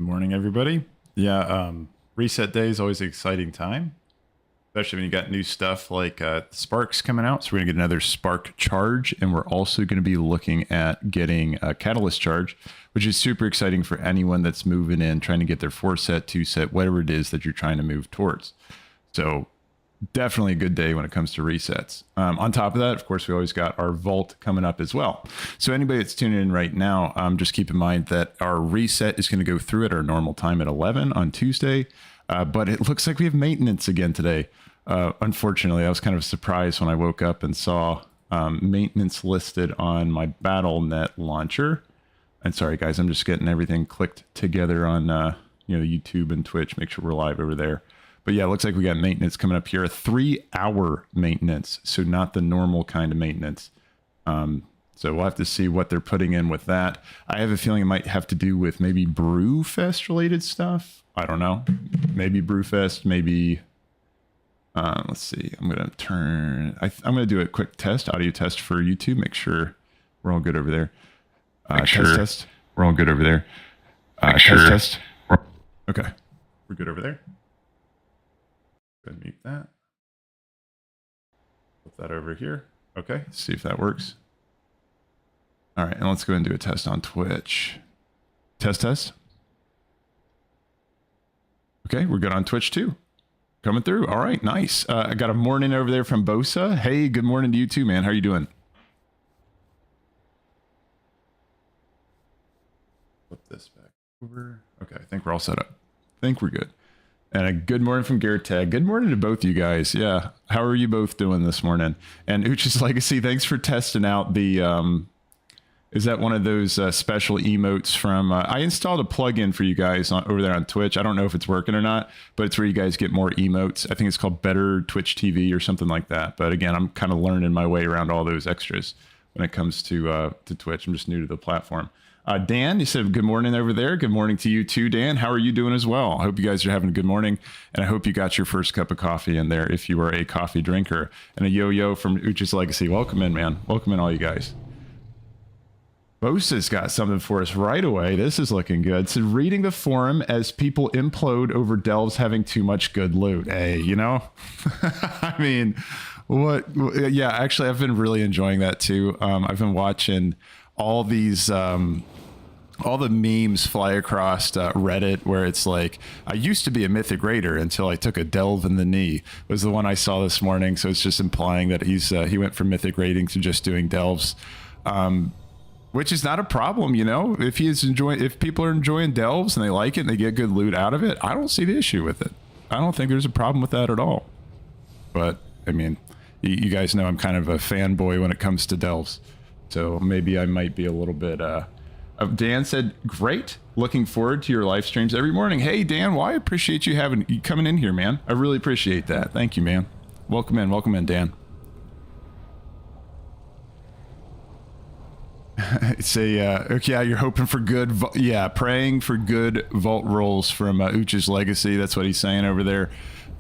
Good morning, everybody. Yeah, reset day is always an exciting time, especially when you got new stuff like Sparks coming out. So we're gonna get another Spark charge, and we're also going to be looking at getting a Catalyst charge, which is super exciting for anyone that's moving in, trying to get their 4-set, 2-set, whatever it is that you're trying to move towards. So definitely a good day when it comes to resets. On top of that, of course, we always got our vault coming up as well. So anybody that's tuning in right now, just keep in mind that our reset is going to go through at our normal time at 11 on Tuesday. But it looks like we have maintenance again today. Unfortunately, I was kind of surprised when I woke up and saw maintenance listed on my BattleNet launcher. And sorry, guys, I'm just getting everything clicked together on YouTube and Twitch. Make sure we're live over there. But yeah, it looks like we got maintenance coming up here, a 3-hour maintenance. So not the normal kind of maintenance. So we'll have to see what they're putting in with that. I have a feeling it might have to do with maybe Brewfest related stuff. I don't know. Maybe Brewfest, maybe, let's see. I'm going to turn, I'm going to do a quick test, audio test for YouTube. Make sure we're all good over there. Test. We're all good over there. Test. Okay. We're good over there. Go ahead and mute that. Put that over here. Okay, see if that works. All right, and let's go and do a test on Twitch. Test. Okay, we're good on Twitch too. Coming through. All right, nice. I got a morning over there from Bosa. Hey, good morning to you too, man. How are you doing? Flip this back over. Okay, I think we're all set up. I think we're good. And a good morning from Garrett Tag. Good morning to both you guys. Yeah. How are you both doing this morning? And Uch's Legacy, thanks for testing out the, is that one of those special emotes from, I installed a plugin for you guys over there on Twitch. I don't know if it's working or not, but it's where you guys get more emotes. I think it's called Better Twitch TV or something like that. But again, I'm kind of learning my way around all those extras when it comes to Twitch. I'm just new to the platform. Dan, you said good morning over there. Good morning to you too, Dan. How are you doing as well? I hope you guys are having a good morning, and I hope you got your first cup of coffee in there if you are a coffee drinker. And a yo-yo from Uch's Legacy. Welcome in, man. Welcome in, all you guys. Bosa's got something for us right away. This is looking good. So reading the forum as people implode over delves having too much good loot. Hey, you know? I mean, what? Yeah, actually, I've been really enjoying that too. I've been watching all these... all the memes fly across Reddit where it's like, I used to be a Mythic Raider until I took a delve in the knee, was the one I saw this morning. So it's just implying that he went from Mythic Raiding to just doing delves, which is not a problem, you know. If people are enjoying delves and they like it and they get good loot out of it, I don't see the issue with it. I don't think there's a problem with that at all. But I mean, you guys know I'm kind of a fanboy when it comes to delves, so maybe I might be a little bit Dan said, great. Looking forward to your live streams every morning. Hey, Dan, well, I appreciate you coming in here, man. I really appreciate that. Thank you, man. Welcome in, Dan. Say, okay, yeah, you're hoping for good, praying for good vault rolls from Uch's Legacy. That's what he's saying over there.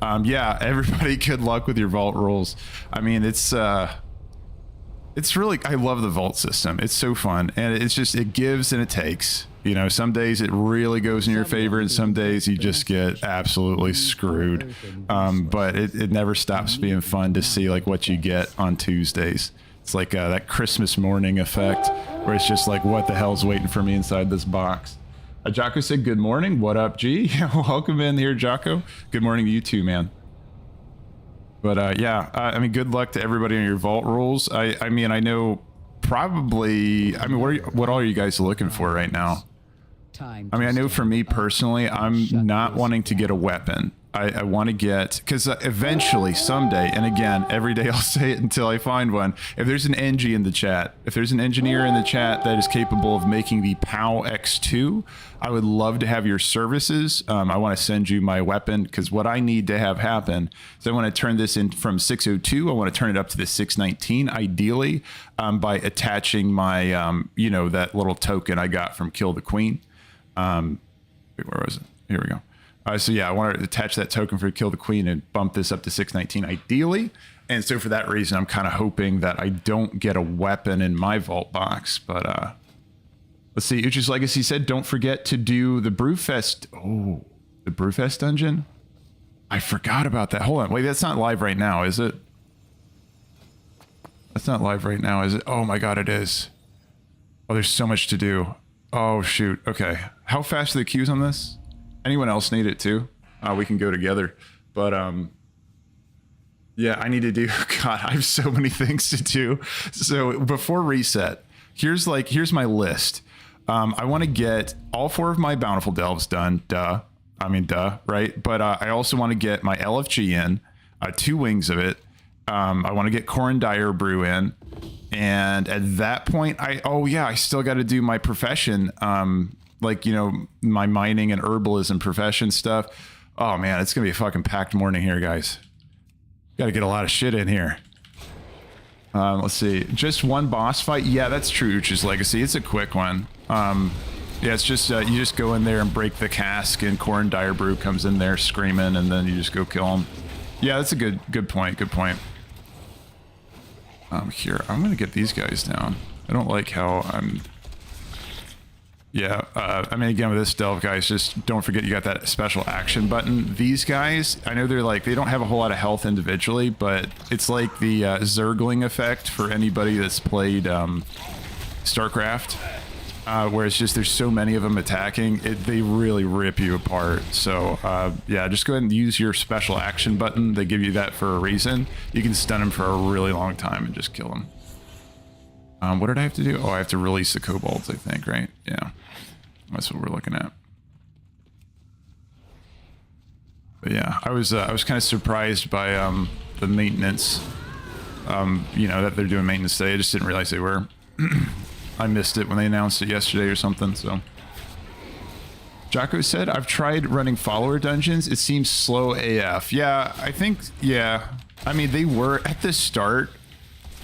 Yeah, everybody, good luck with your vault rolls. I mean, it's really, I love the vault system. It's so fun, and it's just, it gives and it takes. You know, some days it really goes in your favor, and some days you just get absolutely screwed. But it never stops being fun to see like what you get on Tuesdays. It's like that Christmas morning effect, where it's just like, what the hell's waiting for me inside this box? Jocko said, good morning. What up, G? Welcome in here, Jocko. Good morning to you too, man. But yeah, I mean, good luck to everybody on your vault rolls. I mean, I know probably, I mean, what all are you guys looking for right now? I mean, I know for me personally, I'm not wanting to get a weapon. I want to get, because eventually, someday, and again, every day I'll say it until I find one, if there's an engie in the chat, if there's an engineer in the chat that is capable of making the POW X2, I would love to have your services. I want to send you my weapon, because what I need to have happen is I want to turn this in from 602, I want to turn it up to the 619, ideally, by attaching my, that little token I got from Kill the Queen. Where was it? Here we go. So yeah, I want to attach that token for Kill the Queen and bump this up to 619 ideally. And so for that reason, I'm kind of hoping that I don't get a weapon in my vault box. But Let's see. Uchi's Legacy said, don't forget to do the Brewfest. Oh, the Brewfest dungeon? I forgot about that. Hold on. Wait, that's not live right now, is it? That's not live right now, is it? Oh my god, it is. Oh, there's so much to do. Oh, shoot. Okay. How fast are the queues on this? Anyone else need it too? We can go together. But, yeah, I need to do... God, I have so many things to do. So, before reset, here's my list. I want to get all 4 of my Bountiful Delves done. Duh. I mean, duh, right? But I also want to get my LFG in, 2 wings of it. I want to get Corundire Brew in. And at that point, I still got to do my profession. Like, you know, my mining and herbalism profession stuff. Oh, man, it's going to be a fucking packed morning here, guys. Got to get a lot of shit in here. Let's see. Just one boss fight? Yeah, that's true, Uchi's Legacy. It's a quick one. Yeah, it's just, you just go in there and break the cask, and Corundire Brew comes in there screaming, and then you just go kill him. Yeah, that's a good point. Good point. Here, I'm going to get these guys down. I don't like how I'm... Yeah, I mean, again, with this Delve, guys, just don't forget you got that special action button. These guys, I know they're like, they don't have a whole lot of health individually, but it's like the Zergling effect for anybody that's played StarCraft, where it's just there's so many of them attacking, they really rip you apart. So, yeah, just go ahead and use your special action button. They give you that for a reason. You can stun them for a really long time and just kill them. What did I have to do? Oh, I have to release the kobolds, I think, right? Yeah. That's what we're looking at. But yeah, I was kind of surprised by the maintenance. You know, that they're doing maintenance today. I just didn't realize they were. I missed it when they announced it yesterday or something, so. Jocko said, I've tried running follower dungeons. It seems slow AF. Yeah, I think, yeah. I mean, they were at the start.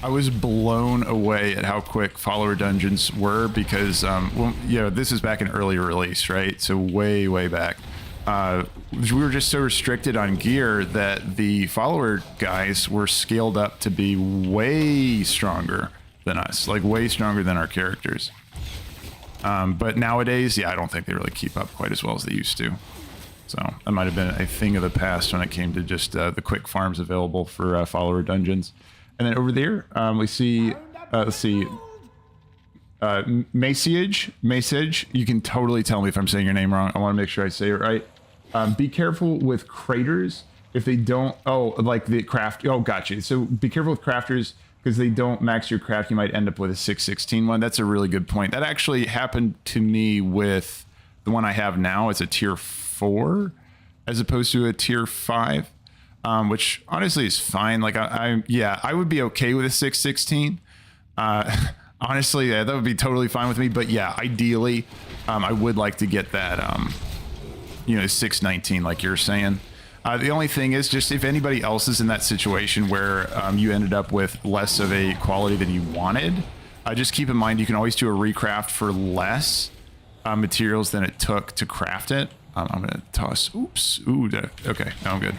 I was blown away at how quick follower dungeons were because, well, you know, this is back in early release, right? So way, way back. We were just so restricted on gear that the follower guys were scaled up to be way stronger than us, like way stronger than our characters. But nowadays, yeah, I don't think they really keep up quite as well as they used to. So that might have been a thing of the past when it came to just the quick farms available for follower dungeons. And then over there, we see, let's see, Masage. You can totally tell me if I'm saying your name wrong. I want to make sure I say it right. Be careful with craters if they don't, oh, like the craft, oh, gotcha. So be careful with crafters because they don't max your craft. You might end up with a 616 one. That's a really good point. That actually happened to me with the one I have now. It's a tier 4 as opposed to a tier 5. Which honestly is fine. Like yeah, I would be okay with a 616. Honestly, yeah, that would be totally fine with me. But yeah, ideally, I would like to get that, you know, 619, like you're saying. The only thing is just if anybody else is in that situation where you ended up with less of a quality than you wanted, just keep in mind you can always do a recraft for less materials than it took to craft it. I'm gonna toss. Oops. Ooh. Okay. No, I'm good.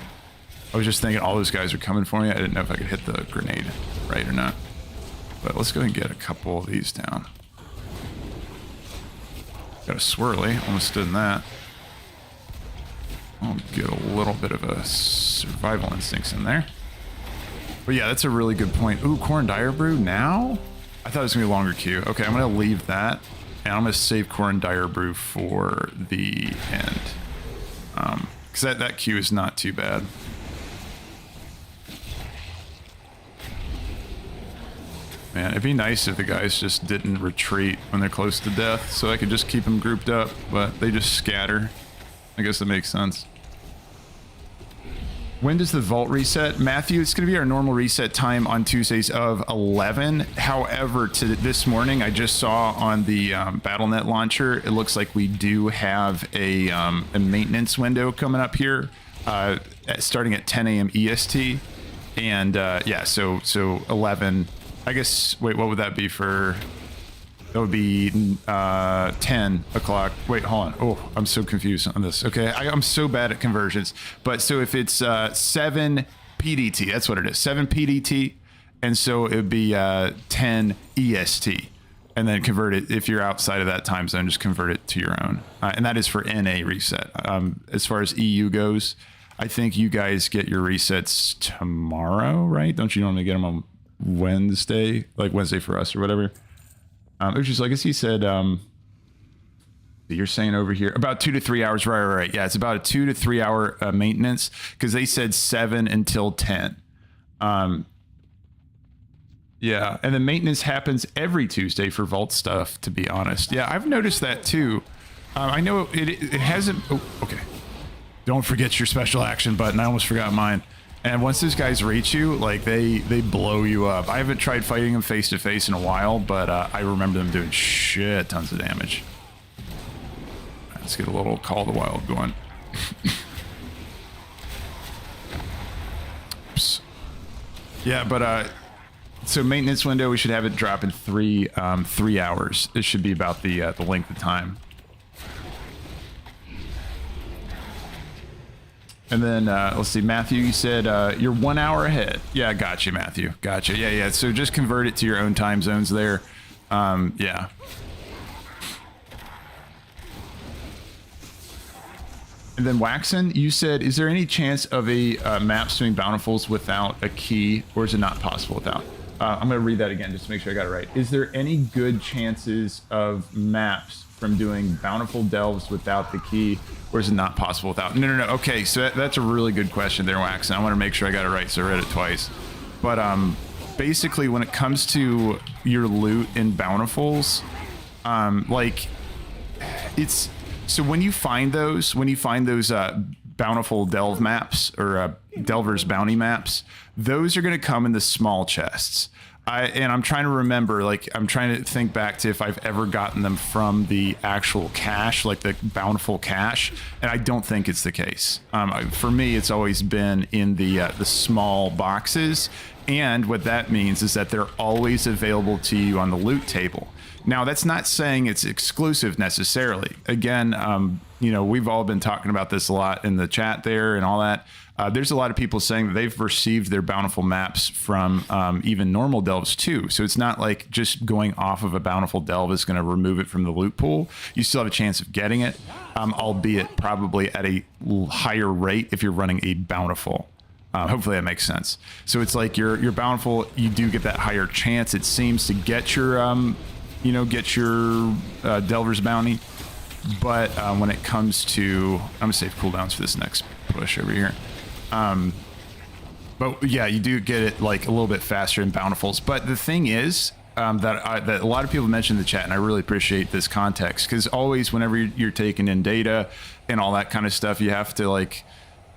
I was just thinking all those guys are coming for me. I didn't know if I could hit the grenade right or not. But let's go ahead and get a couple of these down. Got a swirly. Almost did that. I'll get a little bit of a survival instincts in there. But yeah, that's a really good point. Ooh, Corundire Brew now? I thought it was going to be a longer queue. Okay, I'm going to leave that. And I'm going to save Corundire Brew for the end. Because that queue is not too bad. Man, it'd be nice if the guys just didn't retreat when they're close to death, so I could just keep them grouped up, but they just scatter. I guess that makes sense. When does the vault reset? Matthew, it's going to be our normal reset time on Tuesdays of 11. However, this morning, I just saw on the BattleNet launcher, it looks like we do have a maintenance window coming up here, starting at 10 a.m. EST. And yeah, so 11... I guess, wait, what would that be for? That would be 10 o'clock. Wait, hold on. Oh, I'm so confused on this. Okay, I'm so bad at conversions. But so if it's 7 PDT, that's what it is, 7 PDT. And so it would be 10 EST. and then convert it. If you're outside of that time zone, just convert it to your own. And that is for NA reset. As far as EU goes, I think you guys get your resets tomorrow, right? Don't you normally get them on Wednesday, like Wednesday for us or whatever? Which is, I guess he said, you're saying over here about 2 to 3 hours. Right. Yeah, it's about a 2 to 3 hour maintenance, because they said 7 until 10. Yeah, and the maintenance happens every Tuesday for Vault stuff, to be honest. Yeah, I've noticed that too. I know it hasn't... Oh, okay. Don't forget your special action button. I almost forgot mine. And once those guys reach you, like, they blow you up. I haven't tried fighting them face-to-face in a while, but I remember them doing shit tons of damage. Let's get a little Call of the Wild going. Oops. Yeah, but... So maintenance window, we should have it drop in 3 hours. It should be about the length of time. And then let's see, Matthew, you said you're 1 hour ahead. Yeah, got you, Matthew. Gotcha. Yeah. So just convert it to your own time zones there. Yeah. And then Waxen, you said, is there any chance of a map doing bountifuls without a key, or is it not possible without? I'm going to read that again just to make sure I got it right. Is there any good chances of maps from doing Bountiful Delves without the key, or is it not possible without? No. Okay, so that's a really good question there, Waxen. I want to make sure I got it right, so I read it twice. But basically, when it comes to your loot in Bountifuls, like, it's... So when you find those Bountiful Delve maps, or Delver's bounty maps, those are going to come in the small chests. And I'm trying to remember, like, I'm trying to think back to if I've ever gotten them from the actual cache, like the Bountiful cache, and I don't think it's the case. For me, it's always been in the small boxes, and what that means is that they're always available to you on the loot table. Now, that's not saying it's exclusive necessarily. Again, you know, we've all been talking about this a lot in the chat there and all that. There's a lot of people saying that they've received their Bountiful maps from even normal delves too. So it's not like just going off of a Bountiful delve is going to remove it from the loot pool. You still have a chance of getting it, albeit probably at a higher rate if you're running a Bountiful. Hopefully that makes sense. So it's like your Bountiful, you do get that higher chance, it seems, to get your... Delver's bounty. But when it comes to, I'm gonna save cooldowns for this next push over here. But yeah, you do get it like a little bit faster in Bountifuls. But the thing is that a lot of people mentioned in the chat, and I really appreciate this context, because always whenever you're taking in data and all that kind of stuff, you have to like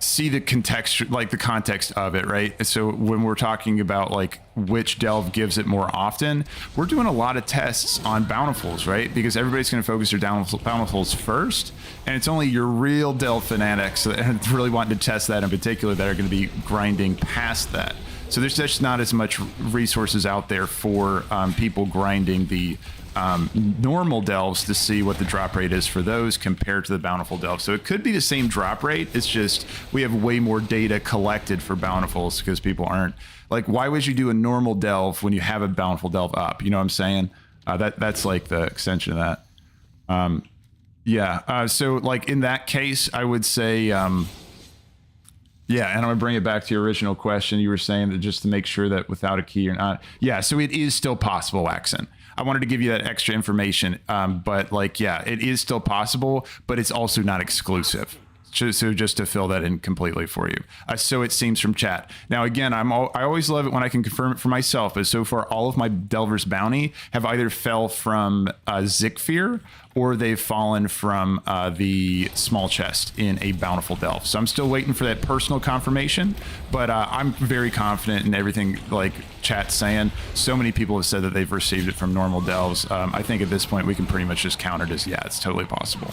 see the context, like the context of it, right? So when we're talking about like which delve gives it more often, we're doing a lot of tests on Bountifuls, right? Because everybody's going to focus their Bountifuls first, and it's only your real delve fanatics that really wanting to test that in particular that are going to be grinding past that. So there's just not as much resources out there for people grinding the normal delves to see what the drop rate is for those compared to the Bountiful delves. So it could be the same drop rate. It's just we have way more data collected for Bountifuls because people aren't like, why would you do a normal delve when you have a Bountiful delve up? You know what I'm saying? That's like the extension of that. Yeah. So like in that case, I would say, yeah, and I'm gonna bring it back to your original question. You were saying that just to make sure that without a key or not. Yeah, so it is still possible, Accent. I wanted to give you that extra information, but like, yeah, it is still possible, but it's also not exclusive. So just to fill that in completely for you. So it seems from chat. Now, again, I always love it when I can confirm it for myself, but so far all of my Delver's bounty have either fell from Zekvir or they've fallen from the small chest in a Bountiful Delve. So I'm still waiting for that personal confirmation, but I'm very confident in everything like chat's saying. So many people have said that they've received it from normal delves. I think at this point we can pretty much just count it as, yeah, it's totally possible.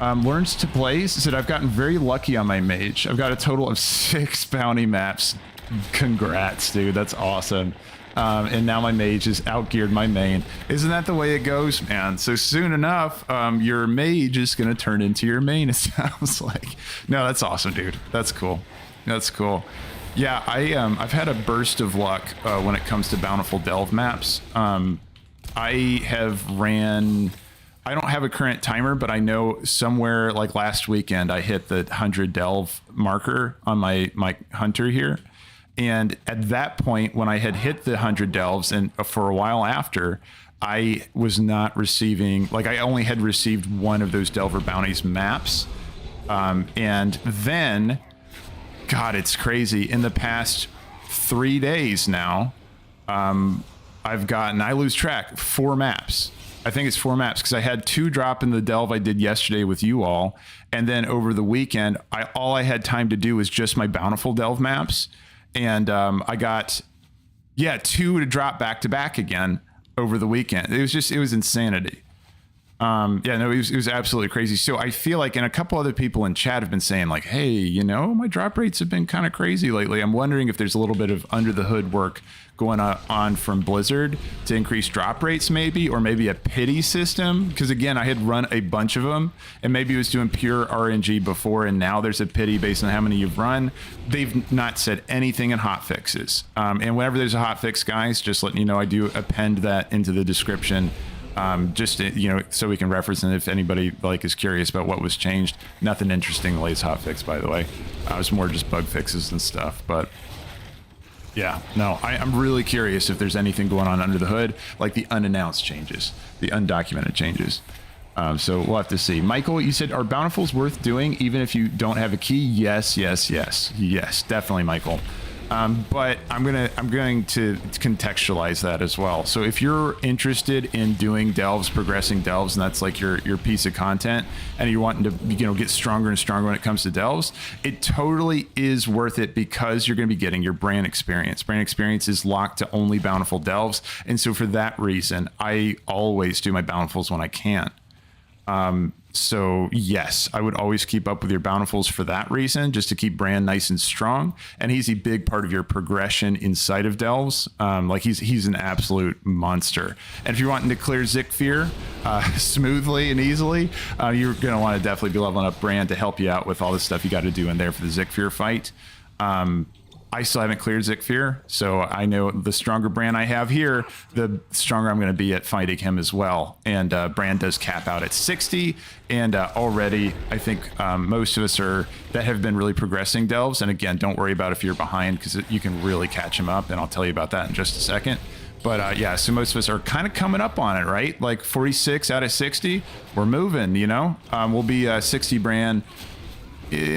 Learns to Plays said, I've gotten very lucky on my mage. I've got a total of 6 bounty maps. Congrats, dude. That's awesome. And now my mage has outgeared my main. Isn't that the way it goes, man? So soon enough, your mage is going to turn into your main, it sounds like. No, that's awesome, dude. That's cool. That's cool. Yeah, I've had a burst of luck when it comes to Bountiful Delve maps. I have ran. I don't have a current timer, but I know somewhere like last weekend I hit the 100 delve marker on my hunter here. And at that point, when I had hit the 100 delves, and for a while after, I was not receiving, like I only had received one of those Delver Bounties maps. And then, God, it's crazy. In the past 3 days now, I've gotten, I lose track, 4 maps. I think it's 4 maps because I had 2 drop in the delve I did yesterday with you all. And then over the weekend, all I had time to do was just my Bountiful Delve maps. And I got, 2 to drop back to back again over the weekend. It was insanity. It was absolutely crazy. So I feel like, and a couple other people in chat have been saying like, hey, my drop rates have been kind of crazy lately. I'm wondering if there's a little bit of under the hood work going on from Blizzard to increase drop rates maybe, or maybe a pity system. Because again, I had run a bunch of them and maybe it was doing pure RNG before, and now there's a pity based on how many you've run. They've not said anything in hotfixes. And whenever there's a hotfix, guys, just letting you know, I do append that into the description. Just so we can reference it if anybody is curious about what was changed. Nothing interesting in latest hotfix, by the way. It was more just bug fixes and stuff. But yeah, no, I'm really curious if there's anything going on under the hood, like the unannounced changes, the undocumented changes. So we'll have to see. Michael, you said, are bountifuls worth doing even if you don't have a key? Yes, definitely, Michael. But I'm going to contextualize that as well. So if you're interested in doing delves, progressing delves, and that's like your piece of content, and you're wanting to get stronger and stronger when it comes to delves, it totally is worth it because you're going to be getting your Brann experience. Brann experience is locked to only Bountiful Delves, and so for that reason, I always do my bountifuls when I can. So yes, I would always keep up with your bountifuls for that reason, just to keep Brann nice and strong. And he's a big part of your progression inside of delves. He's an absolute monster. And if you're wanting to clear Zekvir smoothly and easily, you're going to want to definitely be leveling up Brann to help you out with all the stuff you got to do in there for the Zekvir fight. I still haven't cleared Zekvir, so I know the stronger Brann I have here, the stronger I'm going to be at fighting him as well. And Brann does cap out at 60, and already I think most of us that have been really progressing delves. And again, don't worry about if you're behind, because you can really catch him up, and I'll tell you about that in just a second. But so most of us are kind of coming up on it, right? Like 46 out of 60, we're moving, we'll be 60 Brann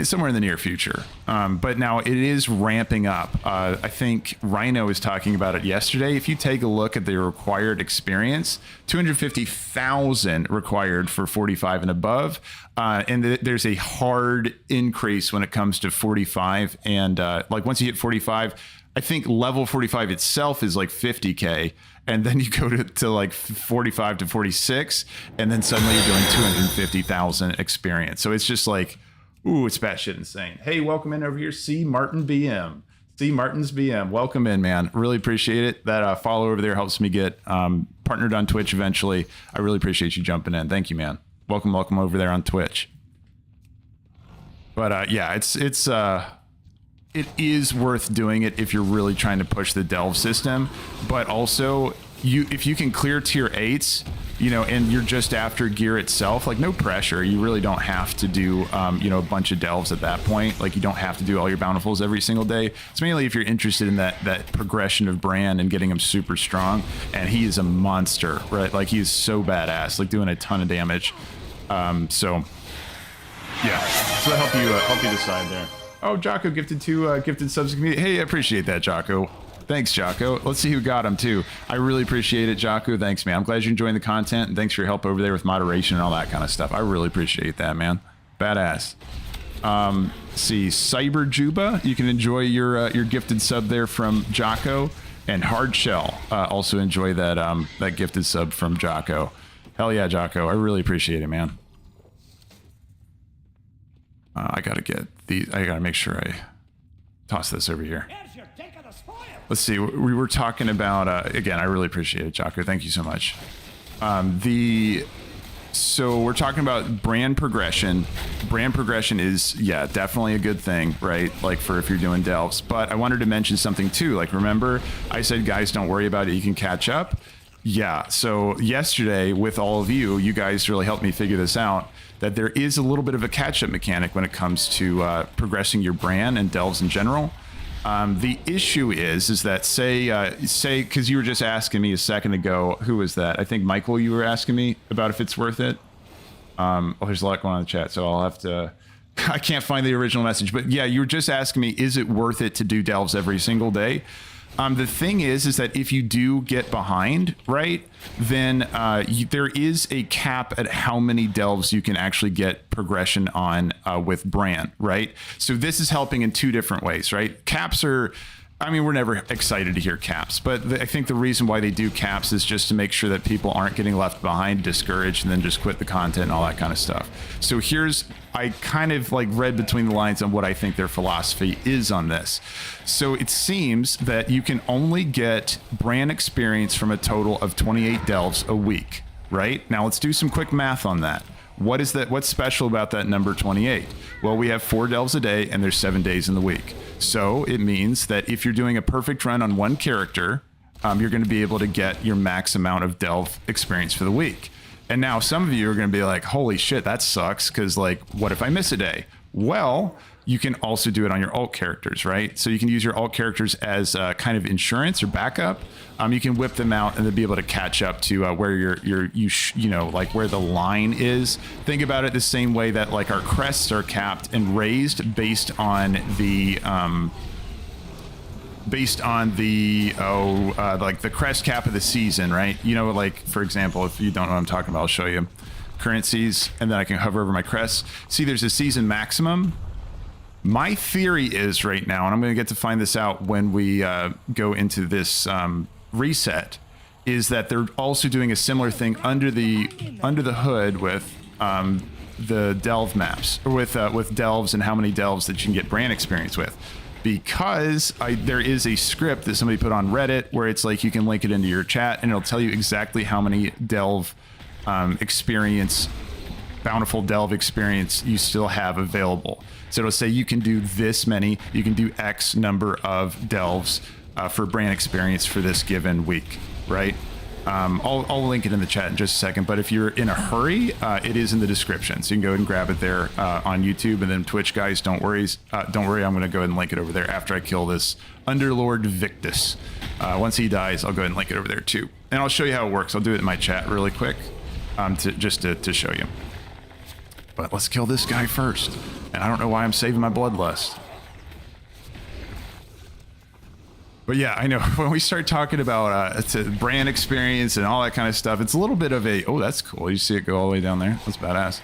somewhere in the near future. But now it is ramping up. I think Rhino was talking about it yesterday. If you take a look at the required experience, 250,000 required for 45 and above. And there's a hard increase when it comes to 45. And once you hit 45, I think level 45 itself is like 50K. And then you go to like 45 to 46, and then suddenly you're doing 250,000 experience. So it's just like, ooh, it's batshit insane. Hey, welcome in over here, C. Martin BM. C. Martin's BM. Welcome in, man. Really appreciate it. That follow over there helps me get partnered on Twitch eventually. I really appreciate you jumping in. Thank you, man. Welcome over there on Twitch. But it is worth doing it if you're really trying to push the delve system. But also, if you can clear tier 8s, and you're just after gear itself, like no pressure. You really don't have to do, a bunch of delves at that point. Like you don't have to do all your bountifuls every single day. It's mainly if you're interested in that progression of Brann and getting him super strong. And he is a monster, right? Like he is so badass, like doing a ton of damage. So that'll help you decide there. Oh, Jocko gifted 2 gifted subs to community. Hey, I appreciate that, Jocko. Thanks, Jocko. Let's see who got him, too. I really appreciate it, Jocko. Thanks, man. I'm glad you're enjoying the content, and thanks for your help over there with moderation and all that kind of stuff. I really appreciate that, man. Badass. See, Cyber Juba, you can enjoy your gifted sub there from Jocko. And Hard Shell, also enjoy that gifted sub from Jocko. Hell yeah, Jocko. I really appreciate it, man. I gotta make sure I toss this over here. Let's see, we were talking about, again, I really appreciate it, Jocko. Thank you so much. So we're talking about brand progression. Brand progression is, yeah, definitely a good thing, right? Like for if you're doing delves. But I wanted to mention something too. Like, remember, I said, guys, don't worry about it. You can catch up. Yeah. So yesterday with all of you, you guys really helped me figure this out, that there is a little bit of a catch-up mechanic when it comes to progressing your brand and delves in general. The issue is that say, because you were just asking me a second ago, who was that? I think Michael, you were asking me about if it's worth it. Well, there's a lot going on in the chat, so I'll have to, I can't find the original message, but yeah, you were just asking me, is it worth it to do delves every single day? The thing is that if you do get behind, right, then there is a cap at how many delves you can actually get progression on with Brann, right? So this is helping in two different ways, right? Caps are, I mean, we're never excited to hear caps, but I think the reason why they do caps is just to make sure that people aren't getting left behind, discouraged, and then just quit the content and all that kind of stuff. So here's, I kind of like read between the lines on what I think their philosophy is on this. So it seems that you can only get Brann experience from a total of 28 delves a week, right? Now let's do some quick math on that. What is that? What's special about that number 28? Well, we have 4 delves a day and there's 7 days in the week. So it means that if you're doing a perfect run on one character, you're going to be able to get your max amount of delve experience for the week. And now some of you are going to be like, holy shit, that sucks. Because like, what if I miss a day? Well, you can also do it on your alt characters, right? So you can use your alt characters as kind of insurance or backup. You can whip them out and then be able to catch up to where you know, like where the line is. Think about it the same way that like our crests are capped and raised based on the like the crest cap of the season, right? You know, like for example, if you don't know what I'm talking about, I'll show you currencies, and then I can hover over my crest. See, there's a season maximum. My theory is right now, and I'm going to get to find this out when we go into this reset, is that they're also doing a similar thing under the hood with the delve maps, or with delves and how many delves that you can get Brann experience with. Because there is a script that somebody put on Reddit where it's like you can link it into your chat and it'll tell you exactly how many delve experience, Bountiful Delve experience you still have available. So it'll say you can do this many, you can do X number of delves for Brann experience for this given week, right? I'll link it in the chat in just a second, but if you're in a hurry, it is in the description. So you can go ahead and grab it there on YouTube, and then Twitch guys, don't worry, I'm going to go ahead and link it over there after I kill this Underlord Victus. Once he dies, I'll go ahead and link it over there too. And I'll show you how it works. I'll do it in my chat really quick to show you. But let's kill this guy first. And I don't know why I'm saving my bloodlust. But yeah, I know when we start talking about Brann experience and all that kind of stuff, it's a little bit of a, oh, that's cool. You see it go all the way down there? That's badass.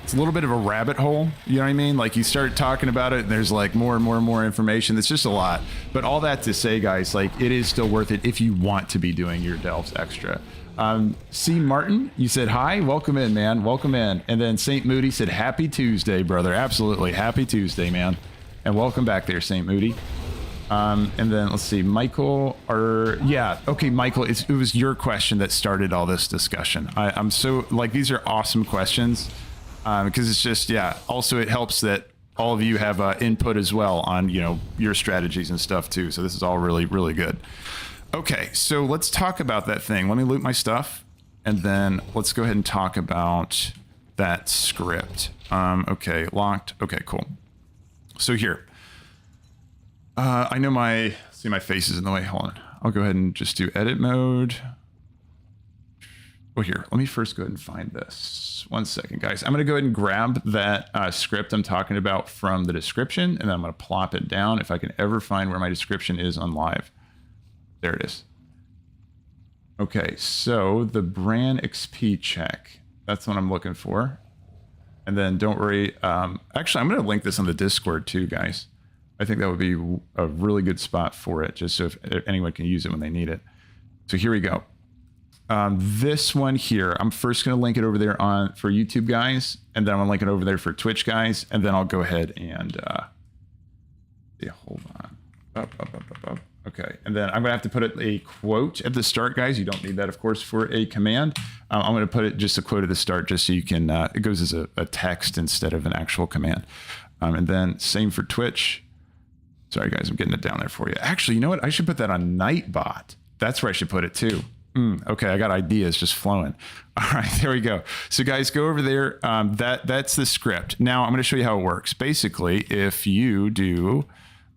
It's a little bit of a rabbit hole. You know what I mean? Like you start talking about it and there's like more and more and more information. It's just a lot. But all that to say, guys, like it is still worth it if you want to be doing your delves extra. C. Martin, you said hi, welcome in, man, welcome in. And then St. Moody said, happy Tuesday, brother. Absolutely, happy Tuesday, man. And welcome back there, St. Moody. And then let's see, Michael, okay, Michael, it was your question that started all this discussion. I'm so, like, these are awesome questions, because it's just, yeah, also it helps that all of you have input as well on, you know, your strategies and stuff too. So this is all really, really good. Okay, so let's talk about that thing. Let me loot my stuff, and then let's go ahead and talk about that script. Okay, locked. Okay, cool. So here, I know my face is in the way. Hold on. I'll go ahead and just do edit mode. Oh, here, let me first go ahead and find this. 1 second, guys. I'm going to go ahead and grab that script I'm talking about from the description, and then I'm going to plop it down if I can ever find where my description is on live. There it is. Okay, so the Brann XP check. That's what I'm looking for. And then don't worry. Actually, I'm going to link this on the Discord too, guys. I think that would be a really good spot for it, just so if anyone can use it when they need it. So here we go. This one here, I'm first going to link it over there for YouTube guys, and then I'm going to link it over there for Twitch guys, and then I'll go ahead and hold on. Up. Okay, and then I'm gonna have to put a quote at the start, guys. You don't need that, of course, for a command. I'm gonna put it just a quote at the start, just so you can. It goes as a text instead of an actual command. And then same for Twitch. Sorry, guys, I'm getting it down there for you. Actually, you know what? I should put that on Nightbot. That's where I should put it too. Okay, I got ideas just flowing. All right, there we go. So guys, go over there. That's the script. Now I'm going to show you how it works. Basically, if you do,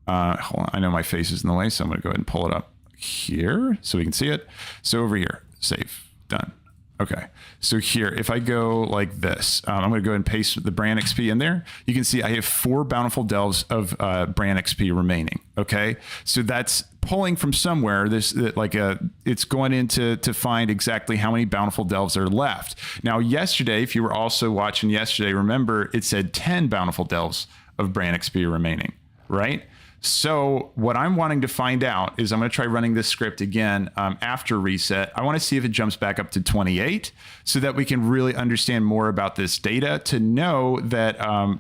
hold on, I know my face is in the way, so I'm going to go ahead and pull it up here so we can see it. So over here, save, done. Okay, so here, if I go like this, I'm going to go ahead and paste the Brann XP in there. You can see I have 4 Bountiful Delves of Brann XP remaining. Okay, so that's pulling from somewhere. It's going into to find exactly how many Bountiful Delves are left. Now, yesterday, if you were also watching yesterday, remember it said 10 Bountiful Delves of Brann XP remaining, right? So what I'm wanting to find out is I'm going to try running this script again after reset. I want to see if it jumps back up to 28 so that we can really understand more about this data to know that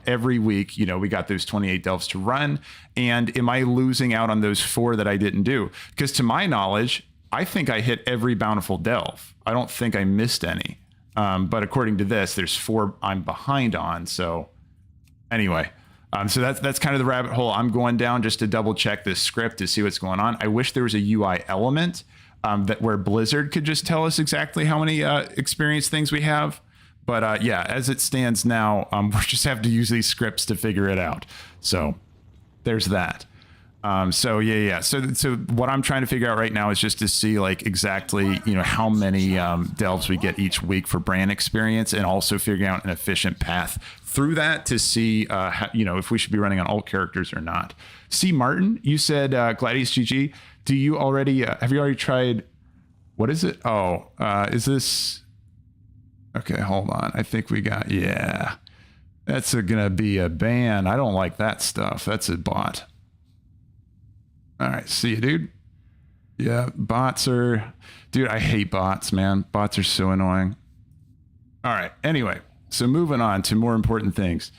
every week, we got those 28 delves to run. And am I losing out on those 4 that I didn't do? Because to my knowledge, I think I hit every Bountiful Delve. I don't think I missed any. But according to this, there's 4 I'm behind on. So anyway. So that's kind of the rabbit hole I'm going down just to double check this script to see what's going on. I wish there was a UI element where Blizzard could just tell us exactly how many experience things we have. But yeah, as it stands now, we just have to use these scripts to figure it out. So there's that. So yeah. So what I'm trying to figure out right now is just to see like exactly, how many delves we get each week for Brann experience, and also figuring out an efficient path through that to see, if we should be running on alt characters or not. C. Martin, you said Gladius GG. Do you already, have you already tried, what is it? Oh, is this, okay, hold on. I think we got, yeah, that's gonna be a ban. I don't like that stuff. That's a bot. All right, see you, dude. Yeah, bots are... Dude, I hate bots, man. Bots are so annoying. All right, anyway. So moving on to more important things.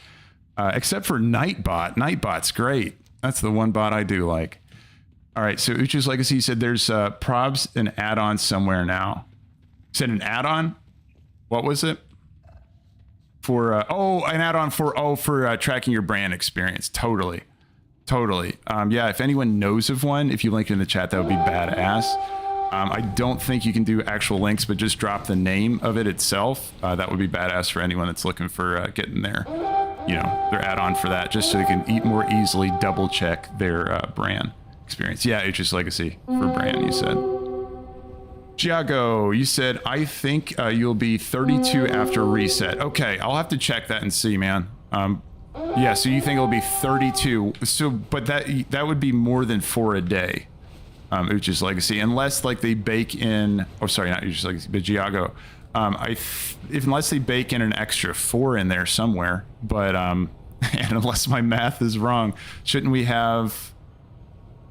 Except for Nightbot. Nightbot's great. That's the one bot I do like. All right, so Ucha's Legacy said there's probs an add-on somewhere now. Said an add-on? What was it? For... an add-on for tracking your Brann experience. Totally. Yeah, if anyone knows of one, if you link it in the chat, that would be badass. I don't think you can do actual links, but just drop the name of it itself. That would be badass for anyone that's looking for getting their add-on for that, just so they can more easily double check their Brann experience. Yeah, H's Legacy for Brann, you said. Giago, you said, I think you'll be 32 after reset. Okay, I'll have to check that and see, man. Yeah, so you think it'll be 32. So, but that would be more than 4 a day. Ucha's Legacy, unless like they bake in. Oh, sorry, not Ucha's Legacy, but Giago. Unless they bake in an extra 4 in there somewhere. But and unless my math is wrong, shouldn't we have?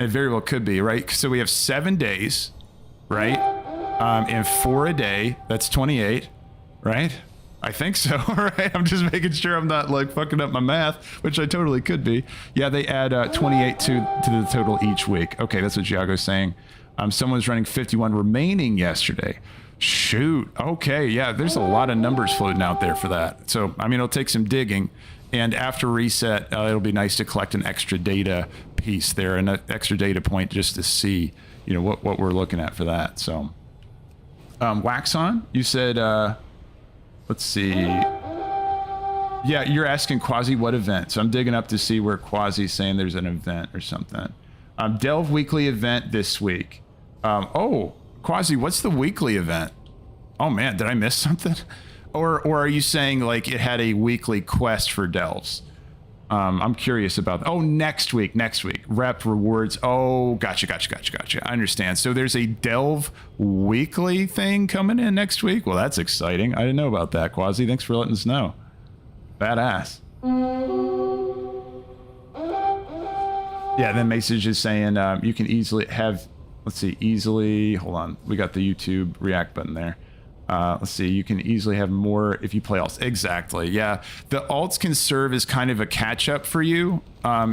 It very well could be, right? So we have 7 days, right? And 4 a day. That's 28, right? I think so. All right, I'm just making sure I'm not like fucking up my math, which I totally could be. Yeah, they add 28 to the total each week. Okay, that's what Giago's saying. Someone's running 51 remaining yesterday. Shoot. Okay, yeah, there's a lot of numbers floating out there for that. So, I mean, it'll take some digging. And after reset, it'll be nice to collect an extra data piece there, an extra data point just to see, what we're looking at for that. So, Waxon, you said... Let's see. Yeah, you're asking Quasi what event. So I'm digging up to see where Quasi's saying there's an event or something. Delve weekly event this week. Oh, Quasi, what's the weekly event? Oh man, did I miss something? Or are you saying like it had a weekly quest for Delves? I'm curious about that. Oh, next week. Rep rewards. Oh, gotcha. I understand. So there's a Delve weekly thing coming in next week. Well, that's exciting. I didn't know about that, Quasi. Thanks for letting us know. Badass. Yeah, then Message is saying you can easily have, let's see, hold on. We got the YouTube react button there. Let's see, you can easily have more if you play alts. Exactly, yeah. The alts can serve as kind of a catch-up for you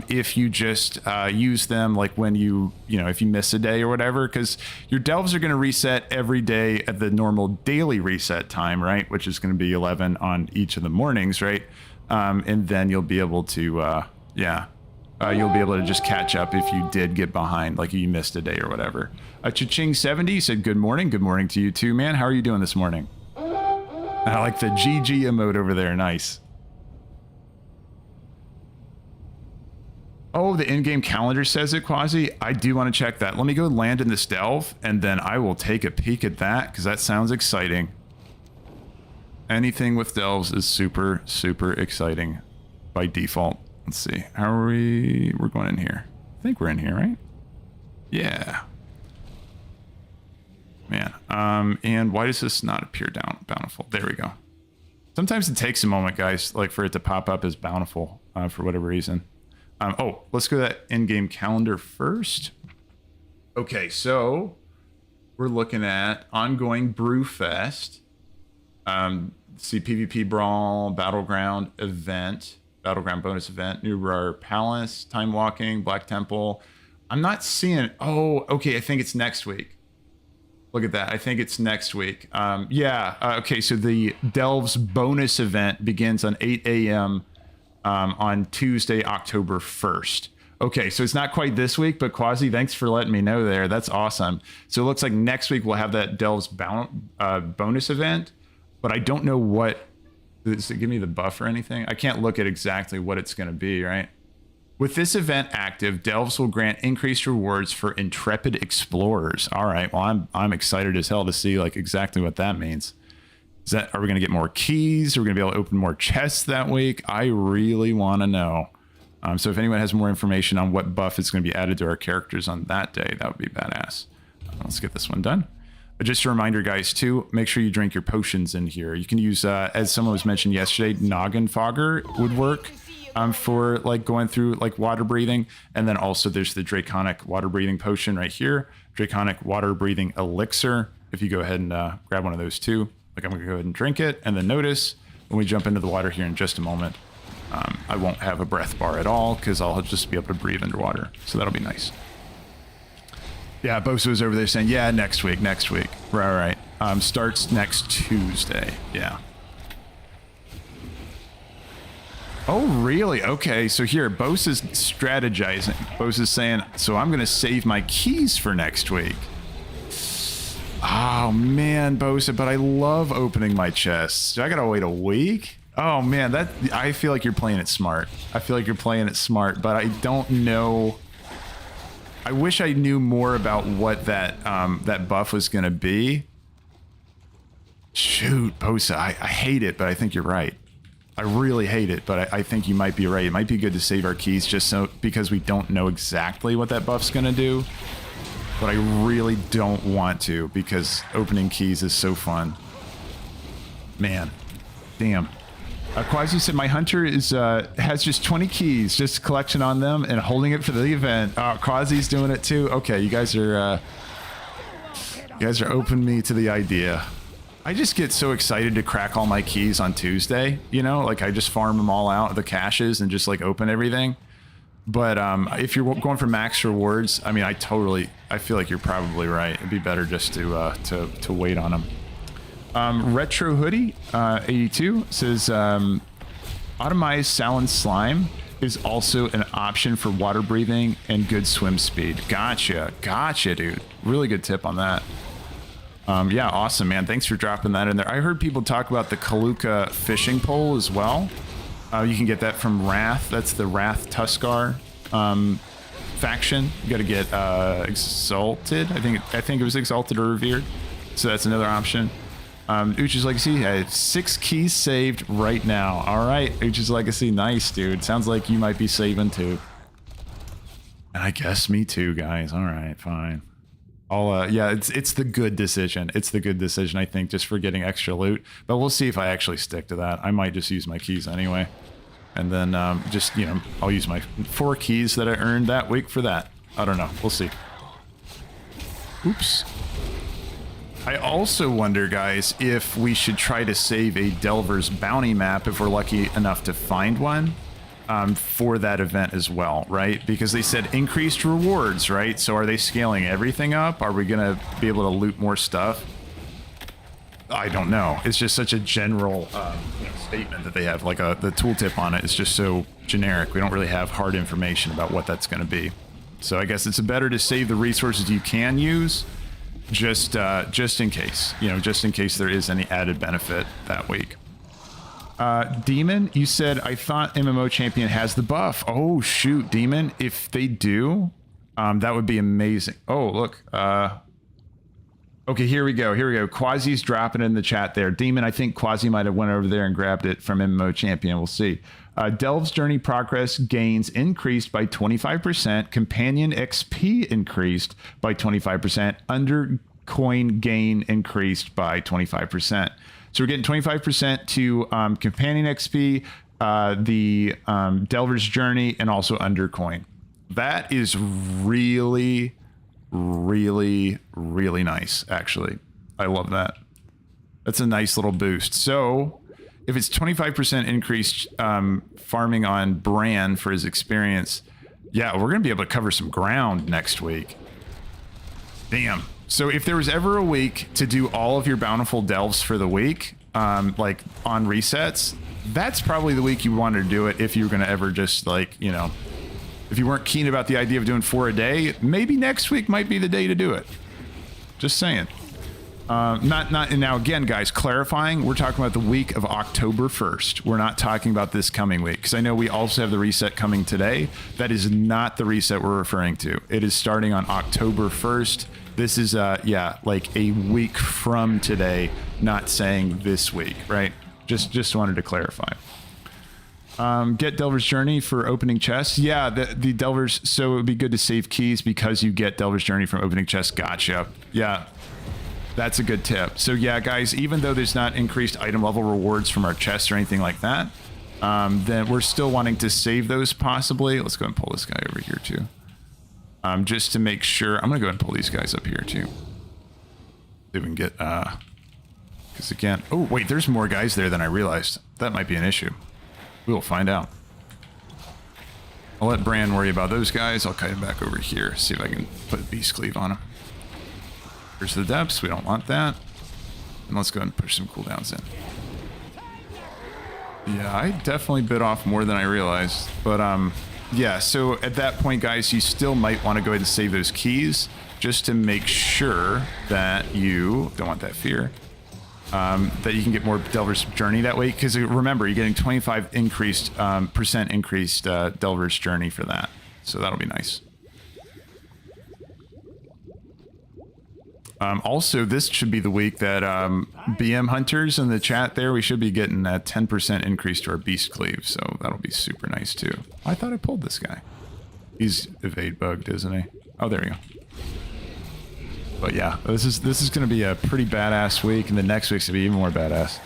if you just use them like when you know, if you miss a day or whatever, because your delves are going to reset every day at the normal daily reset time, right? Which is going to be 11 on each of the mornings, right? And then you'll be able to, you'll be able to just catch up if you did get behind, like you missed a day or whatever. Cha-ching 70 said, good morning. Good morning to you too, man. How are you doing this morning? I like the GG emote over there. Nice. Oh, the in-game calendar says it, Quasi. I do want to check that. Let me go land in this delve, and then I will take a peek at that, because that sounds exciting. Anything with delves is super, super exciting by default. Let's see. How are we? We're going in here. I think we're in here, right? Yeah. Man. And why does this not appear down Bountiful? There we go. Sometimes it takes a moment, guys, like for it to pop up as Bountiful for whatever reason. Oh, let's go to that in-game calendar first. Okay, so we're looking at ongoing Brewfest. See PvP Brawl, Battleground event, Battleground bonus event, Norbar Palace, Time Walking, Black Temple. I'm not seeing. Oh, okay. I think it's next week. Look at that. I think it's next week. Okay. So the Delve's bonus event begins on 8 a.m. On Tuesday, October 1st. Okay. So it's not quite this week, but Quasi, thanks for letting me know there. That's awesome. So it looks like next week we'll have that Delve's bonus event, but I don't know what. Does it give me the buff or anything? I can't look at exactly what it's going to be, right? With this event active, Delves will grant increased rewards for intrepid explorers. All right, well, I'm excited as hell to see like exactly what that means. Are we going to get more keys? Are we going to be able to open more chests that week? I really want to know. So if anyone has more information on what buff is going to be added to our characters on that day, that would be badass. Let's get this one done. Just a reminder, guys, too, make sure you drink your potions in here. You can use, as someone was mentioned yesterday, Noggin Fogger would work for like going through like water breathing. And then also there's the Draconic water breathing potion right here. Draconic water breathing elixir. If you go ahead and grab one of those too, like I'm gonna go ahead and drink it. And then notice when we jump into the water here in just a moment, I won't have a breath bar at all because I'll just be able to breathe underwater. So that'll be nice. Yeah, Bosa was over there saying, yeah, next week. Right. Starts next Tuesday. Yeah. Oh, really? Okay, so here, Bosa's strategizing. Bosa's saying, so I'm going to save my keys for next week. Oh, man, Bosa, but I love opening my chests. Do I got to wait a week? Oh, man, I feel like you're playing it smart. But I don't know. I wish I knew more about what that that buff was going to be. Shoot, Bosa, I hate it, but I think you're right. I really hate it, but I think you might be right. It might be good to save our keys just so because we don't know exactly what that buff's going to do. But I really don't want to because opening keys is so fun. Man, damn. Quasi said my hunter has just 20 keys, just a collection on them and holding it for the event. Quasi's doing it too. Okay, you guys are open me to the idea. I just get so excited to crack all my keys on Tuesday, you know, like I just farm them all out, the caches, and just like open everything. But if you're going for max rewards, I mean, I feel like you're probably right. It'd be better just to wait on them. Retro Hoodie 82 says automized Salon Slime is also an option for water breathing and good swim speed. Gotcha, dude. Really good tip on that. Yeah, awesome, man. Thanks for dropping that in there. I heard people talk about the Kaluka fishing pole as well. You can get that from Wrath. That's the Wrath Tuskar faction. You got to get Exalted. I think it was Exalted or Revered. So that's another option. Uchi's Legacy has 6 keys saved right now. All right, Uchi's Legacy, nice, dude. Sounds like you might be saving too. And I guess me too, guys. All right, fine. Yeah, it's the good decision. It's the good decision, I think, just for getting extra loot. But we'll see if I actually stick to that. I might just use my keys anyway. And then just, you know, I'll use my 4 keys that I earned that week for that. I don't know. We'll see. Oops. I also wonder, guys, if we should try to save a Delver's bounty map if we're lucky enough to find one for that event as well, right? Because they said increased rewards, right? So are they scaling everything up? Are we going to be able to loot more stuff? I don't know. It's just such a general statement that they have. Like the tooltip on it is just so generic. We don't really have hard information about what that's going to be. So I guess it's better to save the resources you can use. Just in case, just in case there is any added benefit that week. Demon, you said, I thought MMO Champion has the buff. Oh, shoot, Demon. If they do, that would be amazing. Oh, look. Okay, here we go. Quasi's dropping it in the chat there. Demon, I think Quasi might have went over there and grabbed it from MMO Champion. We'll see. Delve's Journey progress gains increased by 25%. Companion XP increased by 25%. Under coin gain increased by 25%. So we're getting 25% to Companion XP, the Delver's Journey, and also under coin. That is really, really, really nice, actually. I love that. That's a nice little boost. So if it's 25% increased farming on Bran for his experience, yeah, we're going to be able to cover some ground next week. Damn. So if there was ever a week to do all of your Bountiful Delves for the week, like on resets, that's probably the week you wanted to do it if you were going to ever just like, if you weren't keen about the idea of doing 4 a day, maybe next week might be the day to do it. Just saying. And now again, guys, clarifying, we're talking about the week of October 1st. We're not talking about this coming week, because I know we also have the reset coming today. That is not the reset we're referring to. It is starting on October 1st. This is, like a week from today, not saying this week, right? Just wanted to clarify. Get Delver's Journey for opening chests. Yeah, the Delver's, so it would be good to save keys because you get Delver's Journey from opening chests. Gotcha. Yeah. That's a good tip. So yeah, guys, even though there's not increased item level rewards from our chests or anything like that, then we're still wanting to save those possibly. Let's go and pull this guy over here too. Just to make sure. I'm going to go ahead and pull these guys up here too. See if we can get, because again, oh wait, there's more guys there than I realized. That might be an issue. We will find out. I'll let Bran worry about those guys. I'll kite him back over here. See if I can put a beast cleave on him. Here's the depths. We don't want that. And let's go ahead and push some cooldowns in. Yeah, I definitely bit off more than I realized. But yeah, so at that point, guys, you still might want to go ahead and save those keys just to make sure that you don't want that fear. That you can get more Delver's Journey that way. Because remember, you're getting 25% increased Delver's Journey for that. So that'll be nice. Also, this should be the week that BM Hunters in the chat there, we should be getting a 10% increase to our Beast Cleave, so that'll be super nice too. I thought I pulled this guy. He's evade bugged, isn't he? Oh, there we go. But yeah, this is going to be a pretty badass week, and the next week's going to be even more badass.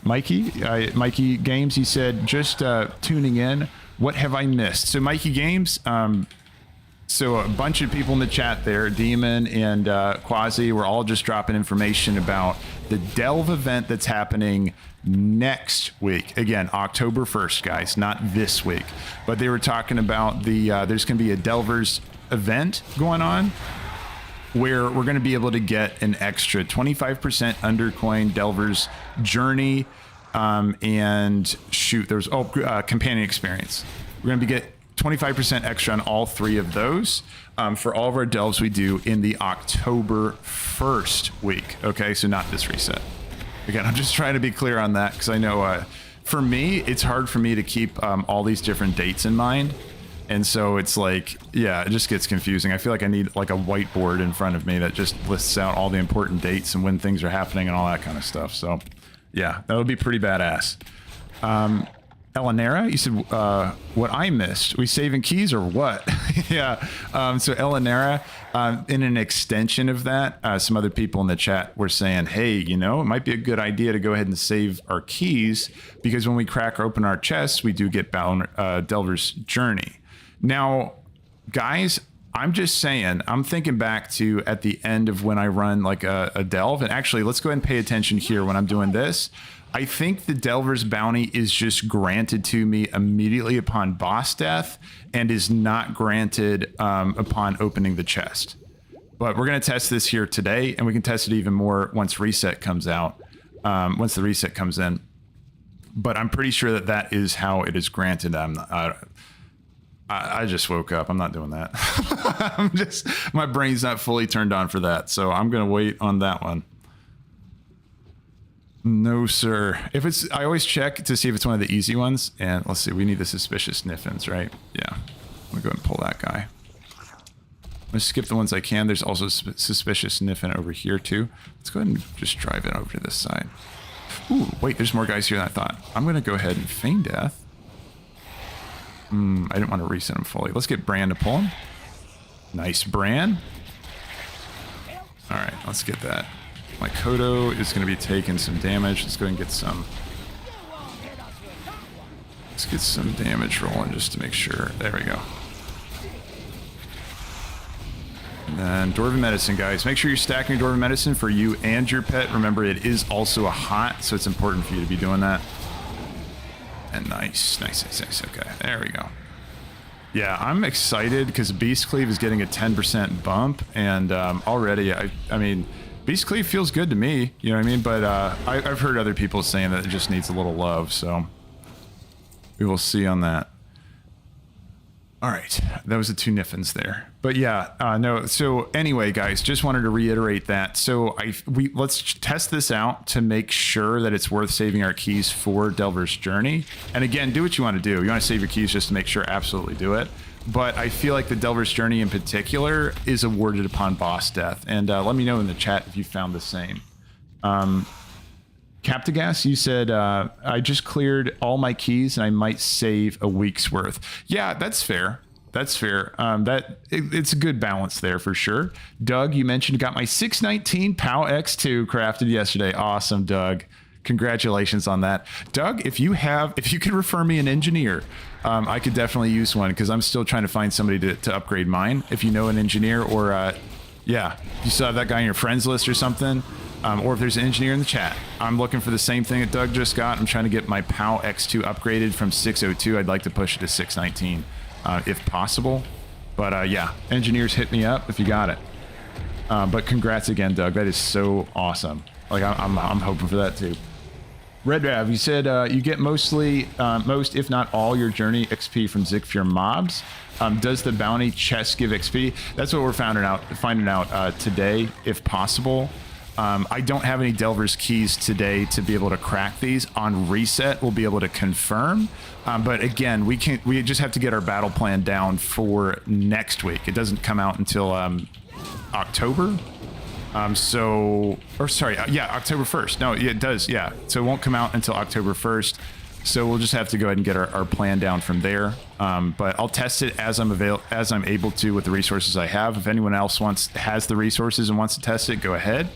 Mikey Games, he said, just tuning in, what have I missed? So Mikey Games, so a bunch of people in the chat there, Demon and Quasi, were all just dropping information about the Delve event that's happening next week. Again, October 1st, guys, not this week. But they were talking about the there's going to be a Delver's event going on where we're going to be able to get an extra 25% undercoin Delver's Journey and shoot, there's companion experience. We're going to get 25% extra on all 3 of those for all of our delves we do in the October 1st week. Okay, so not this reset. Again, I'm just trying to be clear on that because I know for me, it's hard for me to keep all these different dates in mind. And so it's like, yeah, it just gets confusing. I feel like I need like a whiteboard in front of me that just lists out all the important dates and when things are happening and all that kind of stuff. So yeah, that would be pretty badass. Elanera, you said what I missed. We saving keys or what? Yeah. So Elanera, in an extension of that, some other people in the chat were saying, hey, it might be a good idea to go ahead and save our keys because when we crack open our chests, we do get Delver's Journey. Now, guys, I'm just saying, I'm thinking back to at the end of when I run like a delve. And actually, let's go ahead and pay attention here when I'm doing this. I think the Delver's bounty is just granted to me immediately upon boss death and is not granted upon opening the chest. But we're going to test this here today, and we can test it even more once reset comes out, once the reset comes in. But I'm pretty sure that that is how it is granted. I just woke up. I'm not doing that. My brain's not fully turned on for that. So I'm going to wait on that one. No, sir. If it's, I always check to see if it's one of the easy ones. And let's see, we need the suspicious Niffins, right? Yeah. I'm going to go ahead and pull that guy. I'm going to skip the ones I can. There's also suspicious Niffin over here too. Let's go ahead and just drive it over to this side. Ooh, wait, there's more guys here than I thought. I'm going to go ahead and feign death. I didn't want to reset him fully. Let's get Brann to pull him. Nice, Brann. All right, let's get that. My Kodo is going to be taking some damage. Let's go ahead and get some. Let's get some damage rolling just to make sure. There we go. And then Dwarven Medicine, guys. Make sure you're stacking your Dwarven Medicine for you and your pet. Remember, it is also a hot, so it's important for you to be doing that. And nice. Okay, there we go. Yeah, I'm excited because Beast Cleave is getting a 10% bump, and already, I mean, Beast Cleave feels good to me, you know what I mean? But I've heard other people saying that it just needs a little love, so we will see on that. All right, that was the two Niffins there. But yeah, no, so anyway, guys, just wanted to reiterate that. So let's test this out to make sure that it's worth saving our keys for Delver's Journey. And again, do what you want to do. You want to save your keys just to make sure, absolutely do it. But I feel like the Delver's Journey in particular is awarded upon boss death. And let me know in the chat if you found the same. Captagas, you said, I just cleared all my keys and I might save a week's worth. Yeah, that's fair. That's fair. It's a good balance there for sure. Doug, you mentioned got my 619 POW X2 crafted yesterday. Awesome, Doug. Congratulations on that. Doug, if you could refer me an engineer, I could definitely use one because I'm still trying to find somebody to upgrade mine. If you know an engineer or, yeah, you still have that guy on your friends list or something. Or if there's an engineer in the chat. I'm looking for the same thing that Doug just got. I'm trying to get my POW X2 upgraded from 602. I'd like to push it to 619 if possible. But yeah, engineers, hit me up if you got it. But congrats again, Doug. That is so awesome. Like I'm hoping for that too. Red Rav, you said you get most if not all your journey XP from Zekvir mobs. Does the bounty chest give XP? That's what we're finding out today, if possible. I don't have any Delver's keys today to be able to crack these. On reset, we'll be able to confirm. But again, we just have to get our battle plan down for next week. It doesn't come out until October. October 1st. No, it does. Yeah. So it won't come out until October 1st. So we'll just have to go ahead and get our plan down from there. But I'll test it as I'm able to with the resources I have. If anyone else has the resources and wants to test it, go ahead.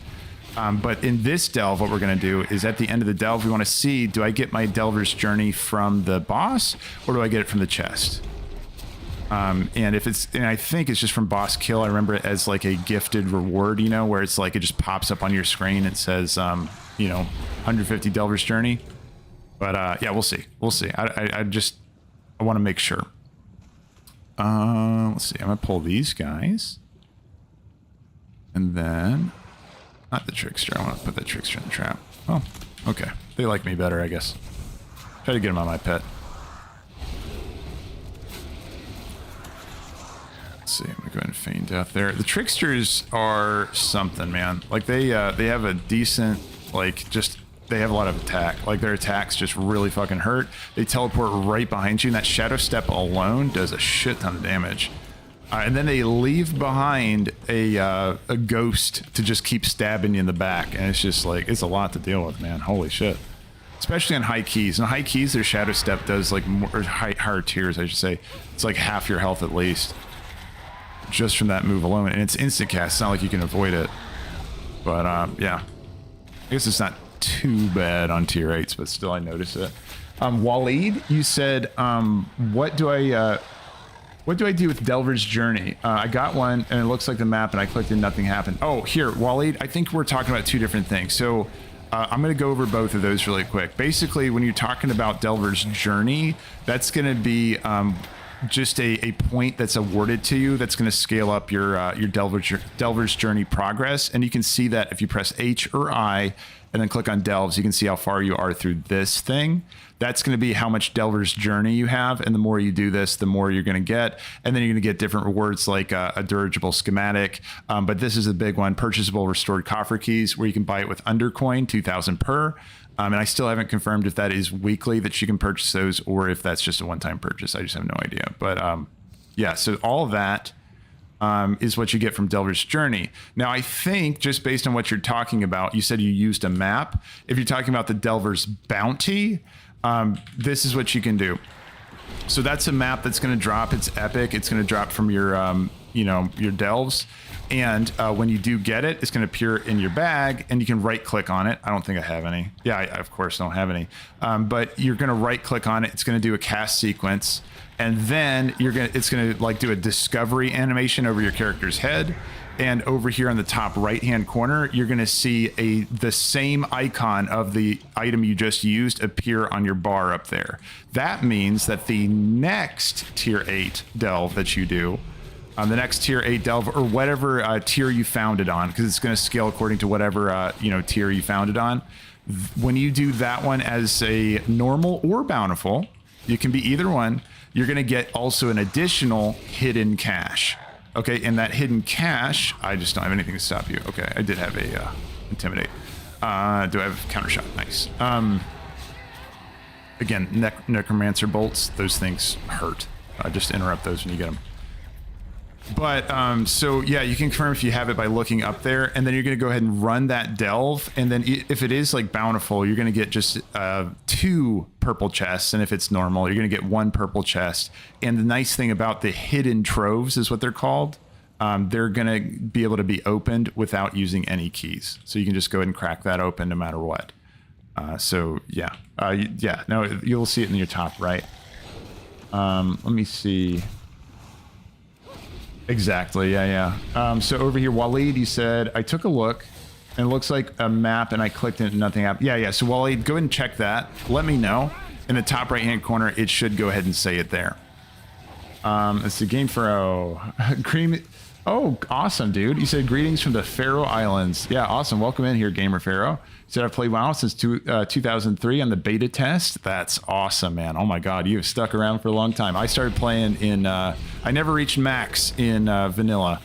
But in this delve, what we're going to do is at the end of the delve, we want to see, do I get my Delver's Journey from the boss or do I get it from the chest? And I think it's just from boss kill. I remember it as like a gifted reward, you know, where it's like, it just pops up on your screen. It says, 150 Delver's Journey. But yeah, we'll see. We'll see. I want to make sure. Let's see. I'm going to pull these guys. And then... not the trickster. I want to put the trickster in the trap. Oh, okay. They like me better, I guess. Try to get him on my pet. Let's see. I'm going to go ahead and feign death there. The tricksters are something, man. Like, they have a decent, like, just... they have a lot of attack. Like, their attacks just really fucking hurt. They teleport right behind you, and that shadow step alone does a shit ton of damage. And then they leave behind a ghost to just keep stabbing you in the back. And it's just like, it's a lot to deal with, man. Holy shit. Especially on high keys. On high keys, their shadow step does like more, or higher tiers, I should say. It's like half your health at least. Just from that move alone. And it's instant cast. It's not like you can avoid it. But yeah. I guess it's not too bad on tier 8s, but still I notice it. Waleed, you said, what do I... What do I do with Delver's Journey? I got one, and it looks like the map, and I clicked and nothing happened. Oh, here, Waleed, I think we're talking about two different things. So I'm going to go over both of those really quick. Basically, when you're talking about Delver's Journey, that's going to be just a point that's awarded to you that's going to scale up your Delver's Journey progress. And you can see that if you press H or I and then click on Delves, you can see how far you are through this thing. That's going to be how much Delver's Journey you have. And the more you do this, the more you're going to get. And then you're going to get different rewards like a dirigible schematic. But this is a big one, purchasable restored coffer keys, where you can buy it with Undercoin, 2,000 per. And I still haven't confirmed if that is weekly that you can purchase those or if that's just a one-time purchase. I just have no idea. But yeah, so all of that is what you get from Delver's Journey. Now, I think just based on what you're talking about, you said you used a map. If you're talking about the Delver's Bounty, this is what you can do. So that's a map that's going to drop. It's epic. It's going to drop from your, your Delves. And when you do get it, it's going to appear in your bag, and you can right click on it. I don't think I have any. Yeah, I of course don't have any. But you're going to right click on it. It's going to do a cast sequence. And then it's going to like do a discovery animation over your character's head. And over here on the top right-hand corner, you're going to see the same icon of the item you just used appear on your bar up there. That means that the next tier 8 delve that you do, the next tier 8 delve, or whatever tier you found it on, because it's going to scale according to whatever tier you found it on. When you do that one as a normal or bountiful, you can be either one, you're going to get also an additional hidden cache. Okay, and that hidden cache, I just don't have anything to stop you. Okay, I did have a intimidate. Do I have counter shot? Nice. Again, necromancer bolts, those things hurt. Just interrupt those when you get them. But so yeah, you can confirm if you have it by looking up there, and then you're going to go ahead and run that delve. And then if it is like bountiful, you're going to get just 2 purple chests, and if it's normal, you're going to get 1 purple chest. And the nice thing about the hidden troves is what they're called. They're going to be able to be opened without using any keys, so you can just go ahead and crack that open no matter what. So yeah, no, you'll see it in your top right. Let me see. Exactly, yeah. So over here, Waleed, you said, I took a look, and it looks like a map, and I clicked it and nothing happened. Yeah, so Waleed, go ahead and check that. Let me know. In the top right-hand corner, it should go ahead and say it there. It's the Game Pharaoh. Oh, awesome, dude. You said, greetings from the Faroe Islands. Yeah, awesome. Welcome in here, Gamer Pharaoh. You said, I've played WoW since 2003 on the beta test. That's awesome, man. Oh my God, you have stuck around for a long time. I started playing in, I never reached max in vanilla,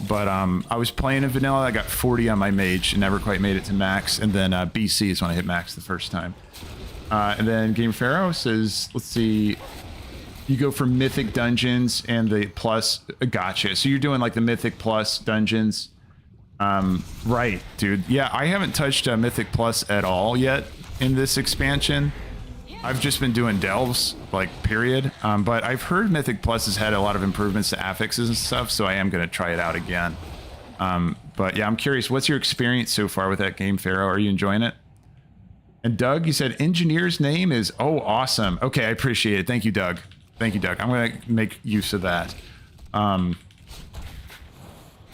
but I was playing in vanilla. I got 40 on my mage and never quite made it to max. And then BC is when I hit max the first time. And then Game Pharaoh says, let's see, you go for Mythic dungeons and the plus, gotcha. So you're doing like the Mythic plus dungeons. Right, dude. Yeah, I haven't touched Mythic Plus at all yet in this expansion. I've just been doing delves, like, period. But I've heard Mythic Plus has had a lot of improvements to affixes and stuff, so I am going to try it out again. But yeah, I'm curious, what's your experience so far with that game, Pharaoh? Are you enjoying it? And Doug, you said engineer's name is, oh, awesome. Okay, I appreciate it. Thank you, Doug. Thank you, Doug. I'm going to make use of that.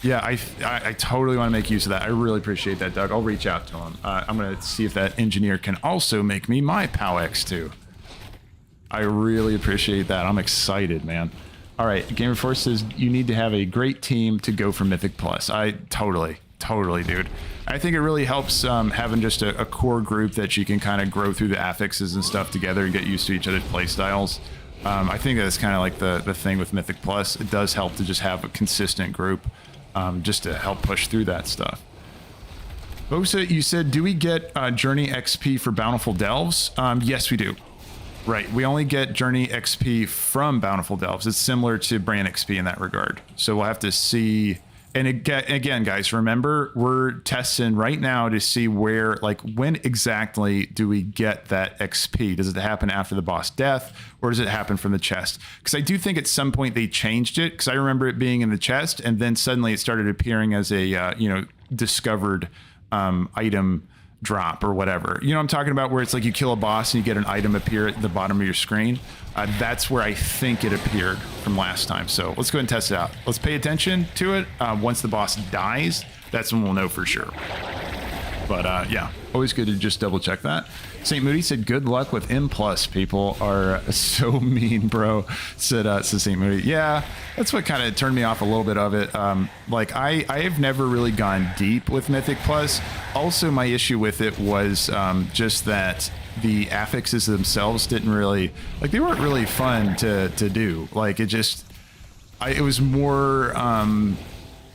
Yeah, I totally want to make use of that. I really appreciate that, Doug. I'll reach out to him. I'm going to see if that engineer can also make me my POW X2. I really appreciate that. I'm excited, man. All right, Gamer Force says you need to have a great team to go for Mythic Plus. I totally, dude. I think it really helps having just a core group that you can kind of grow through the affixes and stuff together and get used to each other's play styles. I think that's kind of like the thing with Mythic Plus. It does help to just have a consistent group. Just to help push through that stuff. Bosa, you said, do we get Journey XP for Bountiful Delves? Yes, we do. Right, we only get Journey XP from Bountiful Delves. It's similar to Brann XP in that regard. So we'll have to see. And again, guys, remember, we're testing right now to see where, like, when exactly do we get that XP? Does it happen after the boss death, or does it happen from the chest? Because I do think at some point they changed it, because I remember it being in the chest, and then suddenly it started appearing as a, discovered item drop or whatever. You know what I'm talking about, where it's like you kill a boss and you get an item appear at the bottom of your screen. That's where I think it appeared from last time. So let's go ahead and test it out. Let's pay attention to it. Once the boss dies, that's when we'll know for sure. But yeah, always good to just double check that. St. Moody said, good luck with M+. People are so mean, bro, said St. Moody. Yeah, that's what kind of turned me off a little bit of it. Like, I have never really gone deep with Mythic+. Also, my issue with it was just that the affixes themselves didn't really, like, they weren't really fun to do. Like, it just, it was more...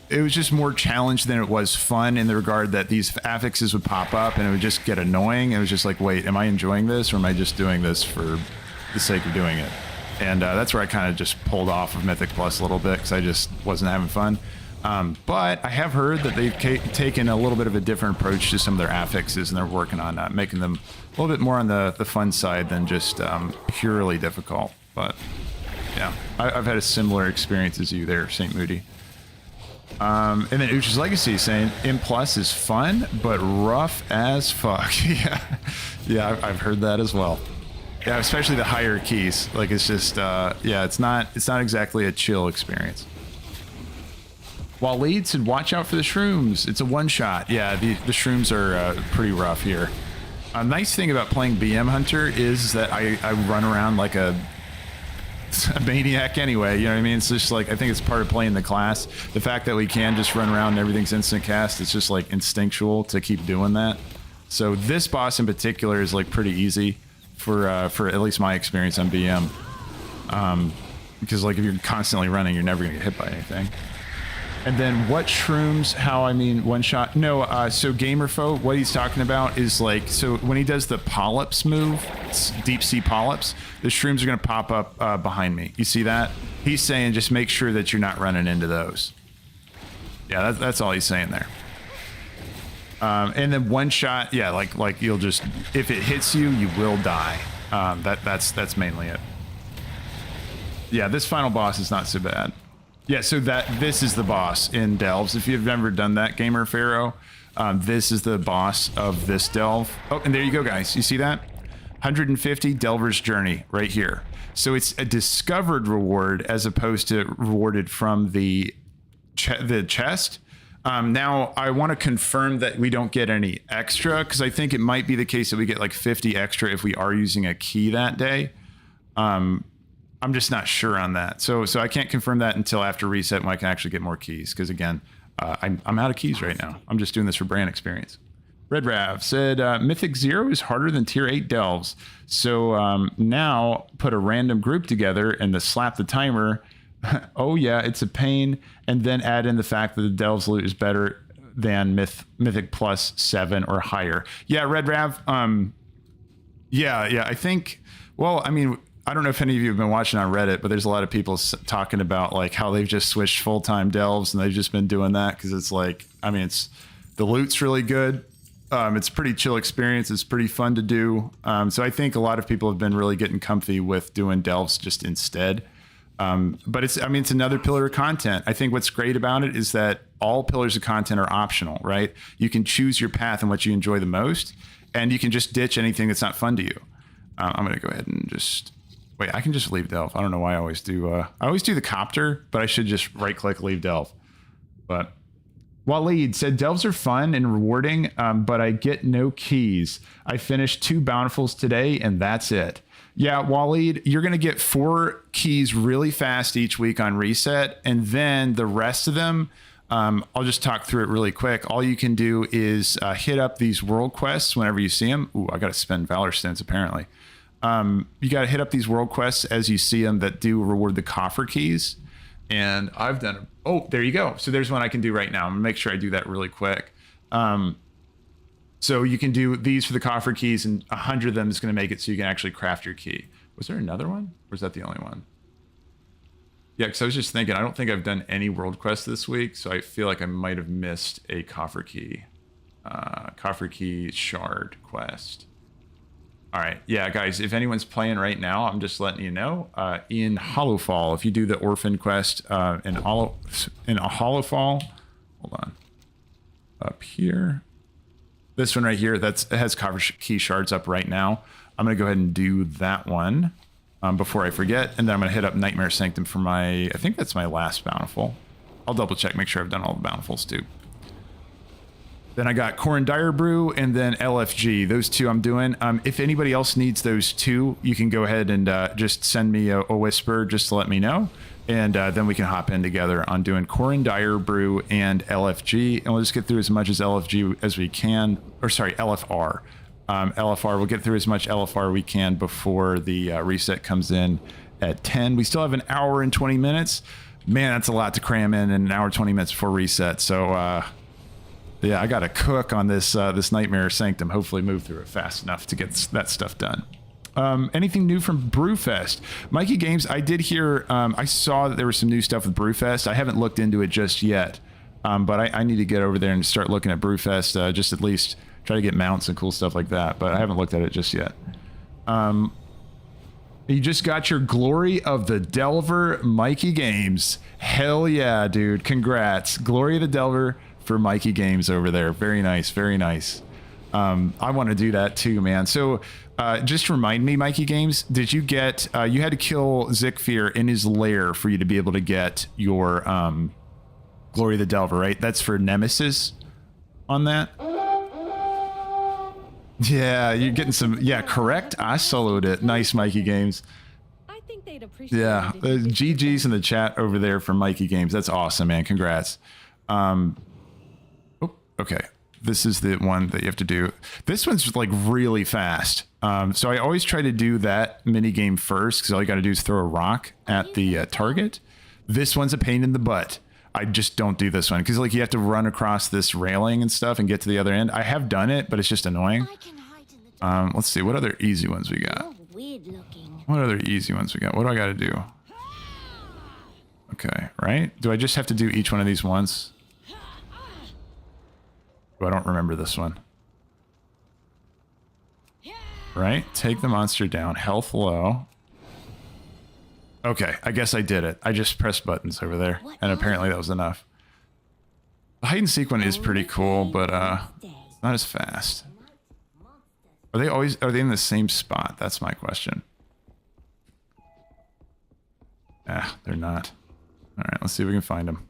it was just more challenge than it was fun, in the regard that these affixes would pop up and it would just get annoying. It was just like, wait, am I enjoying this, or am I just doing this for the sake of doing it? And that's where I kind of just pulled off of Mythic Plus a little bit, because I just wasn't having fun. But I have heard that they've taken a little bit of a different approach to some of their affixes, and they're working on making them a little bit more on the fun side than just purely difficult. But yeah, I've had a similar experience as you there, St. Moody. And then Uchi's Legacy saying M+ is fun, but rough as fuck. Yeah, I've heard that as well. Yeah, especially the higher keys. Like, it's just, yeah, it's not exactly a chill experience. While Lead said, watch out for the shrooms. It's a one-shot. Yeah, the shrooms are pretty rough here. A nice thing about playing BM Hunter is that I run around like a maniac anyway, you know what I mean? It's just like, I think it's part of playing the class. The fact that we can just run around and everything's instant cast, it's just like instinctual to keep doing that. So this boss in particular is like pretty easy for at least my experience on BM. Because like if you're constantly running, you're never gonna get hit by anything. And then what shrooms, how, I mean, one shot? No, so Gamerfo, what he's talking about is like, so when he does the polyps move, deep sea polyps, the shrooms are going to pop up behind me. You see that? He's saying just make sure that you're not running into those. Yeah, that's all he's saying there. And then one shot, yeah, like you'll just, if it hits you, you will die. That's mainly it. Yeah, this final boss is not so bad. Yeah, so this is the boss in Delves. If you've never done that, Gamer Pharaoh, this is the boss of this Delve. Oh, and there you go, guys. You see that? 150 Delver's Journey right here. So it's a discovered reward as opposed to rewarded from the chest. Now, I want to confirm that we don't get any extra, because I think it might be the case that we get like 50 extra if we are using a key that day. I'm just not sure on that. So I can't confirm that until after reset when I can actually get more keys. Because again, I'm out of keys right now. I'm just doing this for Brann experience. Red Rav said, Mythic 0 is harder than Tier 8 Delves. So now put a random group together and slap the timer. Oh yeah, it's a pain. And then add in the fact that the Delves loot is better than Mythic Plus 7 or higher. Yeah, Red Rav. Yeah, I think, well, I mean, I don't know if any of you have been watching on Reddit, but there's a lot of people talking about like how they've just switched full-time Delves and they've just been doing that because it's like, I mean, the loot's really good. It's a pretty chill experience. It's pretty fun to do. So I think a lot of people have been really getting comfy with doing Delves just instead. But it's another pillar of content. I think what's great about it is that all pillars of content are optional, right? You can choose your path and what you enjoy the most, and you can just ditch anything that's not fun to you. I'm going to go ahead and just... Wait, I can just leave Delve. I don't know why I always do. I always do the copter, but I should just right-click leave Delve. But Waleed said, Delves are fun and rewarding, but I get no keys. I finished 2 Bountifuls today, and that's it. Yeah, Waleed, you're going to get 4 keys really fast each week on reset, and then the rest of them, I'll just talk through it really quick. All you can do is hit up these world quests whenever you see them. Ooh, I got to spend Valor Stints, apparently. You got to hit up these world quests as you see them that do reward the coffer keys. And I've done them. Oh, there you go. So there's one I can do right now. I'm gonna make sure I do that really quick. So you can do these for the coffer keys, and 100 of them is going to make it so you can actually craft your key. Was there another one? Or is that the only one? Yeah, because I was just thinking, I don't think I've done any world quests this week, so I feel like I might have missed a coffer key shard quest. All right, yeah, guys, if anyone's playing right now, I'm just letting you know, in Hollowfall, if you do the orphan quest in a Hollowfall, hold on, up here, This one right here, it has coffer key shards up right now. I'm going to go ahead and do that one before I forget. And then I'm going to hit up Nightmare Sanctum for my, I think that's my last Bountiful. I'll double check, make sure I've done all the Bountifuls too. Then I got Corn Dire Brew and then LFG. Those two I'm doing. If anybody else needs those two, you can go ahead and just send me a whisper just to let me know. And then we can hop in together on doing Corn Dire Brew and LFG. And we'll just get through as much as LFG as we can. Or sorry, LFR. LFR, we'll get through as much LFR we can before the reset comes in at 10. We still have an hour and 20 minutes. Man, that's a lot to cram in an hour 20 minutes before reset. So yeah, I got to cook on this this Nightmare Sanctum. Hopefully move through it fast enough to get that stuff done. Anything new from Brewfest? Mikey Games, I did hear, I saw that there was some new stuff with Brewfest. I haven't looked into it just yet, but I need to get over there and start looking at Brewfest, just at least try to get mounts and cool stuff like that, but I haven't looked at it just yet. You just got your Glory of the Delver, Mikey Games. Hell yeah, dude. Congrats. Glory of the Delver for Mikey Games over there. Very nice, very nice. I want to do that too, man. So just remind me, Mikey Games, did you get, you had to kill Zekvir in his lair for you to be able to get your Glory of the Delver, right? That's for Nemesis on that? Yeah, you're getting some, yeah, correct. I soloed it. Nice, Mikey Games. I think they'd appreciate yeah, GG's in the chat over there for Mikey Games. That's awesome, man. Congrats. Oh, okay. This is the one that you have to do. This one's like really fast. So I always try to do that mini game first because all you got to do is throw a rock at the target. This one's a pain in the butt. I just don't do this one because like you have to run across this railing and stuff and get to the other end. I have done it, but it's just annoying. Let's see what other easy ones we got. What other easy ones we got? What do I got to do? Okay, right? Do I just have to do each one of these once? Oh, I don't remember this one. Right? Take the monster down. Health low. Okay, I guess I did it. I just pressed buttons over there, and apparently that was enough. The hide and seek one is pretty cool, but it's not as fast. Are they in the same spot? That's my question. Ah, they're not. All right, let's see if we can find them.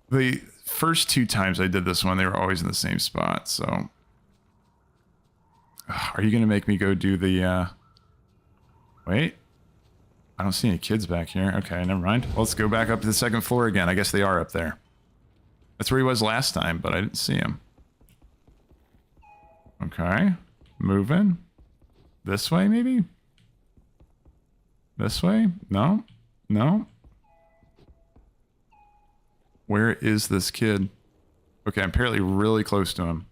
The first two times I did this one, they were always in the same spot, so... Are you going to make me go do the... Wait. I don't see any kids back here. Okay, never mind. Well, let's go back up to the second floor again. I guess they are up there. That's where he was last time, but I didn't see him. Okay. Moving. This way, maybe? This way? No? No? Where is this kid? Okay, I'm apparently really close to him.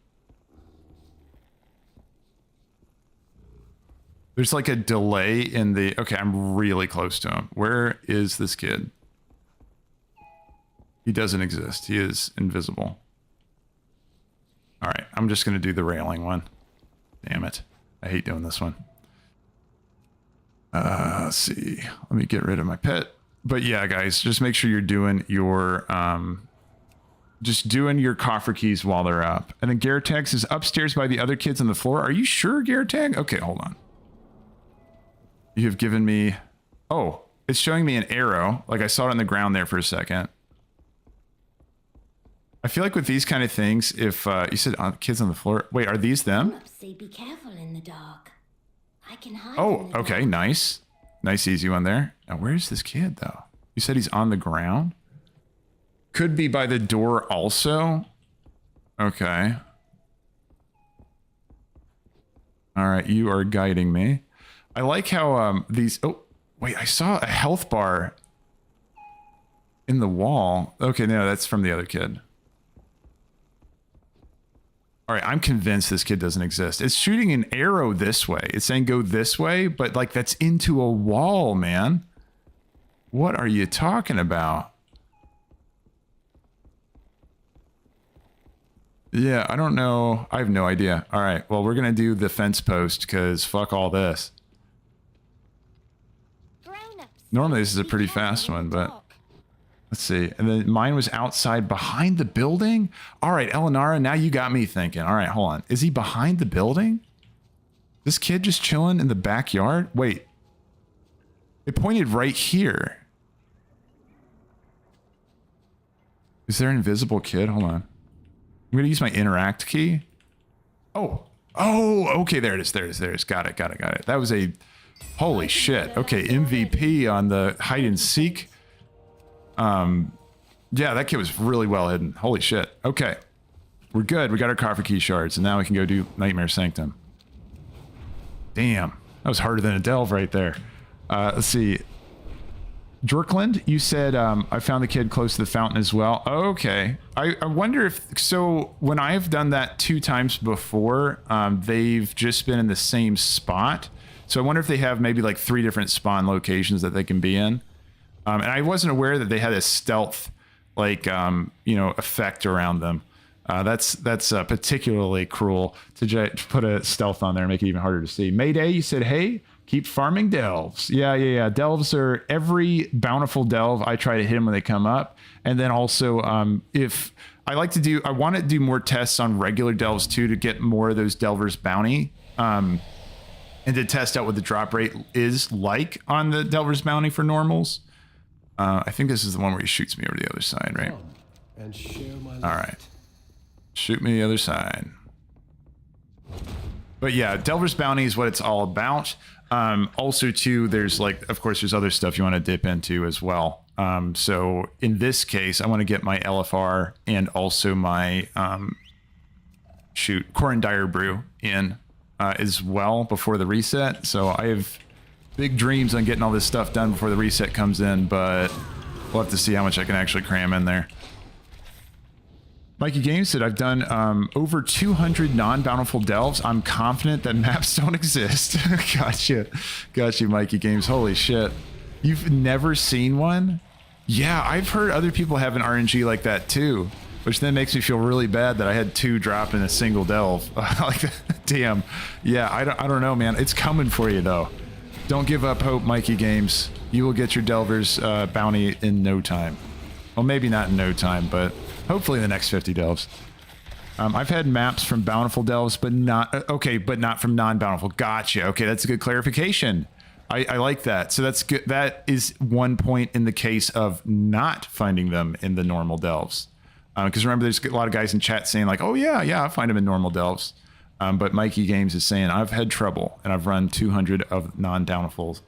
There's like a delay in the... Okay, I'm really close to him. Where is this kid? He doesn't exist. He is invisible. All right, I'm just going to do the railing one. Damn it. I hate doing this one. Let's see. Let me get rid of my pet. But yeah, guys, just make sure you're doing your... just doing your coffer keys while they're up. And then Garritex is upstairs by the other kids on the floor. Are you sure, Garritex? Okay, hold on. You have given me... Oh, it's showing me an arrow. Like I saw it on the ground there for a second. I feel like with these kind of things, if you said kids on the floor... Wait, are these them? Be careful in the dark. I can hide. Oh, okay, nice. Nice easy one there. Now, where's this kid, though? You said he's on the ground? Could be by the door also. Okay. All right, you are guiding me. I like how these... Oh, wait, I saw a health bar in the wall. Okay, no, that's from the other kid. All right, I'm convinced this kid doesn't exist. It's shooting an arrow this way. It's saying go this way, but like that's into a wall, man. What are you talking about? Yeah, I don't know. I have no idea. All right, well, we're going to do the fence post because fuck all this. Normally this is a pretty fast one, but Let's see. And then mine was outside behind the building. All right, Elenara, now you got me thinking. All right, hold on. Is he behind the building? This kid just chilling in the backyard? Wait. It pointed right here. Is there an invisible kid? Hold on. I'm going to use my interact key. Oh. Oh, okay. There it is. There it is. There it is. Got it. Got it. Got it. That was a... Holy shit. Okay, MVP on the hide and seek. Yeah, that kid was really well hidden. Holy shit. Okay. We're good. We got our coffer key shards, and now we can go do Nightmare Sanctum. Damn. That was harder than a delve right there. Let's see. Jorkland, you said I found the kid close to the fountain as well. Okay. I wonder if... So, when I've done that 2 times before, they've just been in the same spot. So I wonder if they have maybe like 3 different spawn locations that they can be in. And I wasn't aware that they had a stealth, like, you know, effect around them. That's particularly cruel to put a stealth on there and make it even harder to see. Mayday, you said, hey, keep farming delves. Yeah. Delves are every bountiful delve. I try to hit them when they come up. And then also, if I like to do, I want to do more tests on regular delves too, to get more of those Delver's bounty. And to test out what the drop rate is like on the Delver's bounty for normals. I think this is the one where he shoots me over the other side, right? And share my all right. Shoot me the other side. But yeah, Delver's bounty is what it's all about. Also too, there's like, of course, there's other stuff you want to dip into as well. So in this case, I want to get my LFR and also my, Corin Dire Brew in. As well before the reset. So I have big dreams on getting all this stuff done before the reset comes in, but we'll have to see how much I can actually cram in there. Mikey Games said, I've done over 200 non-bountiful delves. I'm confident that maps don't exist. Gotcha, Mikey Games. Holy shit. You've never seen one? Yeah, I've heard other people have an RNG like that too. Which then makes me feel really bad that I had 2 drop in a single delve. Like, damn. Yeah, I don't know, man. It's coming for you, though. Don't give up hope, Mikey Games. You will get your Delver's bounty in no time. Well, maybe not in no time, but hopefully in the next 50 delves. I've had maps from bountiful delves, but not... okay, but not from non-bountiful. Gotcha. Okay, that's a good clarification. I like that. So that's good. That is one point in the case of not finding them in the normal delves. Because remember, there's a lot of guys in chat saying like, oh yeah, I find them in normal delves. But Mikey Games is saying, I've had trouble and I've run 200 of non-bountifuls.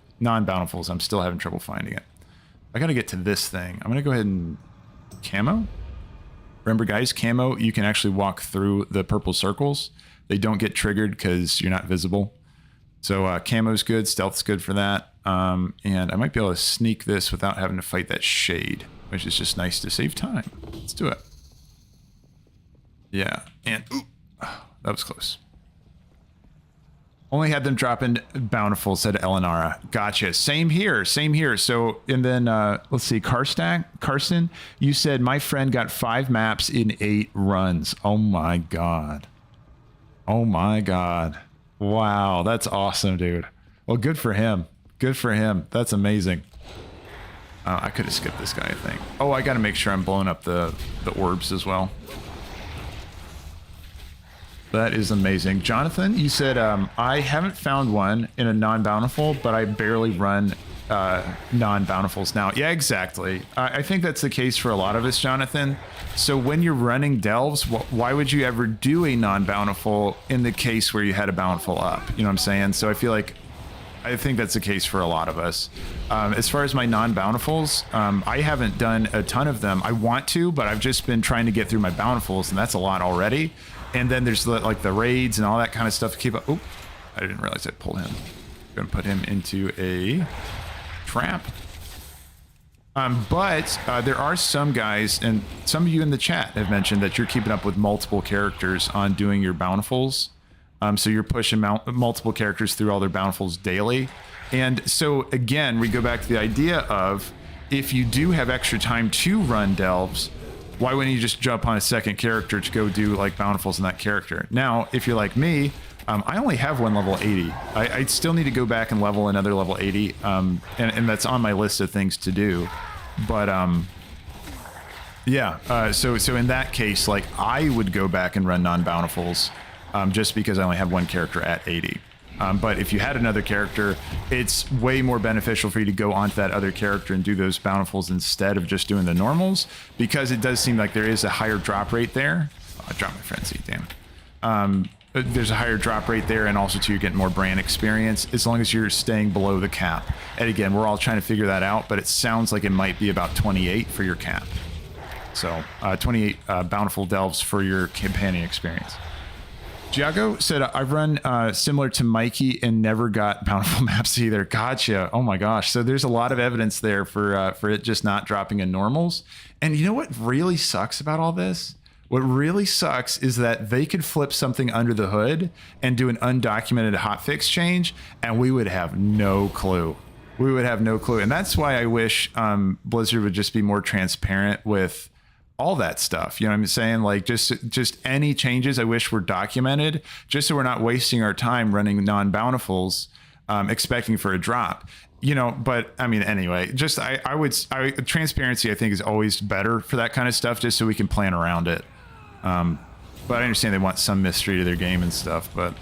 I'm still having trouble finding it. I got to get to this thing. I'm going to go ahead and camo. Remember guys, camo, you can actually walk through the purple circles. They don't get triggered because you're not visible. So camo's good. Stealth's good for that. And I might be able to sneak this without having to fight that shade, which is just nice to save time. Let's do it. Yeah, and ooh, that was close. Only had them drop in bountiful, said Elenara. Gotcha. Same here. So, and then let's see, Carson, you said my friend got 5 maps in 8 runs. Oh my god. Wow, that's awesome, dude. Well, good for him. That's amazing. I could have skipped this guy, I think. Oh, I got to make sure I'm blowing up the orbs as well. That is amazing. Jonathan, you said, I haven't found one in a non-bountiful, but I barely run non-bountifuls now. Yeah, exactly. I think that's the case for a lot of us, Jonathan. So when you're running delves, why would you ever do a non-bountiful in the case where you had a bountiful up? You know what I'm saying? So I think that's the case for a lot of us. As far as my non-bountifuls, I haven't done a ton of them. I want to, but I've just been trying to get through my bountifuls, and that's a lot already. And then there's like the raids and all that kind of stuff to keep up. Oh, I didn't realize I pulled him. I'm gonna put him into a trap. But there are some guys, and some of you in the chat have mentioned that you're keeping up with multiple characters on doing your bountifuls. So you're pushing multiple characters through all their bountifuls daily. And so again, we go back to the idea of, if you do have extra time to run delves, why wouldn't you just jump on a second character to go do like bountifuls in that character? Now, if you're like me, I only have one level 80. I still need to go back and level another level 80. And that's on my list of things to do. But Yeah. So in that case, like I would go back and run non-bountifuls, just because I only have one character at 80. But if you had another character, it's way more beneficial for you to go onto that other character and do those bountifuls instead of just doing the normals, because it does seem like there is a higher drop rate there. Oh, I dropped my frenzy, damn. There's a higher drop rate there, and also too, you're getting more Brann experience as long as you're staying below the cap. And again, we're all trying to figure that out, but it sounds like it might be about 28 for your cap. So 28 Bountiful Delves for your companion experience. Giago said, I've run similar to Mikey and never got bountiful maps either. Gotcha. Oh my gosh. So there's a lot of evidence there for it just not dropping in normals. And you know what really sucks about all this? What really sucks is that they could flip something under the hood and do an undocumented hotfix change, and we would have no clue. We would have no clue. And that's why I wish Blizzard would just be more transparent with all that stuff. You know what I'm saying? Like just any changes I wish were documented, just so we're not wasting our time running non-bountifuls, expecting for a drop, you know. But I mean, anyway, just transparency I think is always better for that kind of stuff, just so we can plan around it. But I understand they want some mystery to their game and stuff, but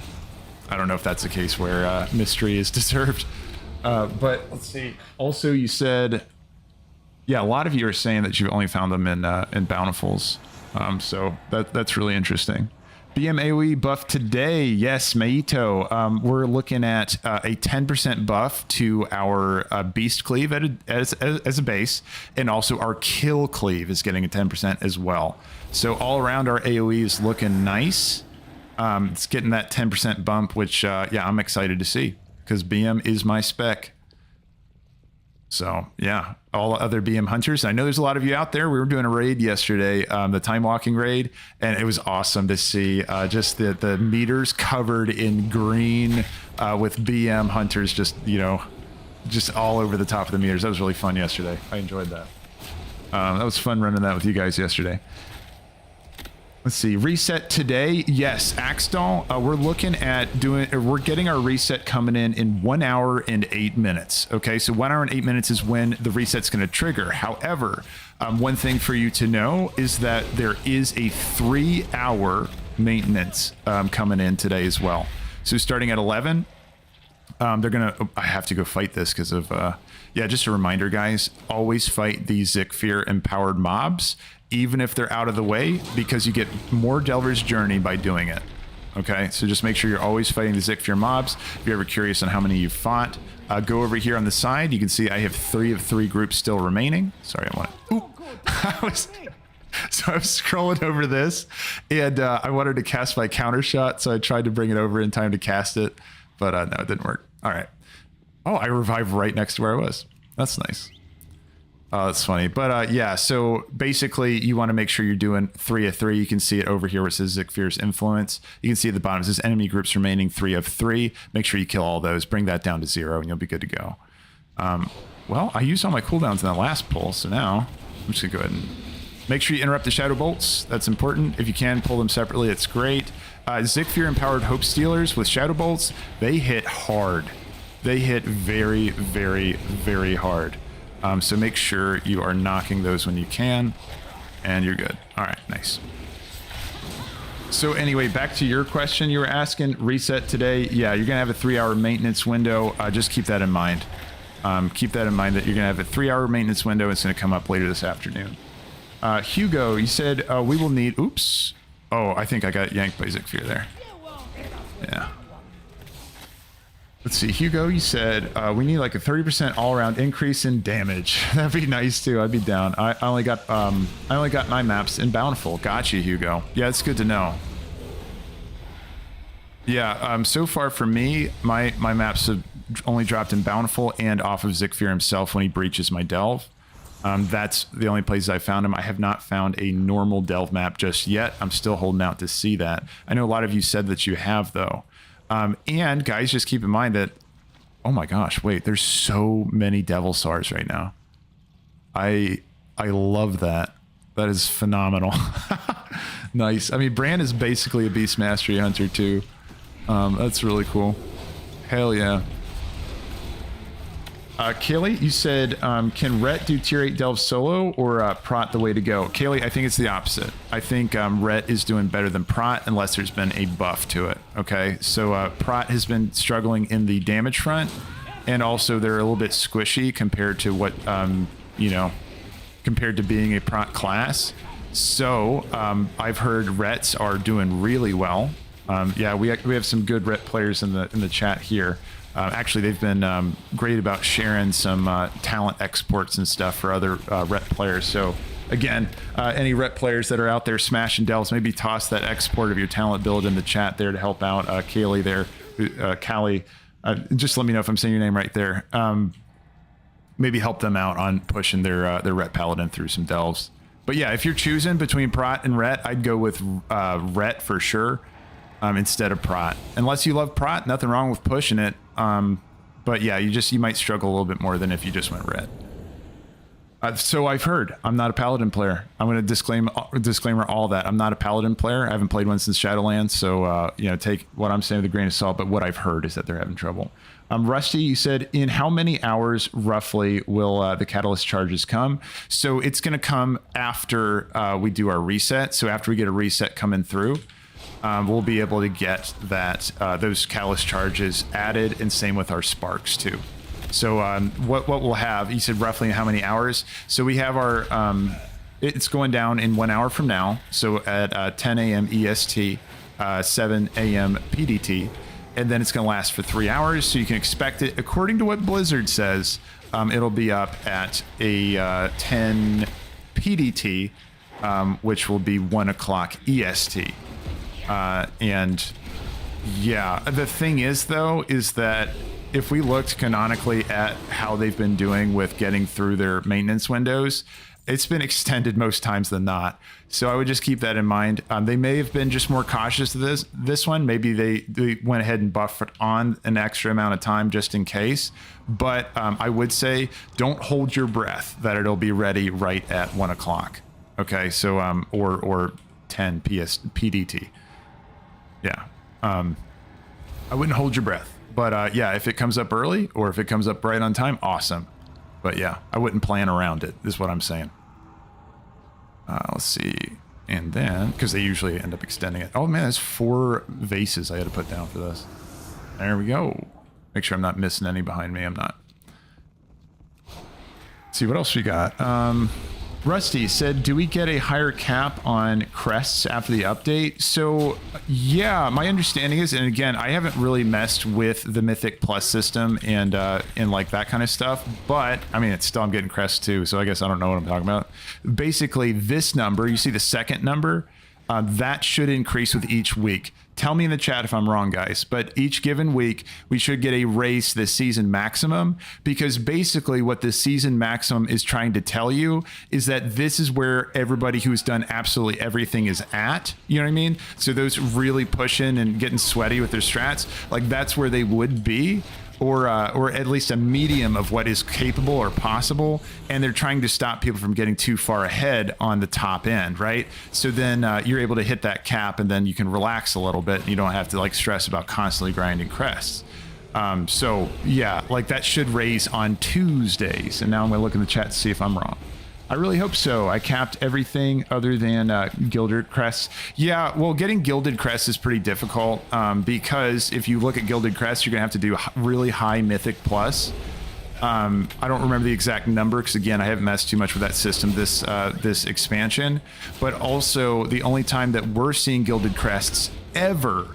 I don't know if that's the case where mystery is deserved. But let's see. Also, you said, yeah, a lot of you are saying that you've only found them in bountifuls. So that's really interesting. BM AoE buff today. Yes, Maito. We're looking at a 10% buff to our beast cleave as a base, and also our kill cleave is getting a 10% as well. So all around our AoE is looking nice. It's getting that 10% bump, which yeah, I'm excited to see, because BM is my spec. So yeah, all other BM hunters. I know there's a lot of you out there. We were doing a raid yesterday, the time walking raid, and it was awesome to see just the meters covered in green with BM hunters, just, you know, just all over the top of the meters. That was really fun yesterday. I enjoyed that. That was fun running that with you guys yesterday. Let's see, reset today. Yes, Axdal, we're looking at we're getting our reset coming in 1 hour and 8 minutes. Okay, so 1 hour and 8 minutes is when the reset's going to trigger. However, one thing for you to know is that there is a 3-hour maintenance coming in today as well. So starting at 11, they're going to, I have to go fight this because of, yeah, just a reminder, guys, always fight the Zekvir empowered mobs, even if they're out of the way, because you get more Delver's Journey by doing it. Okay, so just make sure you're always fighting the Zekvir mobs. If you're ever curious on how many you've fought, go over here on the side. You can see I have 3 of 3 groups still remaining. Sorry, I want to... So I was scrolling over this, and I wanted to cast my counter shot, so I tried to bring it over in time to cast it, but no, it didn't work. All right. Oh, I revived right next to where I was. That's nice. Oh, that's funny. But yeah, so basically you want to make sure you're doing 3 of 3. You can see it over here where it says Zekvir's influence. You can see at the bottom it says enemy groups remaining 3 of 3. Make sure you kill all those. Bring that down to 0 and you'll be good to go. Well, I used all my cooldowns in that last pull, so now I'm just going to go ahead and make sure you interrupt the shadow bolts. That's important. If you can pull them separately, it's great. Zekvir empowered Hope Stealers with shadow bolts, they hit hard. They hit very, very, very hard. So make sure you are knocking those when you can, and you're good. All right, nice. So anyway, back to your question you were asking, reset today. Yeah, you're going to have a 3-hour maintenance window. Just keep that in mind. Keep that in mind that you're going to have a 3-hour maintenance window. It's going to come up later this afternoon. Hugo, you said we will need... Oops. Oh, I think I got yanked by Zekvir there. Yeah. Let's see, Hugo, you said we need like a 30% all-around increase in damage. That'd be nice too. I'd be down. I only got my maps in Bountiful. Gotcha, Hugo. Yeah, it's good to know. Yeah, so far for me, my maps have only dropped in Bountiful and off of Zekvir himself when he breaches my Delve. That's the only places I found him. I have not found a normal Delve map just yet. I'm still holding out to see that. I know a lot of you said that you have though. And guys, just keep in mind that, oh my gosh, wait, there's so many Devil Sars right now. I love that. That is phenomenal. Nice. I mean, Bran is basically a Beast Mastery Hunter too. That's really cool. Hell yeah. Kaylee, you said, can Rhett do tier 8 Delve solo or Prot the way to go? Kaylee, I think it's the opposite. I think Rhett is doing better than Prot unless there's been a buff to it. Okay, so Prot has been struggling in the damage front, and also they're a little bit squishy compared to what, you know, compared to being a Prot class. So I've heard Rhetts are doing really well. Yeah, we have some good Rhett players in the chat here. Actually, they've been great about sharing some talent exports and stuff for other Rhett players. So again, any Rhett players that are out there smashing Delves, maybe toss that export of your talent build in the chat there to help out Kaylee there, Callie. Just let me know if I'm saying your name right there. Maybe help them out on pushing their Rhett Paladin through some Delves. But yeah, if you're choosing between Prot and Rhett, I'd go with Rhett for sure instead of Prot. Unless you love Prot, nothing wrong with pushing it. But yeah, you might struggle a little bit more than if you just went Rhett. So I've heard. I'm not a Paladin player. I'm going to disclaimer all that. I'm not a Paladin player. I haven't played one since Shadowlands, so you know, take what I'm saying with a grain of salt. But what I've heard is that they're having trouble. Rusty, you said, in how many hours roughly will the catalyst charges come? So it's going to come after we do our reset. So after we get a reset coming through, we'll be able to get that those catalyst charges added, and same with our sparks too. So what we'll have, you said roughly in how many hours? So we have our, it's going down in 1 hour from now. So at 10 a.m. EST, 7 a.m. PDT. And then it's going to last for 3 hours. So you can expect it, according to what Blizzard says, it'll be up at a 10 PDT, which will be 1 o'clock EST. And yeah, the thing is, though, is that if we looked canonically at how they've been doing with getting through their maintenance windows, it's been extended most times than not. So I would just keep that in mind. They may have been just more cautious of this one. Maybe they went ahead and buffered on an extra amount of time just in case. But I would say don't hold your breath that it'll be ready right at 1 o'clock. Okay, so or 10 PDT. Yeah, I wouldn't hold your breath. But yeah, if it comes up early or if it comes up right on time, awesome. But yeah, I wouldn't plan around it, is what I'm saying. Let's see. And then, because they usually end up extending it. Oh man, there's 4 vases I had to put down for this. There we go. Make sure I'm not missing any behind me. I'm not. Let's see, what else we got? Rusty said, do we get a higher cap on crests after the update? So yeah, my understanding is, and again, I haven't really messed with the Mythic Plus system and like that kind of stuff, but I mean, it's still, I'm getting crests too, so I guess I don't know what I'm talking about. Basically, this number, you see the second number, that should increase with each week. Tell me in the chat if I'm wrong, guys, but each given week, we should get a raise to the season maximum, because basically what the season maximum is trying to tell you is that this is where everybody who's done absolutely everything is at. You know what I mean? So those really pushing and getting sweaty with their strats, like that's where they would be. Or at least a medium of what is capable or possible, and they're trying to stop people from getting too far ahead on the top end, right? So then you're able to hit that cap, and then you can relax a little bit, and you don't have to like stress about constantly grinding crests. So yeah, like that should raise on Tuesdays, and now I'm gonna look in the chat to see if I'm wrong. I really hope so. I capped everything other than Gilded Crests. Yeah, well, getting Gilded Crests is pretty difficult because if you look at Gilded Crests, you're going to have to do really high Mythic Plus. I don't remember the exact number because, again, I haven't messed too much with that system this expansion. But also, the only time that we're seeing Gilded Crests ever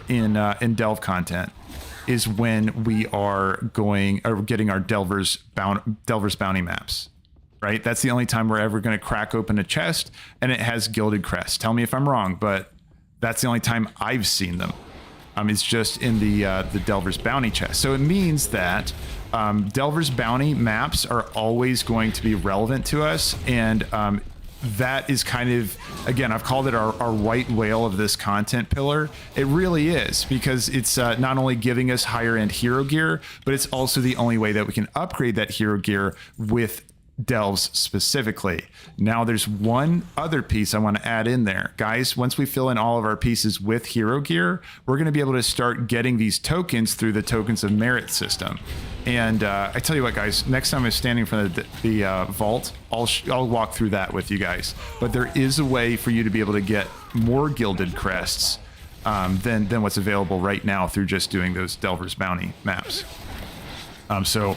in Delve content is when we are getting our Delver's bounty maps. Right? That's the only time we're ever going to crack open a chest and it has Gilded Crest. Tell me if I'm wrong, but that's the only time I've seen them. It's just in the Delver's Bounty chest. So it means that Delver's Bounty maps are always going to be relevant to us, and that is kind of, again, I've called it our white whale of this content pillar. It really is, because it's not only giving us higher end hero gear, but it's also the only way that we can upgrade that hero gear with Delves specifically. Now there's one other piece I want to add in there. Guys, once we fill in all of our pieces with hero gear, we're going to be able to start getting these tokens through the tokens of merit system. And I tell you what, guys, next time I'm standing in front of the vault, I'll walk through that with you guys. But there is a way for you to be able to get more gilded crests than what's available right now through just doing those Delver's bounty maps. So,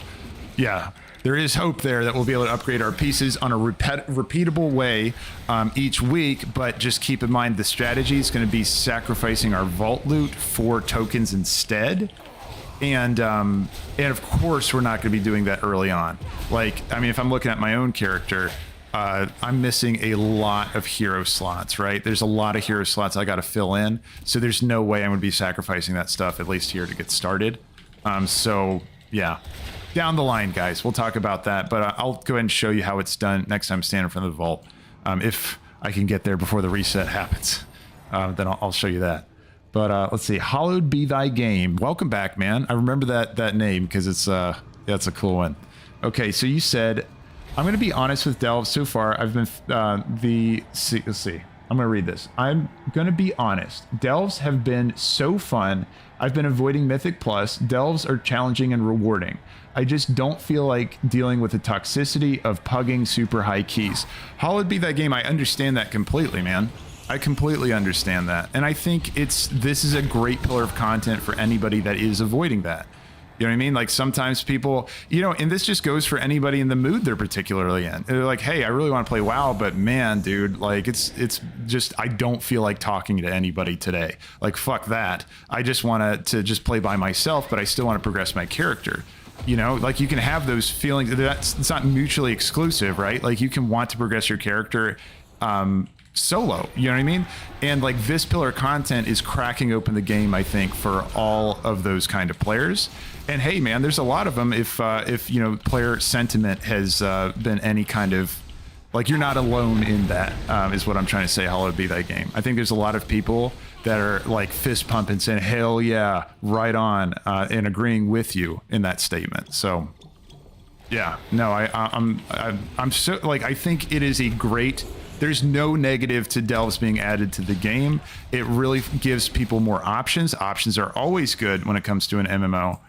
yeah, there is hope there that we'll be able to upgrade our pieces on a repeatable way each week. But just keep in mind the strategy is going to be sacrificing our vault loot for tokens instead. And of course, we're not going to be doing that early on. Like, I mean, if I'm looking at my own character, I'm missing a lot of hero slots, right? There's a lot of hero slots I got to fill in. So there's no way I'm going to be sacrificing that stuff, at least here to get started. So, yeah. Down the line, guys, we'll talk about that. But I'll go ahead and show you how it's done next time I'm standing in front of the vault. If I can get there before the reset happens, then I'll show you that. But let's see. Hallowed be thy game. Welcome back, man. I remember that name because it's that's a cool one. Okay, so you said, I'm going to be honest with Delve. So far, I've been let's see. I'm going to read this. I'm going to be honest. Delves have been so fun. I've been avoiding Mythic Plus. Delves are challenging and rewarding. I just don't feel like dealing with the toxicity of pugging super high keys. Hallowed be thy game. I understand that completely, man. I completely understand that. And I think this is a great pillar of content for anybody that is avoiding that. You know what I mean? Like sometimes people, you know, and this just goes for anybody in the mood they're particularly in. They're like, hey, I really want to play WoW, but man, dude, like it's just, I don't feel like talking to anybody today. Like, fuck that. I just want to just play by myself, but I still want to progress my character. You know, like you can have those feelings. It's not mutually exclusive, right? Like you can want to progress your character, solo, you know what I mean? And like this pillar of content is cracking open the game, I think, for all of those kind of players. And hey, man, there's a lot of them. If you know, player sentiment has been any kind of, like, you're not alone in that, is what I'm trying to say. Hallowed be thy game. I think there's a lot of people that are like fist pumping, saying hell yeah, right on, and agreeing with you in that statement. So yeah, no, I'm so, like, I think it is a great. There's no negative to Delves being added to the game. It really gives people more options. Options are always good when it comes to an MMO.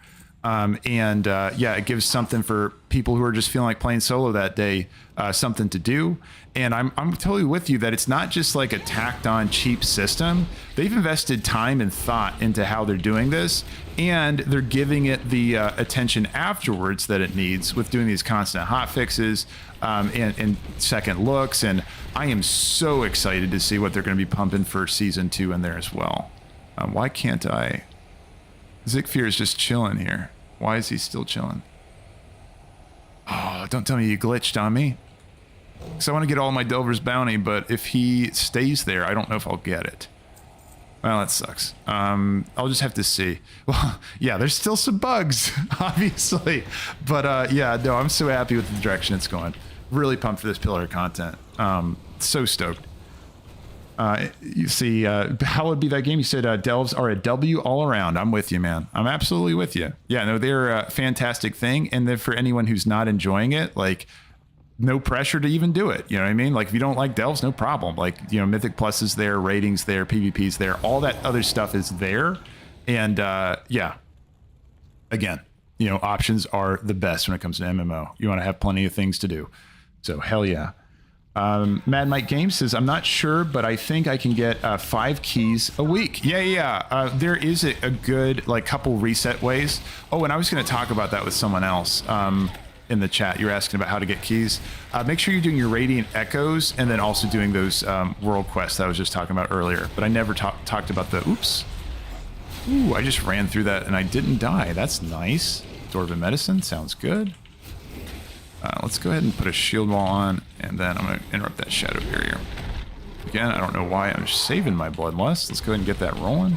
Yeah, it gives something for people who are just feeling like playing solo that day, something to do. And I'm totally with you that it's not just like a tacked on cheap system. They've invested time and thought into how they're doing this, and they're giving it the attention afterwards that it needs with doing these constant hot fixes and second looks. And I am so excited to see what they're going to be pumping for season 2 in there as well. Why can't I? Zekvir is just chilling here. Why is he still chilling? Oh, don't tell me you glitched on me. Because I want to get all my Delver's bounty, but if he stays there, I don't know if I'll get it. Well, that sucks. I'll just have to see. Well, yeah, there's still some bugs, obviously. But yeah, no, I'm so happy with the direction it's going. Really pumped for this pillar of content. So stoked. You see, how would be that game? You said Delves are a W all around. I'm with you, man. I'm absolutely with you. Yeah, no, they're a fantastic thing. And then for anyone who's not enjoying it, like, no pressure to even do it. You know what I mean? Like, if you don't like Delves, no problem. Like, you know, Mythic Plus is there, ratings there, PvP's there, all that other stuff is there. And yeah, again, you know, options are the best when it comes to MMO. You want to have plenty of things to do. So hell yeah. Mad Mike Games says, I'm not sure, but I think I can get 5 keys a week. Yeah. There is a good, like, couple reset ways. Oh, and I was going to talk about that with someone else in the chat. You're asking about how to get keys. Make sure you're doing your Radiant Echoes and then also doing those world quests that I was just talking about earlier. But I never talked about the, oops. Ooh, I just ran through that and I didn't die. That's nice. Dwarven Medicine sounds good. Let's go ahead and put a shield wall on, and then I'm going to interrupt that shadow barrier. Again, I don't know why I'm saving my bloodlust. Let's go ahead and get that rolling.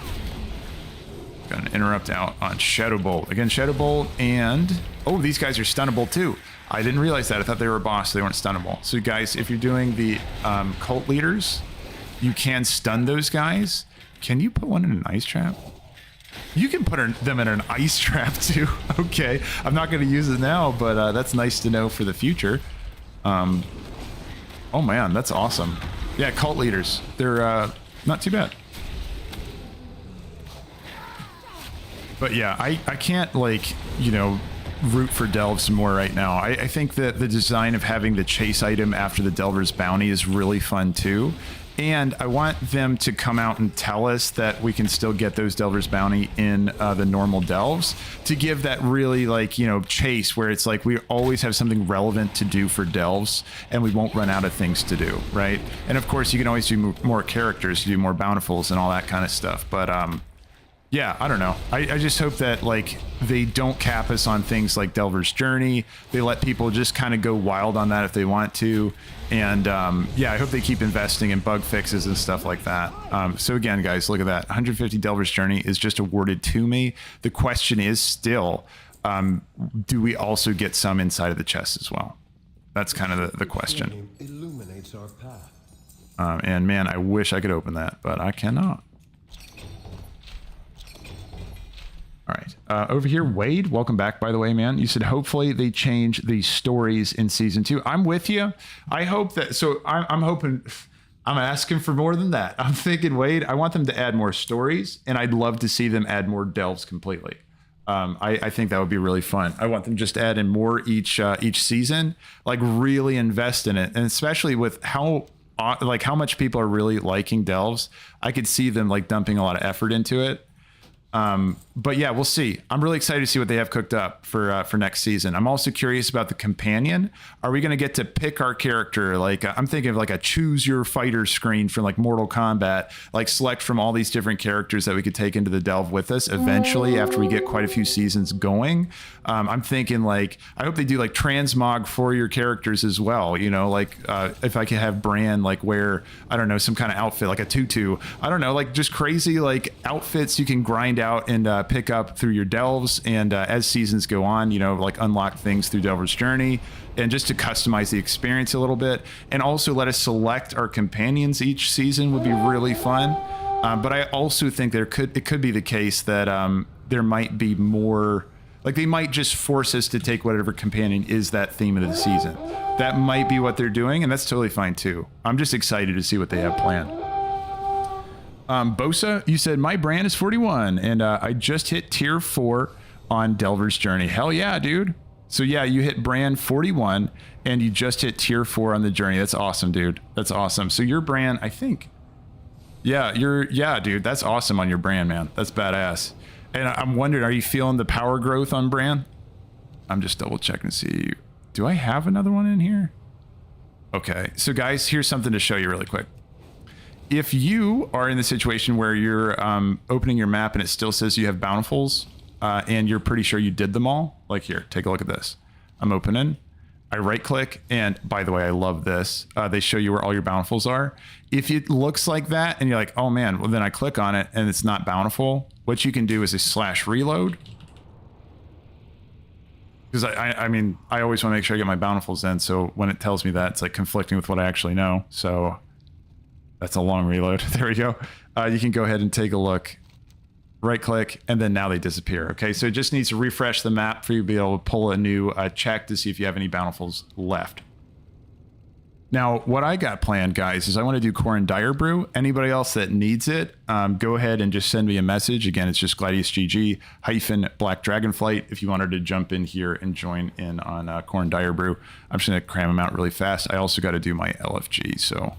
Got an interrupt out on Shadow Bolt. Again, Shadow Bolt, and... oh, these guys are stunnable too. I didn't realize that. I thought they were a boss, so they weren't stunnable. So guys, if you're doing the cult leaders, you can stun those guys. Can you put one in an ice trap? You can put them in an ice trap too. Okay, I'm not going to use it now, but that's nice to know for the future. Oh man, that's awesome. Yeah, cult leaders. They're not too bad. But yeah, I can't, like, you know, root for Delves more right now. I think that the design of having the chase item after the Delver's bounty is really fun too. And I want them to come out and tell us that we can still get those Delver's bounty in the normal Delves to give that really like, you know, chase where it's like we always have something relevant to do for Delves and we won't run out of things to do, right? And of course you can always do more characters, do more bountifuls and all that kind of stuff. But yeah, I don't know. I just hope that like they don't cap us on things like Delver's Journey. They let people just kind of go wild on that if they want to. And yeah, I hope they keep investing in bug fixes and stuff like that. So again, guys, look at that. 150 Delver's Journey is just awarded to me. The question is still, do we also get some inside of the chest as well? That's kind of the question. Illuminates our path. And man, I wish I could open that, but I cannot. All right, over here, Wade, welcome back, by the way, man. You said hopefully they change the stories in season 2. I'm with you. I hope that, so I'm hoping, I'm asking for more than that. I'm thinking, Wade, I want them to add more stories, and I'd love to see them add more Delves completely. I think that would be really fun. I want them just to add in more each season, like really invest in it, and especially with how much people are really liking Delves, I could see them like dumping a lot of effort into it. But yeah, we'll see. I'm really excited to see what they have cooked up for next season. I'm also curious about the companion. Are we going to get to pick our character? Like I'm thinking of like a choose your fighter screen from like Mortal Kombat, like select from all these different characters that we could take into the Delve with us eventually after we get quite a few seasons going. I'm thinking like, I hope they do like transmog for your characters as well. You know, like, if I could have Brann like wear, I don't know, some kind of outfit, like a tutu, I don't know, like just crazy, like outfits you can grind out and, pick up through your Delves, and as seasons go on, you know, like unlock things through Delver's Journey, and just to customize the experience a little bit, and also let us select our companions each season would be really fun. But I also think it could be the case that there might be more, like they might just force us to take whatever companion is that theme of the season. That might be what they're doing, and that's totally fine too. I'm just excited to see what they have planned. Bosa, you said my Brann is 41 and I just hit tier 4 on Delver's Journey. Hell yeah, dude. So yeah, you hit Brann 41 and you just hit tier 4 on the journey. That's awesome, dude. That's awesome. So your Brann, I think, yeah, dude, that's awesome on your Brann, man. That's badass. And I'm wondering, are you feeling the power growth on Brann? I'm just double checking to see. Do I have another one in here? Okay. So guys, here's something to show you really quick. If you are in the situation where you're opening your map and it still says you have bountifuls and you're pretty sure you did them all, like here, take a look at this. I'm opening, I right click, and by the way, I love this. They show you where all your bountifuls are. If it looks like that and you're like, oh man, well then I click on it and it's not bountiful, what you can do is a /reload. Because I mean, I always want to make sure I get my bountifuls in, so when it tells me that, it's like conflicting with what I actually know. So that's a long reload. There we go. You can go ahead and take a look. Right click, and then now they disappear. Okay, so it just needs to refresh the map for you to be able to pull a new check to see if you have any bountifuls left. Now, what I got planned, guys, is I want to do Corn Dire Brew. Anybody else that needs it, go ahead and just send me a message. Again, it's just GladiusGG - Black Dragonflight if you wanted to jump in here and join in on Corn Dire Brew. I'm just going to cram them out really fast. I also got to do my LFG, so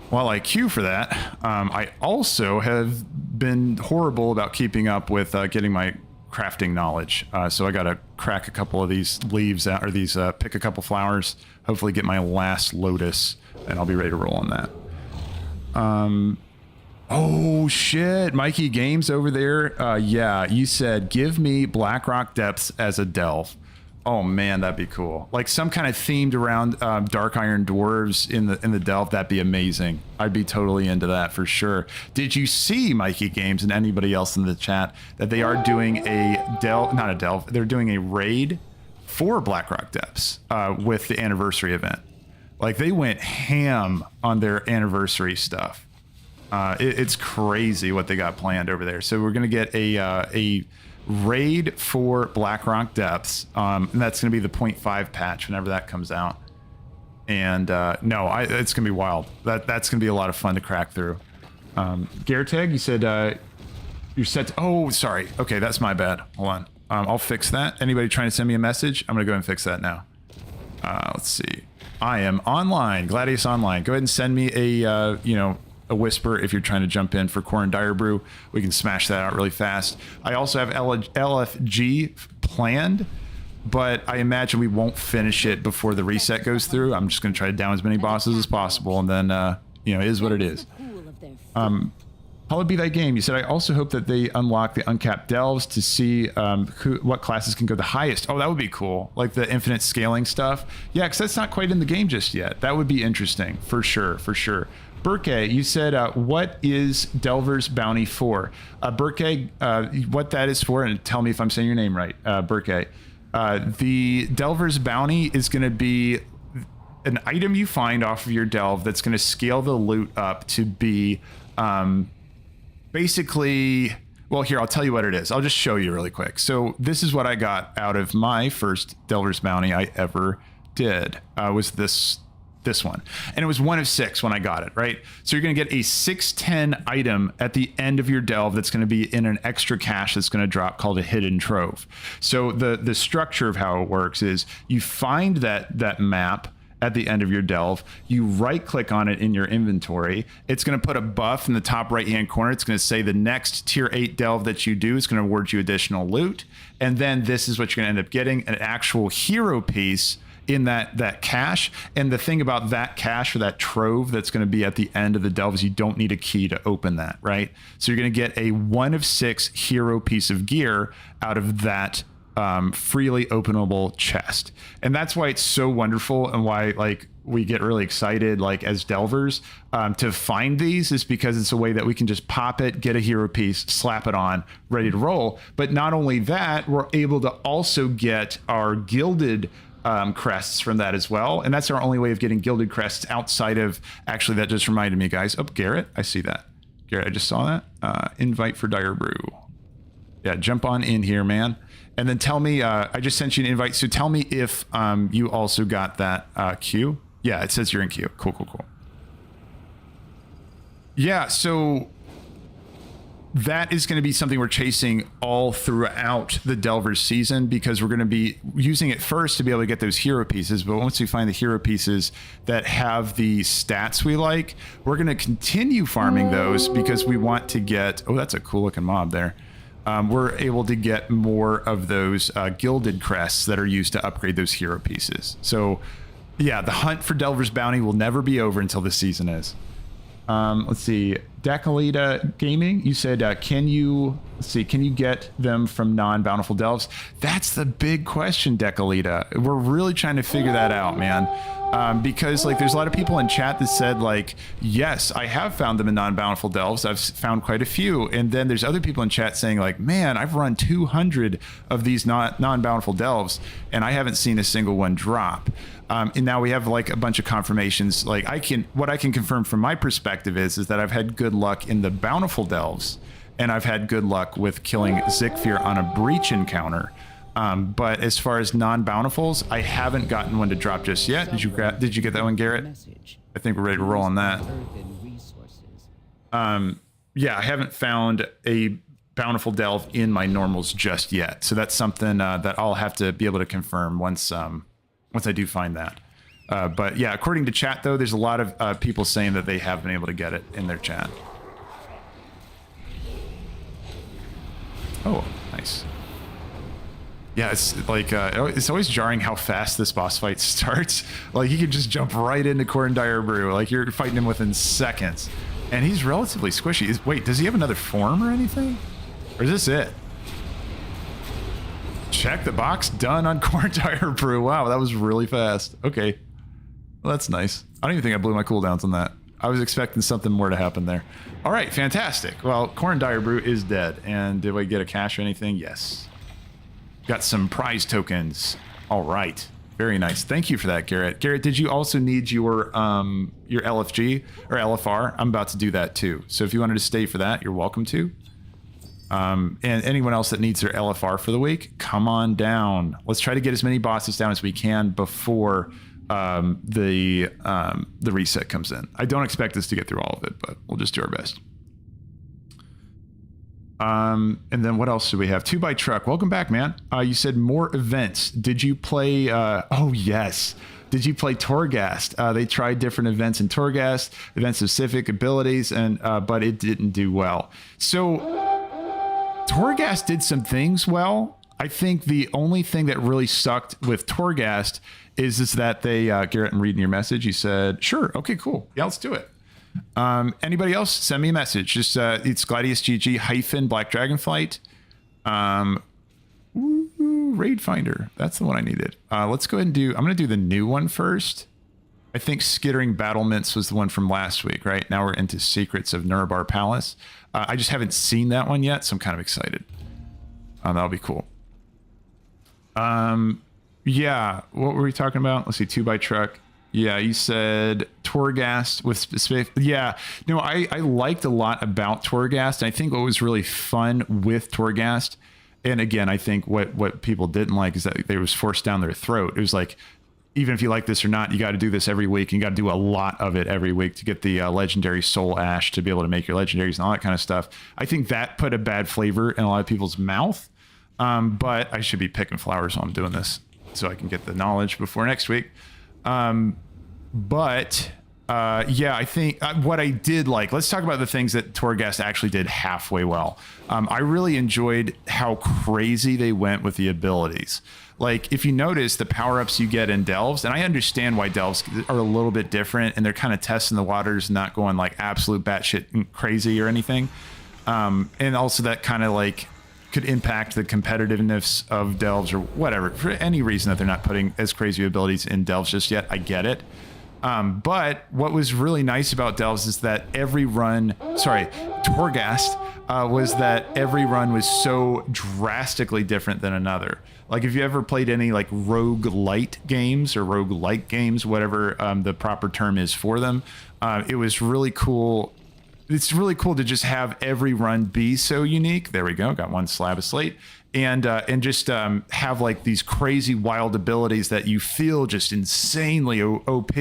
while I queue for that, I also have been horrible about keeping up with getting my crafting knowledge. So I got to crack a couple of these leaves out, or these pick a couple flowers, hopefully get my last lotus, and I'll be ready to roll on that. Oh shit, Mikey Games over there. Yeah, you said give me Blackrock Depths as a Delve. Oh man, that'd be cool. Like some kind of themed around Dark Iron Dwarves in the Delve. That'd be amazing. I'd be totally into that for sure. Did you see, Mikey Games and anybody else in the chat, that they are doing a Delve, not a Delve, they're doing a raid for Blackrock Depths with the anniversary event. Like they went ham on their anniversary stuff. It's crazy what they got planned over there. So we're gonna get a raid for Blackrock Depths, and that's going to be the 0.5 patch whenever that comes out. And it's going to be wild. That's going to be a lot of fun to crack through. Garetag, you said you're set to, oh sorry, okay, that's my bad, hold on. I'll fix that. Anybody trying to send me a message? I'm going to go ahead and fix that now. Let's see. I am online. Gladius Online. Go ahead and send me a, a whisper if you're trying to jump in for Core and Dire Brew. We can smash that out really fast. I also have LFG planned, but I imagine we won't finish it before the reset goes through. I'm just going to try to down as many bosses as possible, and then, it is what it is. Hallowed be thy game. You said, I also hope that they unlock the uncapped delves to see what classes can go the highest. Oh, that would be cool. Like the infinite scaling stuff. Yeah, because that's not quite in the game just yet. That would be interesting, for sure, for sure. Burke, you said, what is Delver's bounty for? Burke, what that is for, and tell me if I'm saying your name right, Burke. The Delver's bounty is going to be an item you find off of your delve that's going to scale the loot up to be basically, well, here, I'll tell you what it is. I'll just show you really quick. So this is what I got out of my first Delver's bounty I ever did, was this one. And it was 1 of 6 when I got it, right? So you're going to get a 610 item at the end of your delve that's going to be in an extra cache that's going to drop called a hidden trove. So the structure of how it works is you find that map at the end of your delve, you right click on it in your inventory. It's going to put a buff in the top right hand corner. It's going to say the next tier 8 delve that you do is going to award you additional loot. And then this is what you're going to end up getting, an actual hero piece in that cache. And the thing about that cache or that trove that's going to be at the end of the delve is you don't need a key to open that, right? So you're going to get a 1 of 6 hero piece of gear out of that freely openable chest. And that's why it's so wonderful, and why like we get really excited like as delvers to find these, is because it's a way that we can just pop it, get a hero piece, slap it on, ready to roll. But not only that, we're able to also get our gilded crests from that as well. And that's our only way of getting gilded crests outside of, actually, that just reminded me, guys. Oh, Garrett, I see that. Garrett, I just saw that. Invite for Dire Brew. Yeah, jump on in here, man. And then tell me, I just sent you an invite. So tell me if you also got that queue. Yeah, it says you're in queue. Cool, cool, cool. Yeah, so that is going to be something we're chasing all throughout the Delver's season, because we're going to be using it first to be able to get those hero pieces. But once we find the hero pieces that have the stats we like, we're going to continue farming those because we want to get, oh, that's a cool looking mob there. We're able to get more of those gilded crests that are used to upgrade those hero pieces. So yeah, the hunt for Delver's bounty will never be over until this season is. Let's see, Dakalita Gaming, you said, can you get them from non-Bountiful Delves? That's the big question, Dakalita. We're really trying to figure that out, man. Because like there's a lot of people in chat that said like, yes, I have found them in non-Bountiful Delves. I've found quite a few. And then there's other people in chat saying like, man, I've run 200 of these non-Bountiful Delves and I haven't seen a single one drop. And now we have like a bunch of confirmations. Like what I can confirm from my perspective is that I've had good luck in the Bountiful Delves, and I've had good luck with killing Zekvir on a breach encounter. But as far as non-bountifuls, I haven't gotten one to drop just yet. Did you get that one, Garrett? I think we're ready to roll on that. Yeah, I haven't found a Bountiful Delve in my normals just yet. So that's something that I'll have to be able to confirm once I do find that. But yeah, according to chat though, there's a lot of people saying that they have been able to get it in their chat. Oh, nice. Yeah, it's like, it's always jarring how fast this boss fight starts. Like, he can just jump right into Core and Dire Brew. Like, you're fighting him within seconds. And he's relatively squishy. Wait, does he have another form or anything? Or is this it? Check the box, done on Core and Dire Brew. Wow, that was really fast. Okay. Well, that's nice. I don't even think I blew my cooldowns on that. I was expecting something more to happen there. All right, fantastic. Well, Core and Dire Brew is dead. And did we get a cache or anything? Yes. Got some prize tokens. All right. Very nice. Thank you for that, Garrett. Garrett, did you also need your LFG or LFR? I'm about to do that too. So if you wanted to stay for that, you're welcome to. And anyone else that needs their LFR for the week, come on down. Let's try to get as many bosses down as we can before the reset comes in. I don't expect us to get through all of it, but we'll just do our best. And then what else do we have? 2 by Truck. Welcome back, man. You said more events. Did you play? Oh, yes. Did you play Torghast? They tried different events in Torghast, event-specific abilities, and but it didn't do well. So Torghast did some things well. I think the only thing that really sucked with Torghast is that they, Garrett, I'm reading your message. You said, sure. Okay, cool. Yeah, let's do it. Anybody else? Send me a message. Just it's GladiusGG hyphen Black Dragonflight. Raid Finder. That's the one I needed. Let's go ahead and do. I'm going to do the new one first. I think Skittering Battlements was the one from last week, right? Now we're into Secrets of Norbar Palace. I just haven't seen that one yet, so I'm kind of excited. That'll be cool. Yeah. What were we talking about? Let's see. 2 by Truck. Yeah, you said Torghast with specific. Yeah, no, I liked a lot about Torghast. I think what was really fun with Torghast, and again, I think what people didn't like is that it was forced down their throat. It was like, even if you like this or not, you got to do this every week. And you got to do a lot of it every week to get the legendary Soul Ash to be able to make your legendaries and all that kind of stuff. I think that put a bad flavor in a lot of people's mouth. But I should be picking flowers while I'm doing this so I can get the knowledge before next week. Yeah, I think what I did like, let's talk about the things that Torghast actually did halfway well. I really enjoyed how crazy they went with the abilities. Like, if you notice the power-ups you get in Delves, and I understand why Delves are a little bit different, and they're kind of testing the waters, not going like absolute batshit crazy or anything. And also that kind of like could impact the competitiveness of Delves or whatever, for any reason that they're not putting as crazy abilities in Delves just yet. I get it. But what was really nice about Delves is that Torghast, was that every run was so drastically different than another. Like, if you ever played any like roguelite games or roguelike games, whatever the proper term is for them, it was really cool. It's really cool to just have every run be so unique. There we go. Got one slab of slate. And just have like these crazy wild abilities that you feel just insanely OP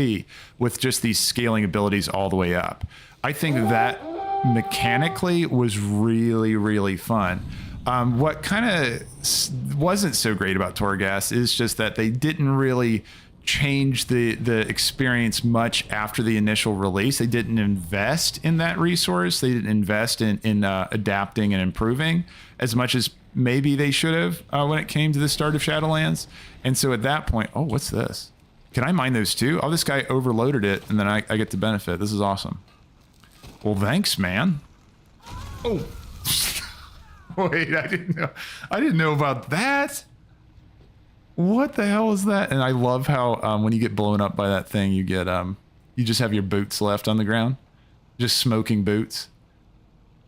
with just these scaling abilities all the way up. I think that mechanically was really, really fun. What kind of wasn't so great about Torghast is just that they didn't really change the experience much after the initial release. They didn't invest in that resource. They didn't invest in adapting and improving as much as maybe they should have when it came to the start of Shadowlands. And so at that point, oh, what's this? Can I mine those too? Oh, this guy overloaded it, and then I get to benefit. This is awesome. Well, thanks, man. Oh, wait, I didn't know about that. What the hell is that? And I love how when you get blown up by that thing, you get you just have your boots left on the ground, just smoking boots.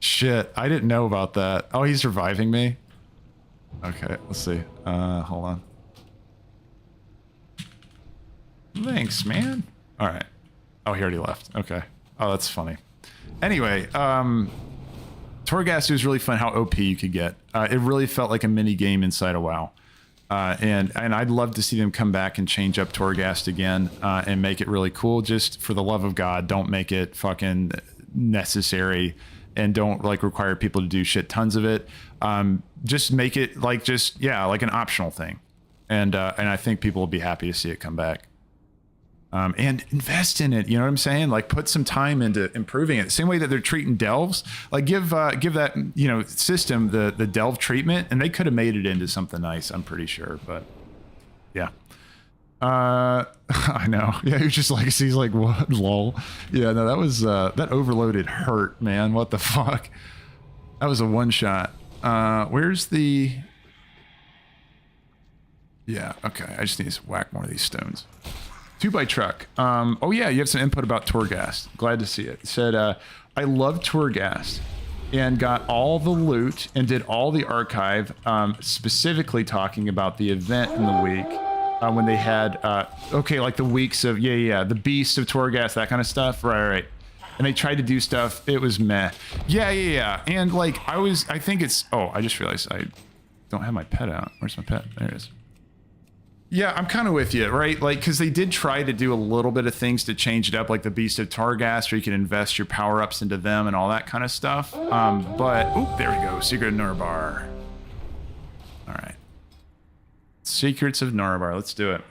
Shit, I didn't know about that. Oh, he's reviving me. Okay, let's see. Hold on. Thanks, man. All right. Oh, he already left. Okay. Oh, that's funny. Anyway, Torghast was really fun how OP you could get. It really felt like a mini game inside a WoW. And I'd love to see them come back and change up Torghast again and make it really cool. Just for the love of God, don't make it fucking necessary and don't like require people to do shit tons of it. Just make it like like an optional thing. And I think people will be happy to see it come back. And invest in it, you know what I'm saying? Like, put some time into improving it. Same way that they're treating Delves. Like, give that system the Delve treatment, and they could have made it into something nice. I'm pretty sure, but yeah. I know. Yeah, he was just like, he's like, what? Lol. Yeah, no, that was that overloaded hurt, man. What the fuck? That was a one shot. Where's the? Yeah. Okay. I just need to whack more of these stones. 2 by Truck. Oh yeah, you have some input about Torghast. Glad to see it. It said, I love Torghast and got all the loot and did all the archive, specifically talking about the event in the week when they had, like the weeks of, the Beast of Torghast, that kind of stuff. Right. And they tried to do stuff. It was meh. Yeah. And like, I think it's, I just realized I don't have my pet out. Where's my pet? There it is. Yeah, I'm kind of with you, right? Like, because they did try to do a little bit of things to change it up, like the Beast of Targast, where you can invest your power-ups into them and all that kind of stuff. But, oop, there we go. Secret of Norbar. All right. Secrets of Norbar. Let's do it.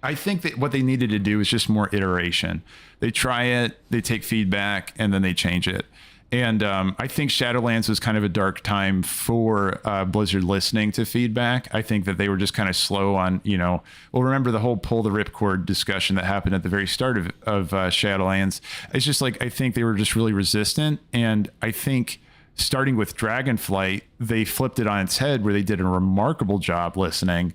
I think that what they needed to do is just more iteration. They try it, they take feedback, and then they change it. And I think Shadowlands was kind of a dark time for Blizzard listening to feedback. I think that they were just kind of slow on, well, remember the whole pull the ripcord discussion that happened at the very start of Shadowlands. It's just like, I think they were just really resistant. And I think starting with Dragonflight, they flipped it on its head where they did a remarkable job listening.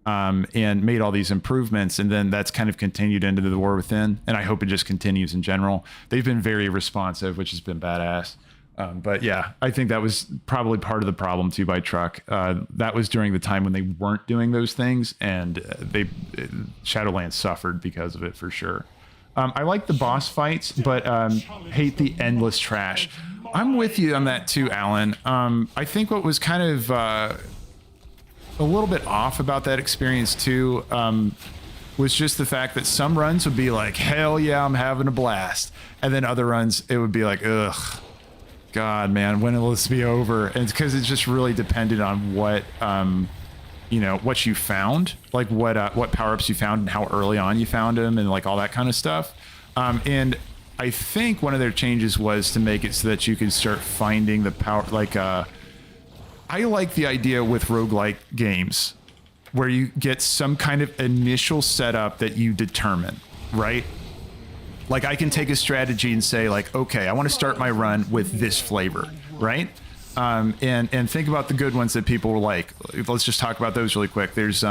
And made all these improvements, and then that's kind of continued into the War Within, and I hope it just continues in general. They've been very responsive, which has been badass. But yeah, I think that was probably part of the problem too by Truck. That was during the time when they weren't doing those things, and Shadowlands suffered because of it for sure. I like the boss fights, but hate the endless trash. I'm with you on that too, Alan. I think what was kind of a little bit off about that experience too was just the fact that some runs would be like, hell yeah, I'm having a blast, and then other runs it would be like, ugh, god man, when will this be over? And it's because it's just really depended on what what you found, like what power-ups you found and how early on you found them and like all that kind of stuff. And I think one of their changes was to make it so that you can start finding the power, like I like the idea with roguelike games where you get some kind of initial setup that you determine, right? Like I can take a strategy and say like, okay, I want to start my run with this flavor, right? And think about the good ones that people were like. Let's just talk about those really quick. There's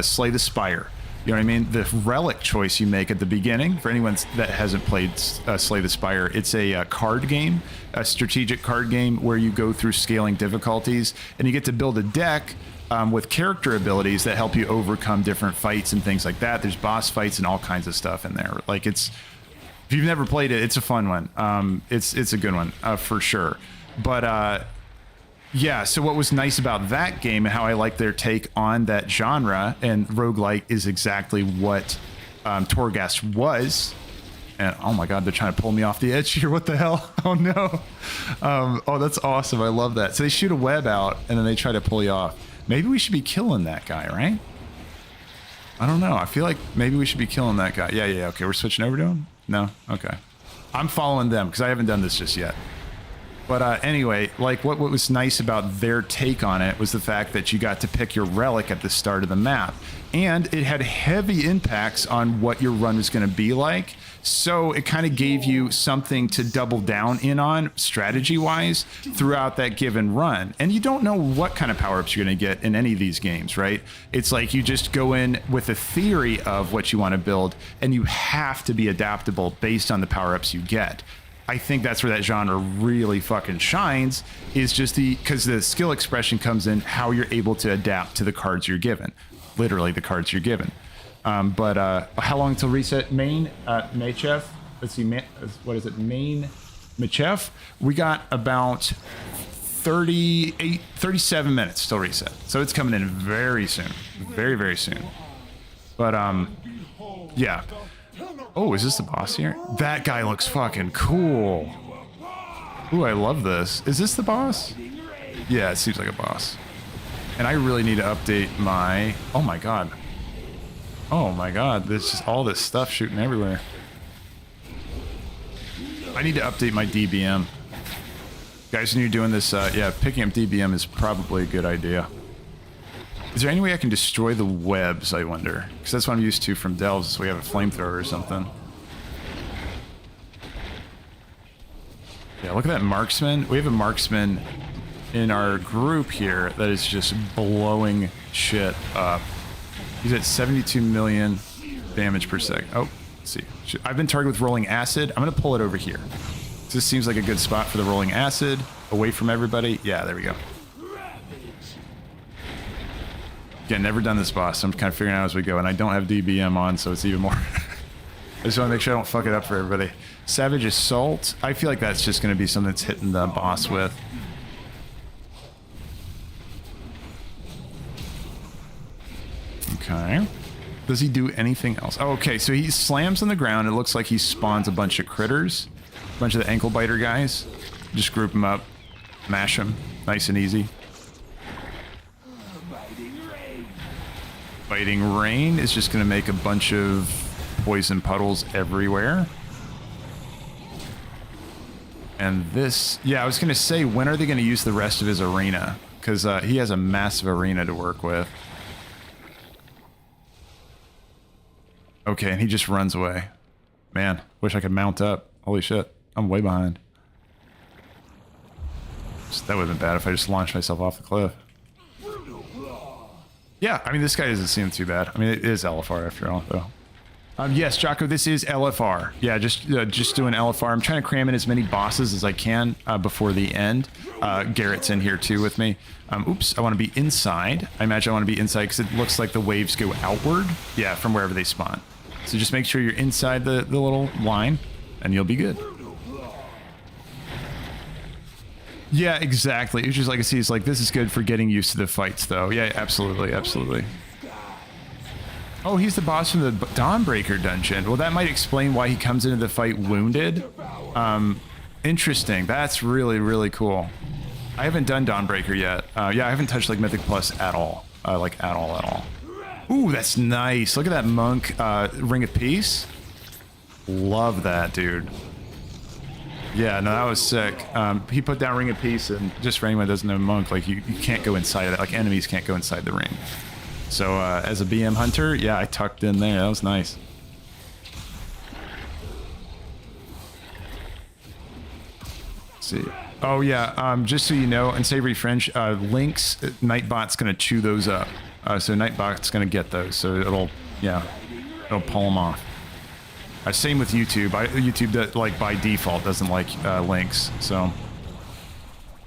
Slay the Spire. You know what I mean? The relic choice you make at the beginning, for anyone that hasn't played Slay the Spire, it's a card game, a strategic card game where you go through scaling difficulties and you get to build a deck with character abilities that help you overcome different fights and things like that. There's boss fights and all kinds of stuff in there. Like if you've never played it, it's a fun one. It's a good one for sure. But yeah, so what was nice about that game and how I like their take on that genre, and roguelike is exactly what Torghast was. And oh my god, they're trying to pull me off the edge here. What the hell? Oh no. Oh, that's awesome. I love that. So they shoot a web out and then they try to pull you off. Maybe we should be killing that guy, right? I don't know. I feel like maybe we should be killing that guy. Yeah. Okay, we're switching over to him? No? Okay. I'm following them because I haven't done this just yet. But anyway, like what was nice about their take on it was the fact that you got to pick your relic at the start of the map. And it had heavy impacts on what your run was going to be like. So it kind of gave you something to double down in on strategy-wise throughout that given run. And you don't know what kind of power-ups you're going to get in any of these games, right? It's like you just go in with a theory of what you want to build, and you have to be adaptable based on the power-ups you get. I think that's where that genre really fucking shines, is just because the skill expression comes in how you're able to adapt to the cards you're given. Literally the cards you're given. But how long till reset? Main Machev. Let's see, what is it? Main Machev. We got about 37 minutes till reset. So it's coming in very soon. Very, very soon. But yeah. Oh, is this the boss here? That guy looks fucking cool. Ooh, I love this. Is this the boss? Yeah, it seems like a boss. And I really need to update my... Oh my god. Oh my god, there's just all this stuff shooting everywhere. I need to update my DBM. Guys, when you're doing this, yeah, picking up DBM is probably a good idea. Is there any way I can destroy the webs, I wonder? Because that's what I'm used to from Delves, so we have a flamethrower or something. Yeah, look at that marksman. We have a marksman in our group here that is just blowing shit up. He's at 72 million damage per second. Oh, let's see. I've been targeted with rolling acid. I'm going to pull it over here. This seems like a good spot for the rolling acid. Away from everybody. Yeah, there we go. Again, never done this boss, so I'm kind of figuring out as we go, and I don't have DBM on, so it's even more. I just want to make sure I don't fuck it up for everybody. Savage Assault. I feel like that's just going to be something that's hitting the boss with. Okay. Does he do anything else? Oh, okay, so he slams on the ground. It looks like he spawns a bunch of critters. A bunch of the ankle biter guys. Just group them up. Mash them. Nice and easy. Biting Rain is just going to make a bunch of poison puddles everywhere. And this... Yeah, I was going to say, when are they going to use the rest of his arena? Because he has a massive arena to work with. Okay, and he just runs away. Man, wish I could mount up. Holy shit, I'm way behind. That would have been bad if I just launched myself off the cliff. Yeah, I mean, this guy doesn't seem too bad. I mean, it is LFR after all, though. Yes, Jocko, this is LFR. Yeah, just doing LFR. I'm trying to cram in as many bosses as I can before the end. Garrett's in here, too, with me. Oops, I want to be inside. I imagine I want to be inside because it looks like the waves go outward. Yeah, from wherever they spawn. So just make sure you're inside the little line, and you'll be good. Yeah, exactly. Uchu's Legacy is like, this is good for getting used to the fights, though. Yeah, absolutely, absolutely. Oh, he's the boss from the Dawnbreaker dungeon. Well, that might explain why he comes into the fight wounded. Interesting. That's really, really cool. I haven't done Dawnbreaker yet. Yeah, I haven't touched, like, Mythic Plus at all. Like, at all. Ooh, that's nice. Look at that monk Ring of Peace. Love that, dude. Yeah, no, that was sick. He put down Ring of Peace, and just for anyone who doesn't know monk, like, you can't go inside of it. Like, enemies can't go inside the ring. So, as a BM hunter, yeah, I tucked in there. That was nice. Let's see. Oh, yeah, just so you know, Unsavory French, Lynx, Nightbot's going to chew those up. So Nightbot's going to get those. So it'll pull them off. Same with YouTube. YouTube, like, by default, doesn't like Lynx. So,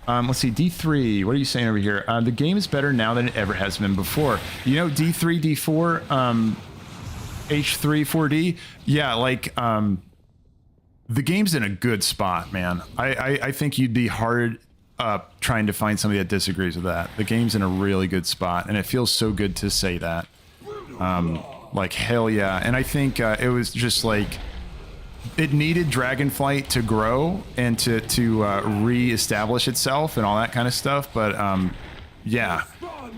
let's see, D3, what are you saying over here? The game is better now than it ever has been before. You know, D3, D4, H3, 4D, yeah, like, the game's in a good spot, man. I think you'd be hard trying to find somebody that disagrees with that. The game's in a really good spot, and it feels so good to say that. Like, hell yeah. And I think it was just like, it needed Dragonflight to grow and to re-establish itself and all that kind of stuff. But yeah,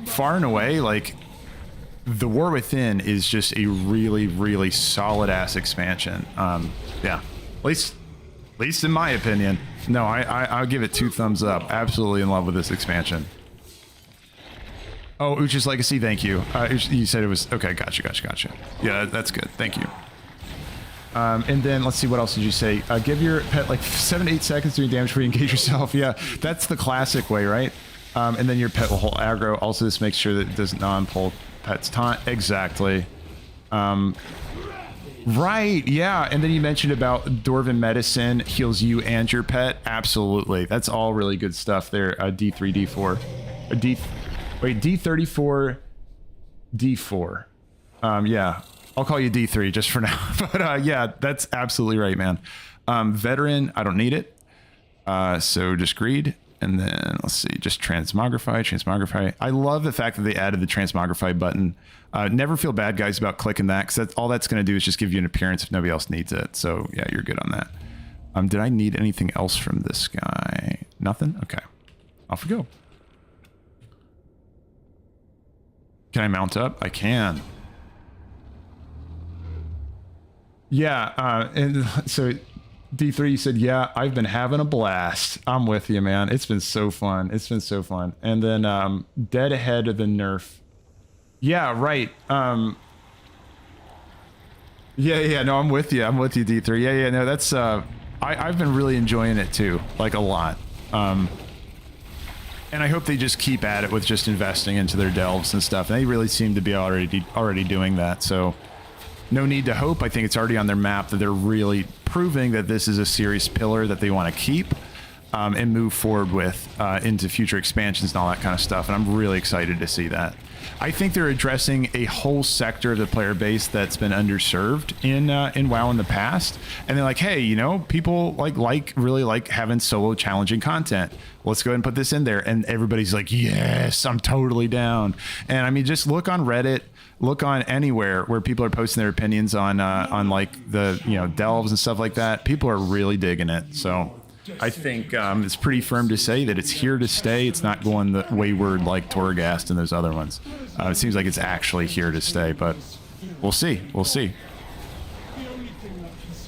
far and away, like, The War Within is just a really, really solid ass expansion. Yeah, at least in my opinion. No, I'll give it 2 thumbs up. Absolutely in love with this expansion. Oh, Uchu's Legacy, thank you. You said it was... Okay, gotcha. Yeah, that's good. Thank you. And then, let's see, what else did you say? Give your pet, like, 7 to 8 seconds doing damage before you engage yourself. Yeah, that's the classic way, right? And then your pet will hold aggro. Also, this makes sure that it does non-pull pet's taunt. Exactly. Right, yeah. And then you mentioned about Dwarven Medicine heals you and your pet. Absolutely. That's all really good stuff there. D3, D4. Wait, D34, D4. Yeah, I'll call you D3 just for now. But yeah, that's absolutely right, man. Veteran, I don't need it. So just greed. And then let's see, just transmogrify. I love the fact that they added the transmogrify button. Never feel bad, guys, about clicking that, because all that's going to do is just give you an appearance if nobody else needs it. So yeah, you're good on that. Did I need anything else from this guy? Nothing? Okay. Off we go. Can I mount up? I can. Yeah, and so D3, you said, yeah, I've been having a blast. I'm with you, man. It's been so fun. And then dead ahead of the nerf. Yeah, right. Yeah, no, I'm with you, D3. Yeah, no, that's, I've been really enjoying it too, like a lot. And I hope they just keep at it with just investing into their delves and stuff. And they really seem to be already doing that. So no need to hope. I think it's already on their map that they're really proving that this is a serious pillar that they want to keep. and move forward with into future expansions and all that kind of stuff. And I'm really excited to see that. I think they're addressing a whole sector of the player base that's been underserved in WoW in the past. And they're like, hey, you know, people really like having solo challenging content. Let's go ahead and put this in there. And everybody's like, yes, I'm totally down. And I mean, just look on Reddit, look on anywhere where people are posting their opinions on like the, you know, delves and stuff like that. People are really digging it. So I think it's pretty firm to say that it's here to stay. It's not going the wayward like Torghast and those other ones. It seems like it's actually here to stay, but we'll see. We'll see.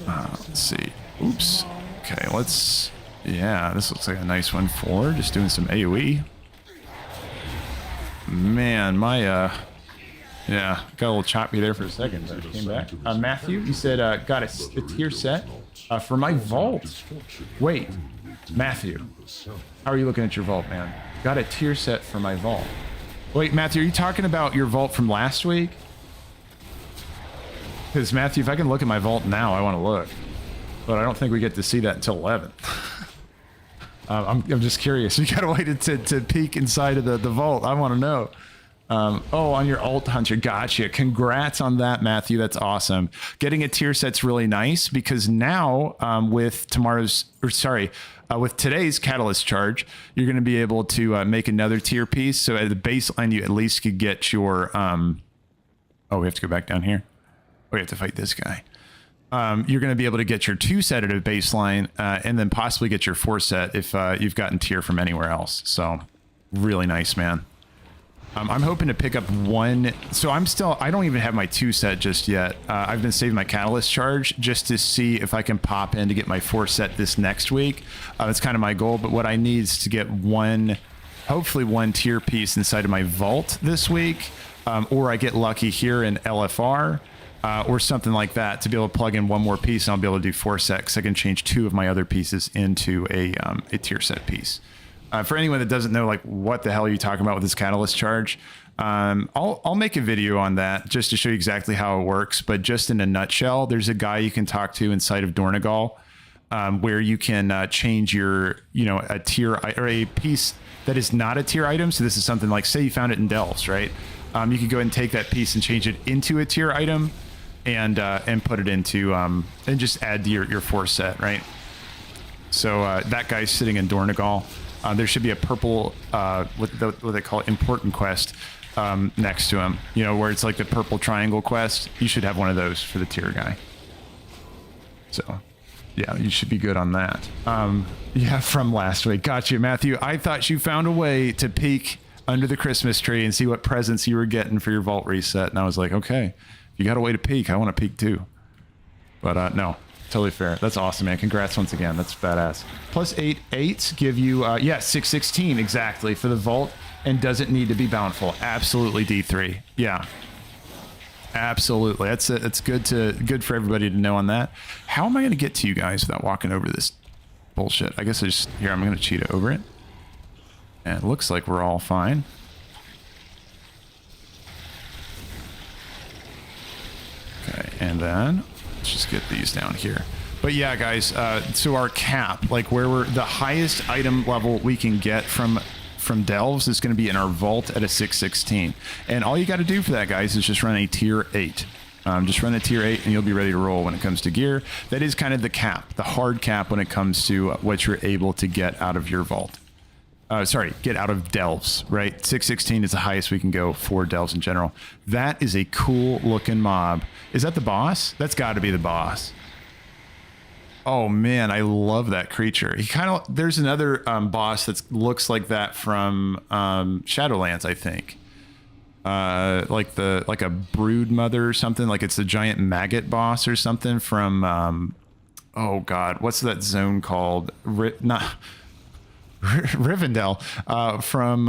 Let's see. Oops. Okay, let's... Yeah, this looks like a nice one for just doing some AoE. Man, my... Yeah, got a little choppy there for a second, but it came back. Matthew, you said got a tier set for my vault. Wait, Matthew, how are you looking at your vault, man? Got a tier set for my vault. Wait, Matthew, are you talking about your vault from last week? Because, Matthew, if I can look at my vault now, I want to look. But I don't think we get to see that until 11. I'm just curious. You got to wait to peek inside of the vault. I want to know. Oh, on your alt hunter. Gotcha. Congrats on that, Matthew. That's awesome. Getting a tier set's really nice because now with with today's catalyst charge, you're going to be able to make another tier piece. So at the baseline, you at least could get your... Oh, we have to go back down here. Oh, we have to fight this guy. You're going to be able to get your 2 set at a baseline and then possibly get your 4 set if you've gotten tier from anywhere else. So really nice, man. I'm hoping to pick up 1. So I don't even have my 2 set just yet. I've been saving my catalyst charge just to see if I can pop in to get my 4 set this next week. That's kind of my goal. But what I need is to get hopefully one tier piece inside of my vault this week. Or I get lucky here in LFR or something like that to be able to plug in 1 more piece and I'll be able to do 4 set because I can change 2 of my other pieces into a tier set piece. For anyone that doesn't know, like, what the hell are you talking about with this catalyst charge? I'll make a video on that just to show you exactly how it works. But just in a nutshell, there's a guy you can talk to inside of Dornegal where you can change your, a tier or a piece that is not a tier item. So this is something like, say you found it in Delves, right? You could go ahead and take that piece and change it into a tier item and put it into and just add to your 4 set, right? So that guy's sitting in Dornegal. There should be a purple, what they call it, important quest next to him, where it's like the purple triangle quest. You should have one of those for the tier guy. So, yeah, you should be good on that. Yeah, from last week. Gotcha, Matthew. I thought you found a way to peek under the Christmas tree and see what presents you were getting for your vault reset. And I was like, okay, if you got a way to peek, I want to peek too. But no. Totally fair. That's awesome, man. Congrats once again. That's badass. Plus 8 give you, 616 exactly for the vault and doesn't need to be bountiful. Absolutely D3. Yeah. Absolutely. That's good for everybody to know on that. How am I going to get to you guys without walking over this bullshit? I guess I'm going to cheat over it. And it looks like we're all fine. Okay, and then let's just get these down here. But yeah, guys, so our cap, like where we're the highest item level we can get from Delves is going to be in our vault at a 616. And all you got to do for that, guys, is just run a tier 8. Just run a tier 8 and you'll be ready to roll when it comes to gear. That is kind of the cap, the hard cap when it comes to what you're able to get out of your vault. Get out of Delves, right? 616 is the highest we can go for Delves in general. That is a cool looking mob. Is that the boss? That's got to be the boss. Oh man, I love that creature. There's another boss that looks like that from Shadowlands, I think. Like a brood mother or something. Like it's the giant maggot boss or something from oh god, what's that zone called? Rivendell from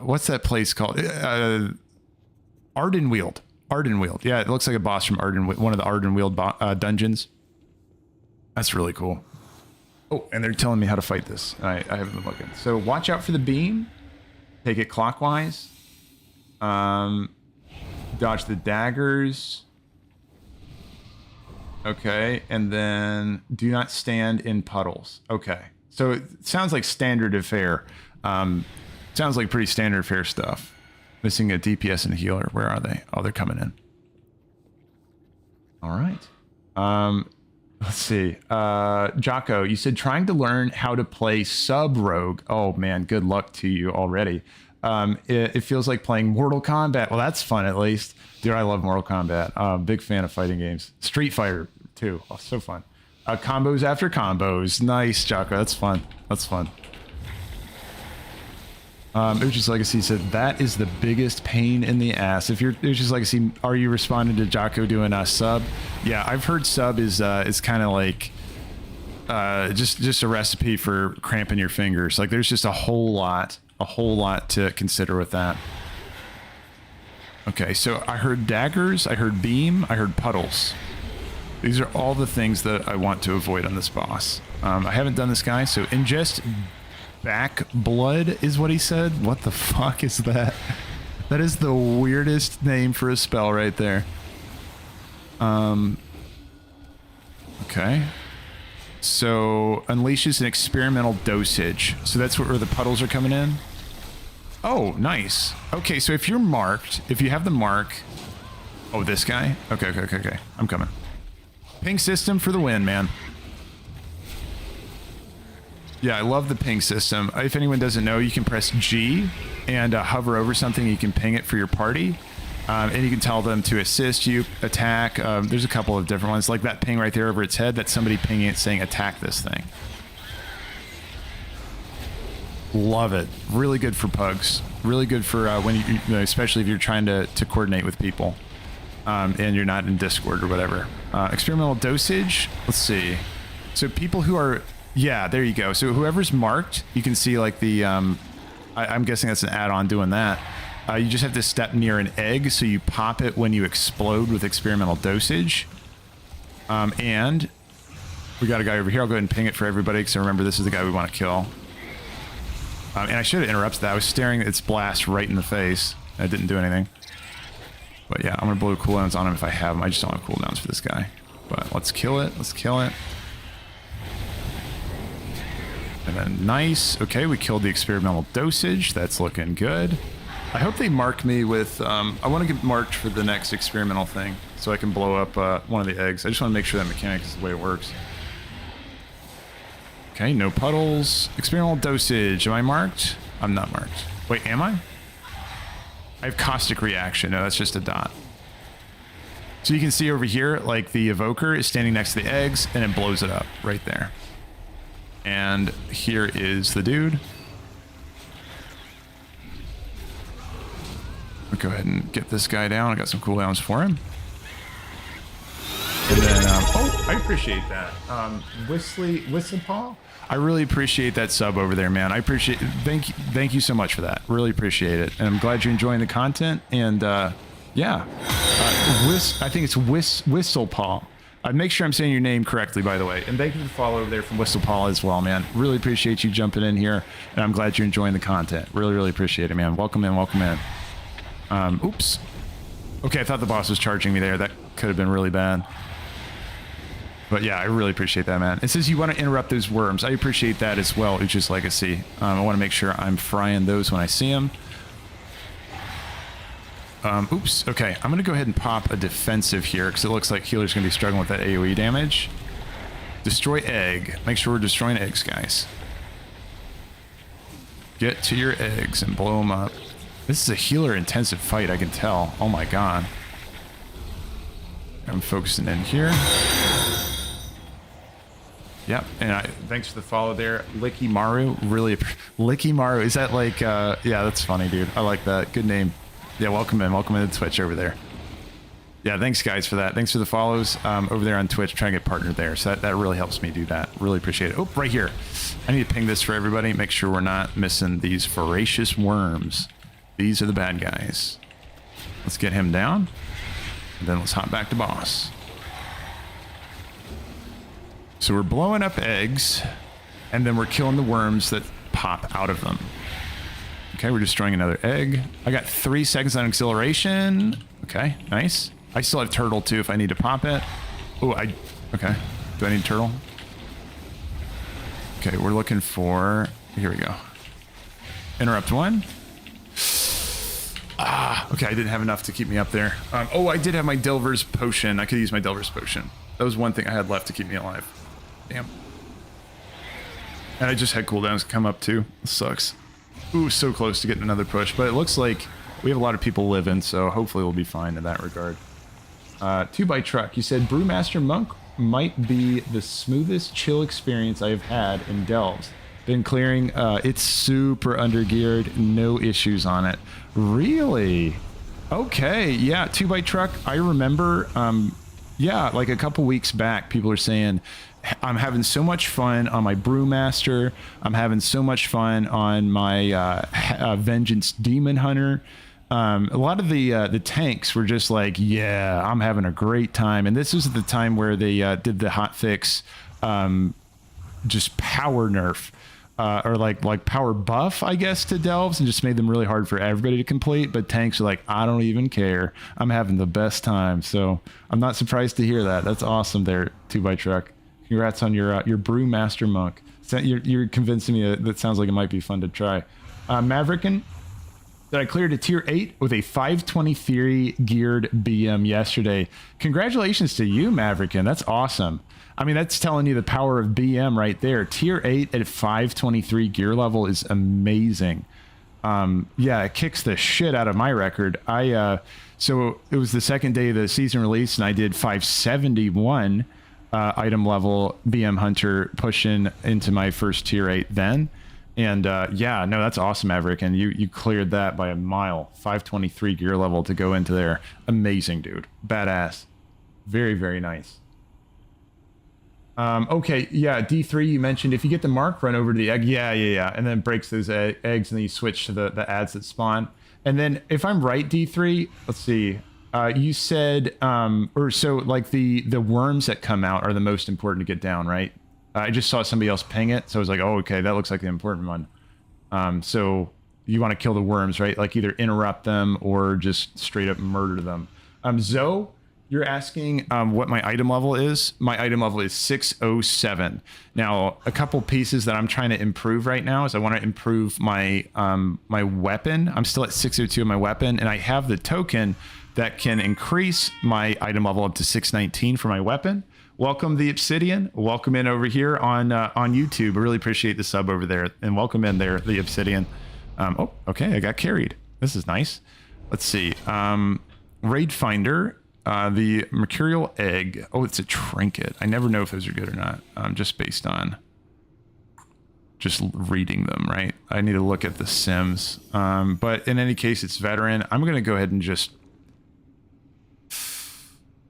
what's that place called? Ardenweald. Yeah, it looks like a boss from one of the Ardenweald dungeons. That's really cool. Oh, and they're telling me how to fight this. I haven't been looking. So watch out for the beam. Take it clockwise. Dodge the daggers. Okay, and then do not stand in puddles. Okay. So it sounds like standard of fare. Sounds like pretty standard fare stuff. Missing a DPS and a healer. Where are they? Oh, they're coming in. All right. Let's see. Jocko, you said trying to learn how to play sub rogue. Oh man, good luck to you already. It feels like playing Mortal Kombat. Well, that's fun at least. Dude, I love Mortal Kombat. Big fan of fighting games. Street Fighter too. Oh, so fun. Combos after combos. Nice, Jocko. That's fun. That's fun. Uchi's Legacy said that is the biggest pain in the ass. If you're Uchi's Legacy, are you responding to Jocko doing a sub? Yeah, I've heard sub is kind of like just a recipe for cramping your fingers. Like there's just a whole lot to consider with that. Okay, so I heard daggers, I heard beam, I heard puddles. These are all the things that I want to avoid on this boss. I haven't done this guy, so ingest back blood is what he said. What the fuck is that? That is the weirdest name for a spell right there. Okay. So unleashes an experimental dosage. So that's where the puddles are coming in. Oh, nice. Okay, so if you're marked, if you have the mark. Oh, this guy? Okay. I'm coming. Ping system for the win, man. Yeah, I love the ping system. If anyone doesn't know, you can press G and hover over something. You can ping it for your party. And you can tell them to assist you, attack. There's a couple of different ones. Like that ping right there over its head. That's somebody pinging it saying attack this thing. Love it. Really good for pugs. Really good for when you know, especially if you're trying to coordinate with people. And you're not in Discord or whatever. Experimental dosage. Let's see. So people who are... Yeah, there you go. So whoever's marked, you can see like the... I'm guessing that's an add-on doing that. You just have to step near an egg, so you pop it when you explode with experimental dosage. And we got a guy over here. I'll go ahead and ping it for everybody, because remember, this is the guy we want to kill. And I should have interrupted that. I was staring at its blast right in the face. I didn't do anything. But yeah, I'm going to blow cooldowns on him if I have them. I just don't have cooldowns for this guy. But let's kill it. Let's kill it. And then nice. Okay, we killed the experimental dosage. That's looking good. I hope they mark me with... I want to get marked for the next experimental thing, so I can blow up one of the eggs. I just want to make sure that mechanic is the way it works. Okay, no puddles. Experimental dosage. Am I marked? I'm not marked. Wait, am I? I have caustic reaction. No, that's just a dot. So you can see over here, like the evoker is standing next to the eggs, and it blows it up right there. And here is the dude. I'll go ahead and get this guy down. I got some cooldowns for him. And then, oh, I appreciate that. Whistlepaw? I really appreciate that sub over there, man. I appreciate it. Thank you so much for that. Really appreciate it. And I'm glad you're enjoying the content. And yeah, I think it's Whistlepaw. Make sure I'm saying your name correctly, by the way. And thank you for the follow over there from Whistlepaw as well, man. Really appreciate you jumping in here. And I'm glad you're enjoying the content. Really appreciate it, man. Welcome in, welcome in. Oops. Okay, I thought the boss was charging me there. That could have been really bad. But yeah, I really appreciate that, man. It says you want to interrupt those worms. I appreciate that as well, Uchi's Legacy. I want to make sure I'm frying those when I see them. Oops. Okay, I'm going to go ahead and pop a defensive here, because it looks like healer's going to be struggling with that AoE damage. Destroy egg. Make sure we're destroying eggs, guys. Get to your eggs and blow them up. This is a healer-intensive fight, I can tell. Oh my god. I'm focusing in here. Yep, and thanks for the follow there. Licky Maru, really... Licky Maru, is that like... yeah, that's funny, dude. I like that. Good name. Yeah, welcome in to Twitch over there. Yeah, thanks guys for that. Thanks for the follows over there on Twitch. Trying to get partnered there. So that really helps me do that. Really appreciate it. Oh, right here. I need to ping this for everybody. Make sure we're not missing these voracious worms. These are the bad guys. Let's get him down. And then let's hop back to boss. So we're blowing up eggs. And then we're killing the worms that pop out of them. Okay, we're destroying another egg. I got 3 seconds on acceleration. Okay, nice. I still have turtle too if I need to pop it. Oh, okay. Do I need turtle? Okay, we're looking for... Here we go. Interrupt 1. Ah, okay, I didn't have enough to keep me up there. Oh, I did have my Delver's potion. I could use my Delver's potion. That was one thing I had left to keep me alive. Damn. And I just had cooldowns come up too. This sucks. Ooh, so close to getting another push. But it looks like we have a lot of people living, so hopefully we'll be fine in that regard. 2 by truck. You said Brewmaster Monk might be the smoothest chill experience I have had in Delves. Been clearing. It's super undergeared. No issues on it. Really? Okay. Yeah. 2 by truck. I remember. Yeah, like a couple weeks back, people are saying, I'm having so much fun on my Brewmaster. I'm having so much fun on my Vengeance Demon Hunter. A lot of the tanks were just like, yeah, I'm having a great time. And this was at the time where they did the hotfix, just power nerf. Or like power buff, I guess, to Delves, and just made them really hard for everybody to complete. But tanks are like, I don't even care. I'm having the best time. So I'm not surprised to hear that. That's awesome there, 2 by truck. Congrats on your Brewmaster Monk. So you're convincing me that sounds like it might be fun to try. Maverickin, that I cleared a tier 8 with a 523 geared BM yesterday. Congratulations to you, Maverickin. That's awesome. I mean, that's telling you the power of BM right there. Tier 8 at 523 gear level is amazing. Yeah, it kicks the shit out of my record. So it was the second day of the season release, and I did 571 item level BM Hunter pushing into my first tier 8 then. And yeah, no, that's awesome, Maverick. And you cleared that by a mile. 523 gear level to go into there. Amazing, dude. Badass. Very, very nice. Okay, yeah, D3, you mentioned if you get the mark, run over to the egg. Yeah. And then breaks those eggs, and then you switch to the ads that spawn. And then if I'm right, D3, let's see. You said, or so like the worms that come out are the most important to get down, right? I just saw somebody else ping it, so I was like, oh, okay, that looks like the important one. So you want to kill the worms, right? Like either interrupt them or just straight up murder them. Zoe, you're asking what my item level is. My item level is 607. Now, a couple pieces that I'm trying to improve right now is I want to improve my my weapon. I'm still at 602 in my weapon, and I have the token that can increase my item level up to 619 for my weapon. Welcome the Obsidian. Welcome in over here on YouTube. I really appreciate the sub over there, and welcome in there, the Obsidian. Oh, okay, I got carried. This is nice. Let's see. Raid Finder. The Mercurial Egg. Oh, it's a trinket. I never know if those are good or not. Just based on just reading them, right? I need to look at the sims. But in any case, it's veteran. I'm going to go ahead and just...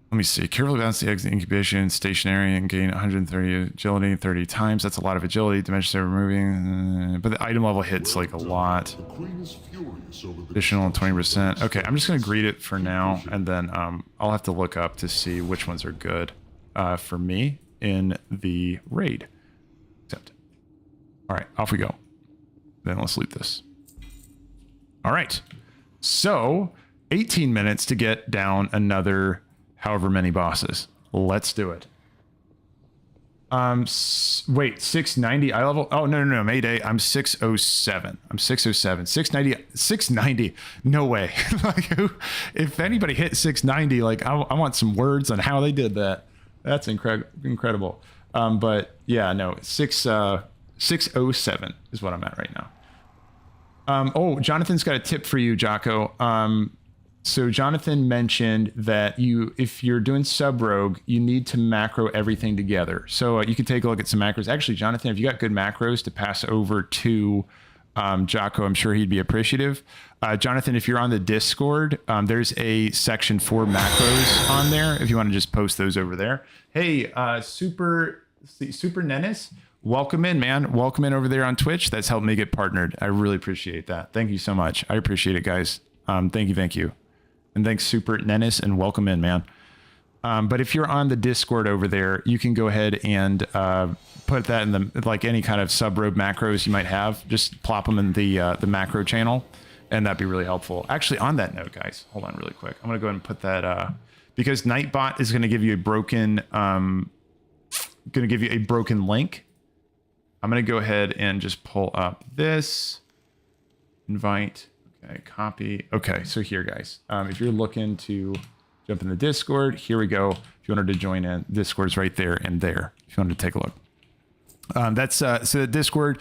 Let me see. Carefully balance the eggs in incubation, stationary, and gain 130 agility 30 times. That's a lot of agility. Dimensions are removing. But the item level hits like a lot. Additional 20%. Okay, I'm just going to greet it for now. And then I'll have to look up to see which ones are good for me in the raid. Accept. All right, off we go. Then let's loot this. All right. So 18 minutes to get down another... however many bosses. Let's do it. Wait, 690 eye level? Oh, no, Mayday. I'm 607. I'm 607. 690. No way. Like, if anybody hit 690, like, I want some words on how they did that. That's incredible. But yeah, no, 607 is what I'm at right now. Oh, Jonathan's got a tip for you, Jocko. So Jonathan mentioned that if you're doing sub rogue, you need to macro everything together. So you can take a look at some macros. Actually, Jonathan, if you got good macros to pass over to Jocko, I'm sure he'd be appreciative. Jonathan, if you're on the Discord, there's a section for macros on there. If you want to just post those over there. Hey, Super Nennis, welcome in, man. Welcome in over there on Twitch. That's helped me get partnered. I really appreciate that. Thank you so much. I appreciate it, guys. Thank you. And thanks, Super Nennis, and welcome in, man. But if you're on the Discord over there, you can go ahead and put that in the like any kind of sub-robe macros you might have. Just plop them in the macro channel, and that'd be really helpful. Actually, on that note, guys, hold on really quick. I'm gonna go ahead and put that because Nightbot is gonna give you a broken link. I'm going to go ahead and just pull up this invite. Okay, copy. Okay, so here, guys, if you're looking to jump in the Discord, here we go. If you wanted to join in, Discord's right there and there. If you wanted to take a look, that's so the Discord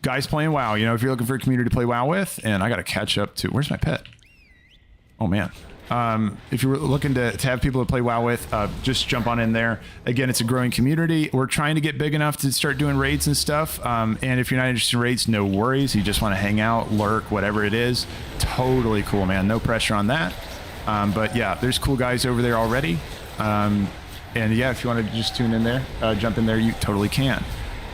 guys playing WoW. You know, if you're looking for a community to play WoW with, and I got to catch up to. Where's my pet? Oh man. If you're looking to have people to play WoW with, just jump on in there. Again, it's a growing community. We're trying to get big enough to start doing raids and stuff. And if you're not interested in raids, no worries. You just want to hang out, lurk, whatever it is. Totally cool, man. No pressure on that. But yeah, there's cool guys over there already. And yeah, if you want to just tune in there, jump in there, you totally can.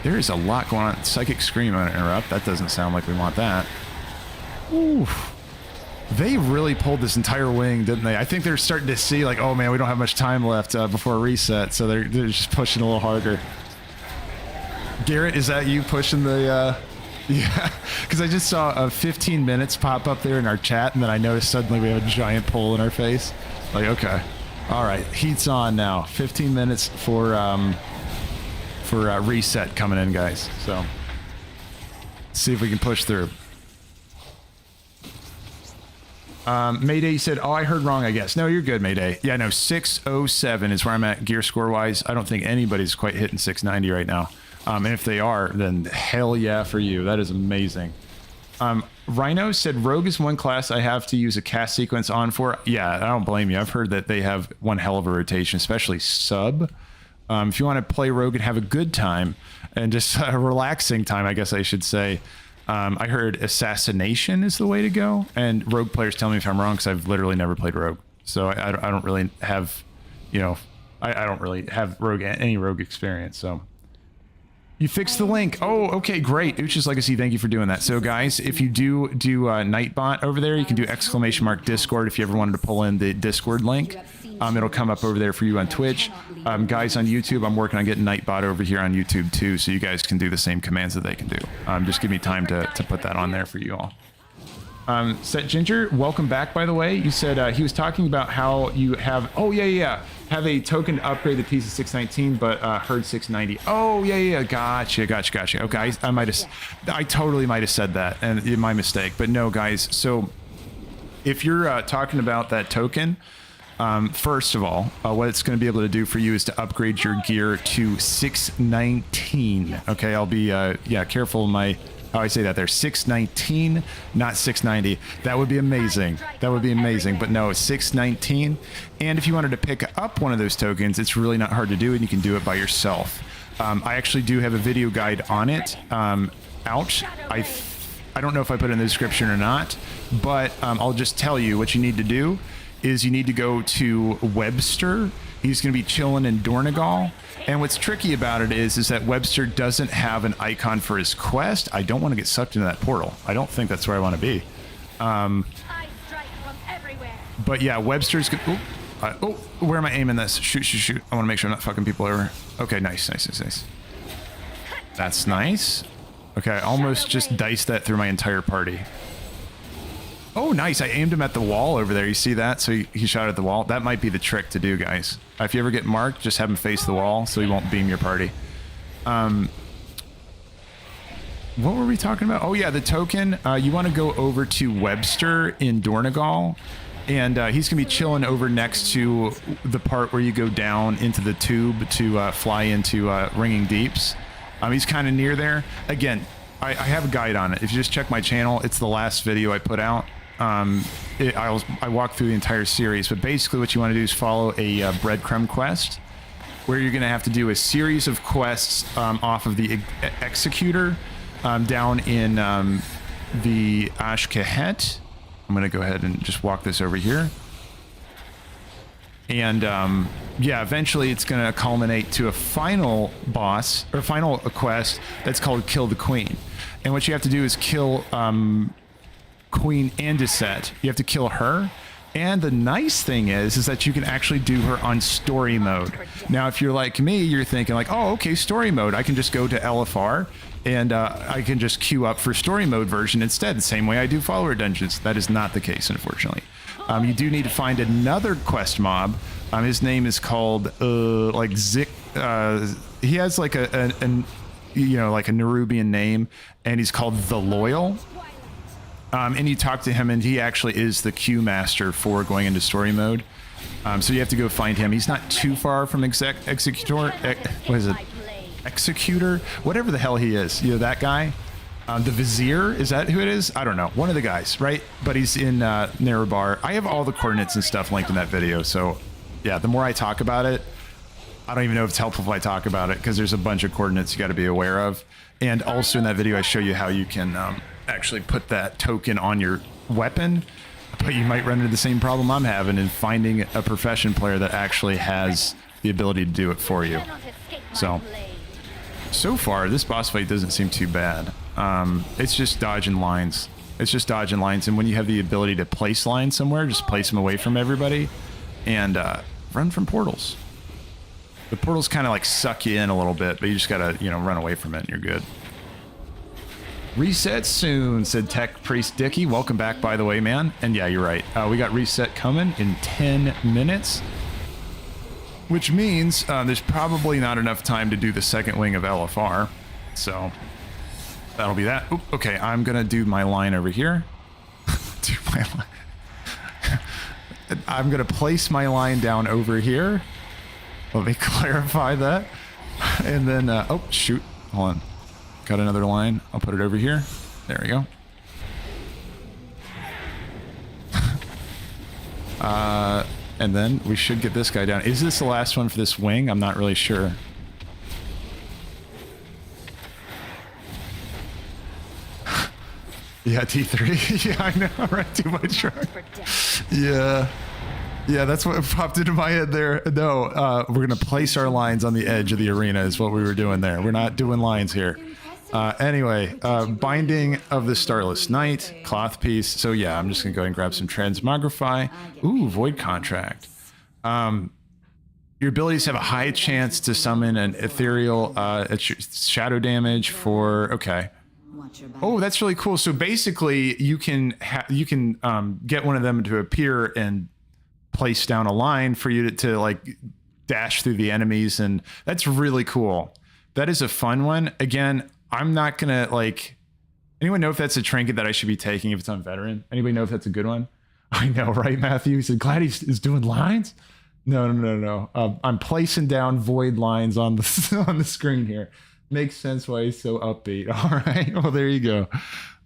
There is a lot going on. Psychic Scream, I'm going to interrupt. That doesn't sound like we want that. Oof. They really pulled this entire wing, didn't they? I think they're starting to see, like, oh man, we don't have much time left before a reset, so they're just pushing a little harder. Garrett, is that you pushing the... Yeah, because I just saw 15 minutes pop up there in our chat, and then I noticed suddenly we have a giant pull in our face. Like, okay. All right, heat's on now. 15 minutes for reset coming in, guys. So, see if we can push through. Mayday said, oh, I heard wrong, I guess. No, you're good, Mayday. Yeah, no, 607 is where I'm at gear score-wise. I don't think anybody's quite hitting 690 right now. And if they are, then hell yeah for you. That is amazing. Rhino said, Rogue is one class I have to use a cast sequence on for. Yeah, I don't blame you. I've heard that they have one hell of a rotation, especially sub. If you want to play Rogue and have a good time, and just a relaxing time, I guess I should say, I heard Assassination is the way to go, and Rogue players tell me if I'm wrong, because I've literally never played Rogue, so I don't really have, you know, I don't really have any Rogue experience. So you fixed the link. Oh, okay, great. Ucha's Legacy, thank you for doing that. So guys, if you do Nightbot over there, you can do !Discord if you ever wanted to pull in the Discord link. It'll come up over there for you on Twitch. Guys on YouTube, I'm working on getting Nightbot over here on YouTube too, so you guys can do the same commands that they can do. Just give me time to put that on there for you all. Set Ginger, welcome back, by the way. You said he was talking about how you have, oh yeah, have a token to upgrade the piece of 619, but heard 690. Oh yeah, gotcha. Okay, I totally might have said that, and my mistake. But no, guys. So if you're talking about that token, first of all, what it's going to be able to do for you is to upgrade your gear to 619. Okay, I'll be careful in how I say that there. 619, not 690. That would be amazing. But no, 619. And if you wanted to pick up one of those tokens, it's really not hard to do, and you can do it by yourself. I actually do have a video guide on it. Ouch. I don't know if I put it in the description or not, but I'll just tell you what you need to do is you need to go to Webster. He's going to be chilling in Dornegal. And what's tricky about it is that Webster doesn't have an icon for his quest. I don't want to get sucked into that portal. I don't think that's where I want to be. But yeah, Webster's good. Where am I aiming this? Shoot. I want to make sure I'm not fucking people over. Okay, nice. That's nice. Okay, I almost just diced that through my entire party. Oh, nice. I aimed him at the wall over there. You see that? So he shot at the wall. That might be the trick to do, guys. If you ever get marked, just have him face the wall so he won't beam your party. What were we talking about? Oh, yeah, the token. You want to go over to Webster in Dornegal, and he's going to be chilling over next to the part where you go down into the tube to fly into Ringing Deeps. He's kind of near there. Again, I have a guide on it. If you just check my channel, it's the last video I put out. I walk through the entire series, but basically what you want to do is follow a breadcrumb quest, where you're going to have to do a series of quests off of the Executor down in the Ashkahet. I'm going to go ahead and just walk this over here. And yeah, eventually it's going to culminate to a final boss, or final quest that's called Kill the Queen. And what you have to do is kill Queen Andisette. You have to kill her. And the nice thing is that you can actually do her on story mode. Now, if you're like me, you're thinking like, oh, okay, story mode. I can just go to LFR and I can just queue up for story mode version instead, the same way I do follower dungeons. That is not the case, unfortunately. You do need to find another quest mob. His name is called like Zik. He has like you know, like a Nerubian name, and he's called the Loyal. And you talk to him, and he actually is the queue master for going into story mode. So you have to go find him. He's not too far from Executor. What is it? Executor? Whatever the hell he is. You know, that guy? The Vizier? Is that who it is? I don't know. One of the guys, right? But he's in Norbar. I have all the coordinates and stuff linked in that video. So, yeah, the more I talk about it, I don't even know if it's helpful if I talk about it, because there's a bunch of coordinates you got to be aware of. And also in that video, I show you how you can actually put that token on your weapon, but you might run into the same problem I'm having in finding a profession player that actually has the ability to do it for you. So far, this boss fight doesn't seem too bad. It's just dodging lines. It's just dodging lines, and when you have the ability to place lines somewhere, just place them away from everybody and run from portals. The portals kind of like suck you in a little bit, but you just gotta, you know, run away from it and you're good. Reset soon, said Tech Priest Dicky. Welcome back, by the way, man. And yeah, you're right. We got reset coming in 10 minutes, which means there's probably not enough time to do the second wing of LFR. So that'll be that. Oop, okay, I'm gonna do my line over here. Do my line. I'm gonna place my line down over here. Let me clarify that. And then, oh, shoot. Hold on. Got another line. I'll put it over here. There we go. And then we should get this guy down. Is this the last one for this wing? I'm not really sure. Yeah, T3. Yeah, I know, right? Too much truck. Yeah. Yeah, that's what popped into my head there. No, we're going to place our lines on the edge of the arena is what we were doing there. We're not doing lines here. Anyway, Binding of the Starless Night, cloth piece. So yeah, I'm just going to go ahead and grab some Transmogrify. Ooh, Void Contract. Your abilities have a high chance to summon an ethereal shadow damage for... Okay. Oh, that's really cool. So basically, you can get one of them to appear and place down a line for you to like dash through the enemies, and that's really cool. That is a fun one. Again, I'm not gonna like... Anyone know if that's a trinket that I should be taking if it's on veteran? Anybody know if that's a good one? I know, right, Matthew? He said, glad he's doing lines. No. I'm placing down void lines on the on the screen here. Makes sense why he's so upbeat. All right. Well, there you go.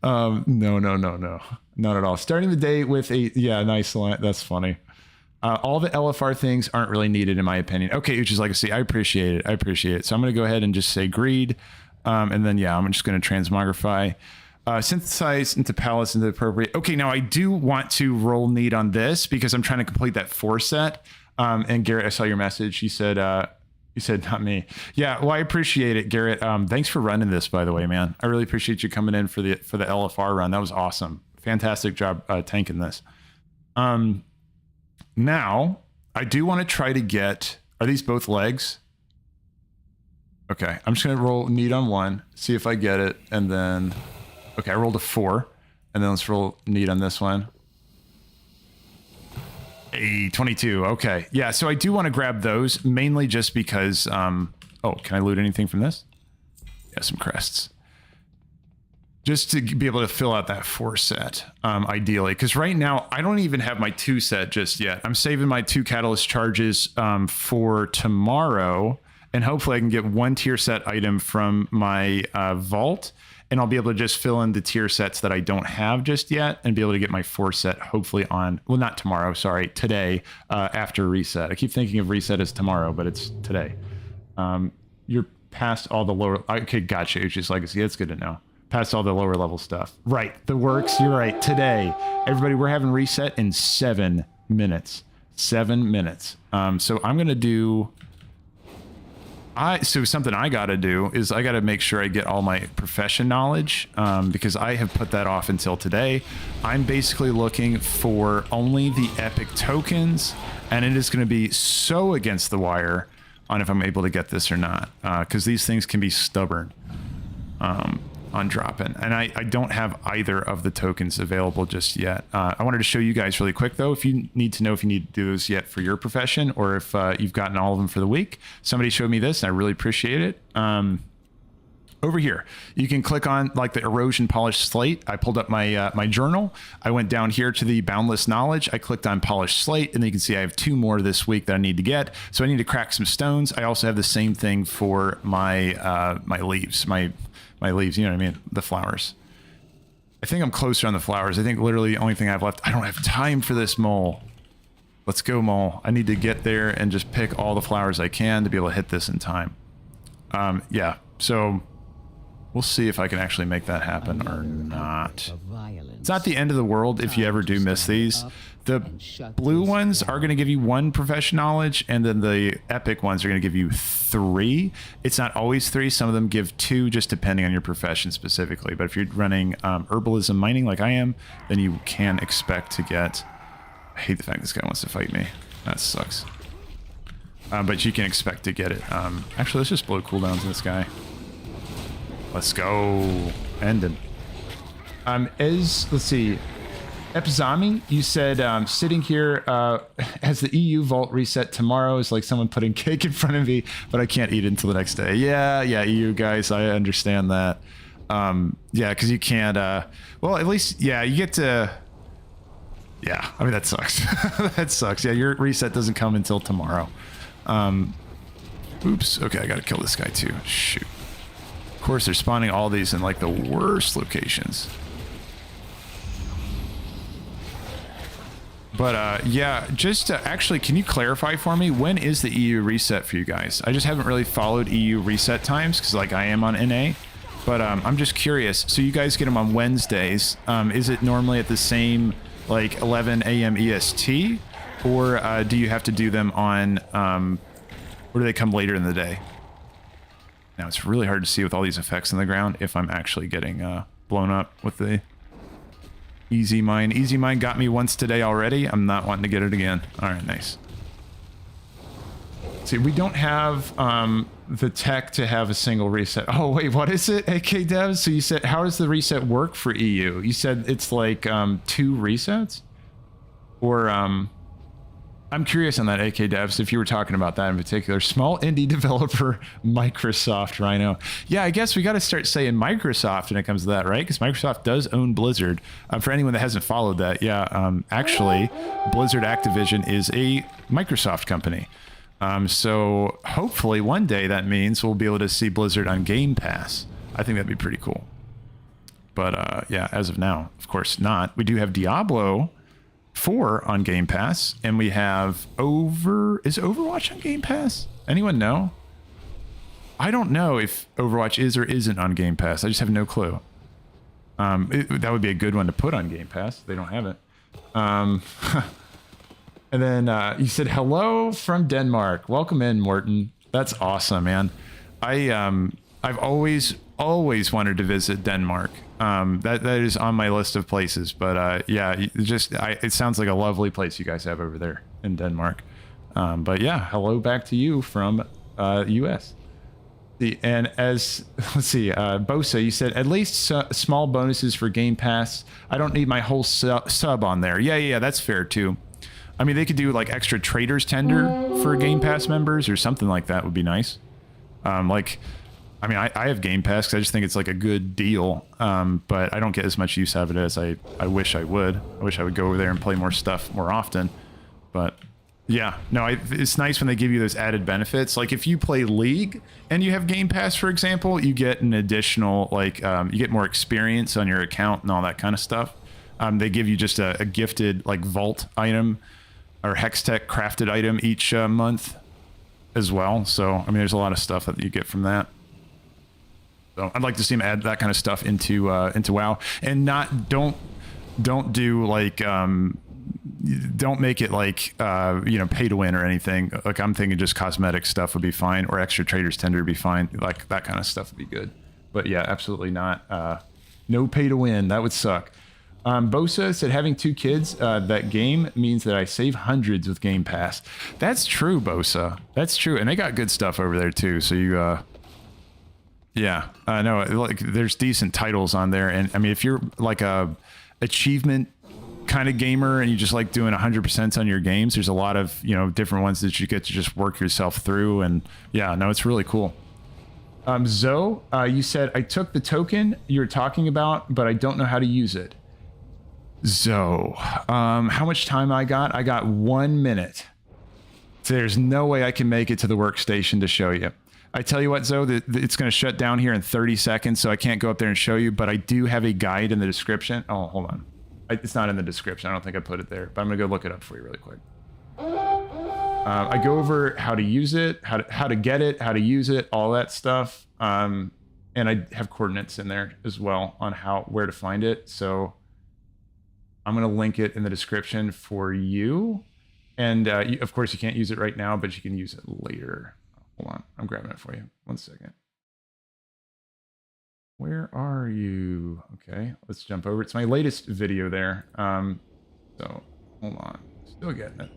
No. Not at all. Starting the day with a... Yeah, nice line. That's funny. All the LFR things aren't really needed, in my opinion. Okay, Uchi's Legacy. I appreciate it. So I'm going to go ahead and just say greed. And then, yeah, I'm just going to transmogrify. Synthesize into Palace into appropriate. Okay, now I do want to roll need on this because I'm trying to complete that 4 set. And Garrett, I saw your message. You said not me. Yeah, well, I appreciate it, Garrett. Thanks for running this, by the way, man. I really appreciate you coming in for the LFR run. That was awesome. Fantastic job tanking this. Now, I do want to try to get... Are these both legs? Okay, I'm just going to roll need on 1, see if I get it, and then... Okay, I rolled a 4, and then let's roll need on this one. A 22, okay. Yeah, so I do want to grab those, mainly just because... oh, can I loot anything from this? Yeah, some crests. Just to be able to fill out that 4 set, ideally. Because right now, I don't even have my 2 set just yet. I'm saving my 2 catalyst charges for tomorrow. And hopefully I can get 1 tier set item from my vault. And I'll be able to just fill in the tier sets that I don't have just yet. And be able to get my 4 set hopefully on... Well, not tomorrow, sorry. Today, after reset. I keep thinking of reset as tomorrow, but it's today. You're past all the lower... Okay, gotcha, Uchi's Legacy. That's good to know. Past all the lower level stuff. Right, the works, you're right. Today, everybody, we're having reset in 7 minutes. 7 minutes. So I'm going to do... So something I got to do is I got to make sure I get all my profession knowledge because I have put that off until today. I'm basically looking for only the epic tokens, and it is going to be so against the wire on if I'm able to get this or not because these things can be stubborn on dropping, and I don't have either of the tokens available just yet. I wanted to show you guys really quick though, if you need to know if you need to do those yet for your profession or if you've gotten all of them for the week. Somebody showed me this and I really appreciate it. over here, you can click on like the erosion polished slate. I pulled up my my journal. I went down here to the boundless knowledge. I clicked on polished slate, and then you can see I have 2 more this week that I need to get. So I need to crack some stones. I also have the same thing for my my leaves, my leaves. You know what I mean? The flowers. I think I'm closer on the flowers. I think literally the only thing I have left. I don't have time for this, mole. Let's go, mole. I need to get there and just pick all the flowers I can to be able to hit this in time. Yeah, so we'll see if I can actually make that happen or not. It's not the end of the world if you ever do miss these. The blue ones are going to give you 1 profession knowledge, and then the epic ones are going to give you 3. It's not always 3. Some of them give 2, just depending on your profession specifically. But if you're running herbalism mining like I am, then you can expect to get... I hate the fact this guy wants to fight me. That sucks. But you can expect to get it. Actually, let's just blow cooldowns in this guy. Let's go. End him. Let's see. Epizami, you said sitting here has the EU vault reset tomorrow is like someone putting cake in front of me, but I can't eat it until the next day. Yeah, EU guys, I understand that. Yeah, because you can't. Well, at least, yeah, you get to. Yeah, I mean, that sucks. That sucks. Yeah, your reset doesn't come until tomorrow. Oops. Okay, I gotta kill this guy too. Shoot. Of course, they're spawning all these in like the worst locations. But yeah, just actually, can you clarify for me, when is the EU reset for you guys? I just haven't really followed EU reset times because like I am on NA. But I'm just curious. So you guys get them on Wednesdays. Is it normally at the same... like 11 a.m. EST, or do you have to do them on, or do they come later in the day? Now it's really hard to see with all these effects in the ground if I'm actually getting blown up with the easy mine. Easy mine got me once today already. I'm not wanting to get it again. All right, nice. See, we don't have the tech to have a single reset. Oh, wait, what is it, AK Devs? So you said, how does the reset work for EU? You said it's like 2 resets? Or, I'm curious on that, AK Devs, if you were talking about that in particular. Small indie developer, Microsoft, Rhino. Yeah, I guess we got to start saying Microsoft when it comes to that, right? Because Microsoft does own Blizzard. For anyone that hasn't followed that, yeah, actually, Blizzard Activision is a Microsoft company. So hopefully one day that means we'll be able to see Blizzard on Game Pass. I think that'd be pretty cool. But yeah, as of now, of course not. We do have Diablo 4 on Game Pass, and we have is Overwatch on Game Pass? Anyone know? I don't know if Overwatch is or isn't on Game Pass. I just have no clue. That would be a good one to put on Game Pass. They don't have it. And then you said, hello from Denmark. Welcome in, Morton. That's awesome, man. I've always wanted to visit Denmark. That is on my list of places. But yeah, it sounds like a lovely place you guys have over there in Denmark. But yeah, hello back to you from US. And as, let's see, Bosa, you said, at least small bonuses for Game Pass. I don't need my whole sub on there. Yeah, that's fair too. I mean, they could do like extra traders tender for Game Pass members or something like that would be nice. Like, I mean, I have Game Pass because I just think it's like a good deal. But I don't get as much use out of it as I wish I would. I wish I would go over there and play more stuff more often. But yeah, no, it's nice when they give you those added benefits. Like if you play League and you have Game Pass, for example, you get an additional, like, you get more experience on your account and all that kind of stuff. They give you just a gifted like vault item or Hextech crafted item each month as well. So, I mean, there's a lot of stuff that you get from that. So I'd like to see them add that kind of stuff into WoW, and don't do like, don't make it like, you know, pay to win or anything. Like I'm thinking just cosmetic stuff would be fine, or extra traders tender would be fine. Like that kind of stuff would be good. But yeah, absolutely not. No pay to win. That would suck. Bosa said, having 2 kids, that game means that I save hundreds with Game Pass. That's true, Bosa. That's true. And they got good stuff over there too. So you, yeah, no, like there's decent titles on there. And I mean, if you're like a achievement kind of gamer and you just like doing 100% on your games, there's a lot of, you know, different ones that you get to just work yourself through. And yeah, no, it's really cool. Zoe, you said, I took the token you're talking about, but I don't know how to use it. Zoe, how much time I got? I got 1 minute. So there's no way I can make it to the workstation to show you. I tell you what, Zoe, it's going to shut down here in 30 seconds, so I can't go up there and show you, but I do have a guide in the description. Oh, hold on. It's not in the description. I don't think I put it there, but I'm going to go look it up for you really quick. I go over how to use it, how to get it, how to use it, all that stuff. And I have coordinates in there as well on where to find it. So I'm going to link it in the description for you. And of course, you can't use it right now, but you can use it later. Hold on. I'm grabbing it for you. 1 second. Where are you? Okay, let's jump over. It's my latest video there. So hold on. Still getting it.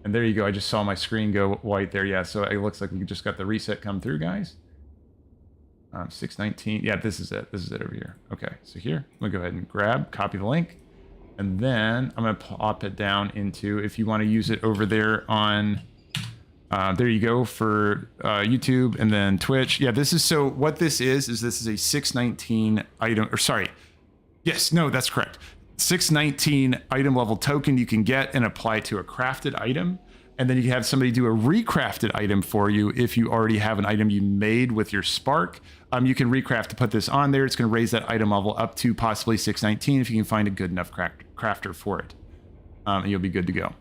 And there you go. I just saw my screen go white there. Yeah, so it looks like we just got the reset come through, guys. 619. Yeah, this is it. This is it over here. Okay, so here, I'm going to go ahead and copy the link. And then I'm going to pop it down into, if you want to use it over there on, there you go, for YouTube and then Twitch. Yeah, this is, so what this is this is a 619 item, or sorry. Yes, no, that's correct. 619 item level token you can get and apply to a crafted item. And then you can have somebody do a recrafted item for you if you already have an item you made with your spark. You can recraft to put this on there. It's going to raise that item level up to possibly 619 if you can find a good enough crafter for it. And you'll be good to go.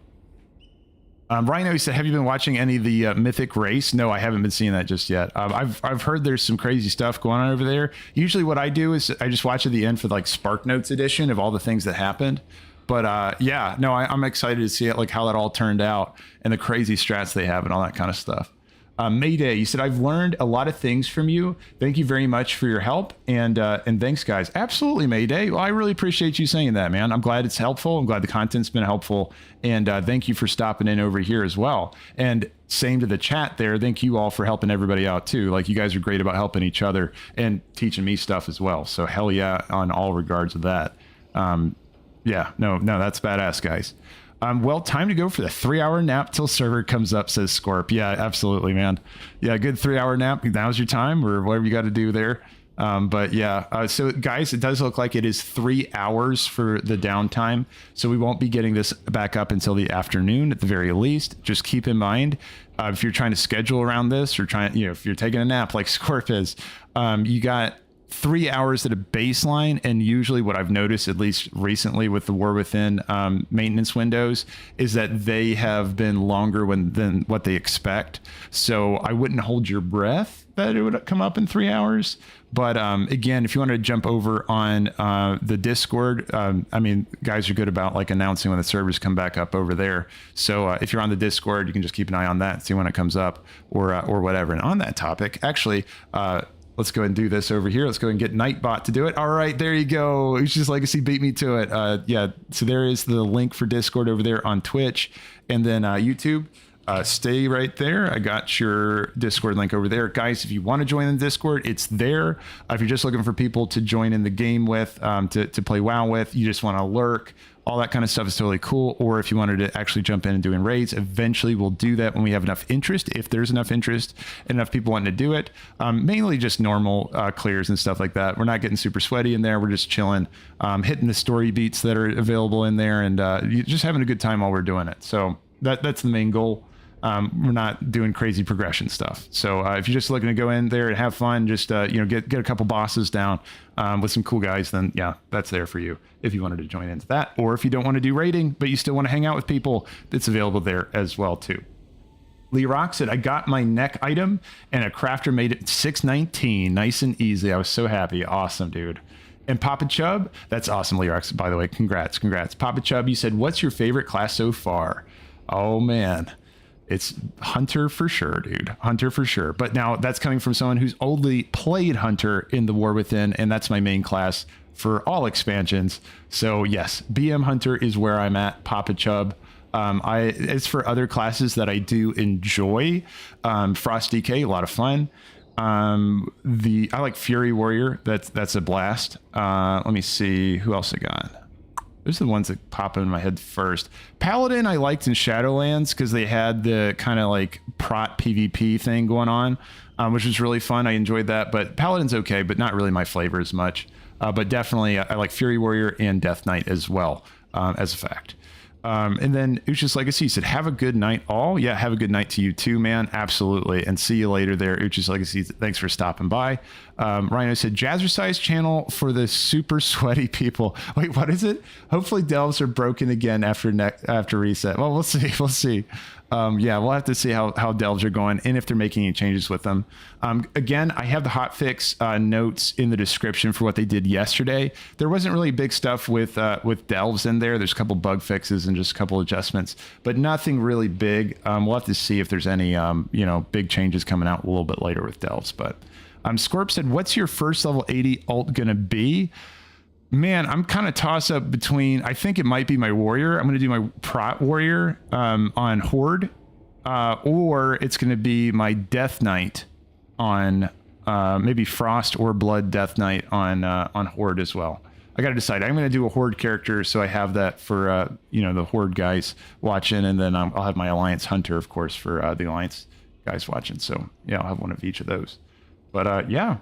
Rhino, he said, have you been watching any of the Mythic race? No, I haven't been seeing that just yet. I've heard there's some crazy stuff going on over there. Usually what I do is I just watch at the end for like Spark Notes edition of all the things that happened. But yeah, no, I'm excited to see it, like how that all turned out and the crazy strats they have and all that kind of stuff. Mayday, you said, I've learned a lot of things from you. Thank you very much for your help. And thanks, guys. Absolutely, Mayday. Well, I really appreciate you saying that, man. I'm glad it's helpful. I'm glad the content's been helpful. And thank you for stopping in over here as well. And same to the chat there. Thank you all for helping everybody out too. Like, you guys are great about helping each other and teaching me stuff as well. So hell yeah, on all regards of that. Yeah, no, that's badass, guys. Well, time to go for the 3-hour nap till server comes up, says Scorp. Yeah, absolutely, man. Yeah, good 3-hour nap. Now's your time, or whatever you got to do there. But yeah, so guys, it does look like it is 3 hours for the downtime. So we won't be getting this back up until the afternoon at the very least. Just keep in mind, if you're trying to schedule around this or if you're taking a nap like Scorp is, you got 3 hours at a baseline, and usually what I've noticed, at least recently with the War Within maintenance windows, is that they have been longer than what they expect. So I wouldn't hold your breath that it would come up in 3 hours. But again, if you want to jump over on the Discord, I mean, guys are good about like announcing when the servers come back up over there. So if you're on the Discord, you can just keep an eye on that, see when it comes up or whatever. And on that topic, actually, let's go ahead and do this over here. Let's go and get Nightbot to do it. All right, there you go. Uchi's Legacy beat me to it. Yeah, so there is the link for Discord over there on Twitch and then YouTube. Stay right there. I got your Discord link over there. Guys, if you want to join the Discord, it's there. If you're just looking for people to join in the game with, to play WoW with, you just want to lurk, all that kind of stuff is totally cool. Or if you wanted to actually jump in and doing raids, eventually we'll do that when we have enough interest, if there's enough interest, enough people wanting to do it. Mainly just normal clears and stuff like that. We're not getting super sweaty in there. We're just chilling, hitting the story beats that are available in there, and just having a good time while we're doing it. So that's the main goal. We're not doing crazy progression stuff. So if you're just looking to go in there and have fun, just get a couple bosses down with some cool guys, then yeah, that's there for you if you wanted to join into that. Or if you don't want to do raiding, but you still want to hang out with people, it's available there as well too. Lee Rock said, I got my neck item and a crafter made it 619. Nice and easy. I was so happy. Awesome, dude. And Papa Chubb, that's awesome, Lee Rock, by the way. Congrats. Papa Chubb, you said, what's your favorite class so far? Oh, man. It's Hunter for sure, dude. Hunter for sure. But now that's coming from someone who's only played Hunter in the War Within, and that's my main class for all expansions. So yes, BM Hunter is where I'm at, Papa Chubb. As for other classes that I do enjoy, Frost DK, a lot of fun. I like Fury Warrior. That's a blast. Let me see who else I got. Those are the ones that pop in my head first. Paladin I liked in Shadowlands because they had the kind of like prot PvP thing going on, which was really fun. I enjoyed that, but Paladin's okay, but not really my flavor as much. But definitely I like Fury Warrior and Death Knight as well, as a fact. And then Ucha's Legacy said, have a good night all. Yeah, have a good night to you too, man. Absolutely. And see you later there, Ucha's Legacy. Thanks for stopping by. Rhino said, Jazzercise channel for the super sweaty people. Wait, what is it? Hopefully delves are broken again after reset. Well, we'll see. We'll see. Yeah, we'll have to see how delves are going and if they're making any changes with them. Again, I have the hotfix notes in the description for what they did yesterday. There wasn't really big stuff with delves in there. There's a couple bug fixes and just a couple adjustments, but nothing really big. We'll have to see if there's any big changes coming out a little bit later with delves. But Scorp said, what's your first level 80 alt gonna be? Man, I'm kind of toss up between, I think it might be my warrior. I'm going to do my prot warrior on horde, or it's going to be my death knight on maybe frost or blood death knight on horde as well. I got to decide. I'm going to do a horde character, so I have that for the horde guys watching, and then I'll have my alliance hunter, of course, for the alliance guys watching. So yeah, I'll have one of each of those. But yeah.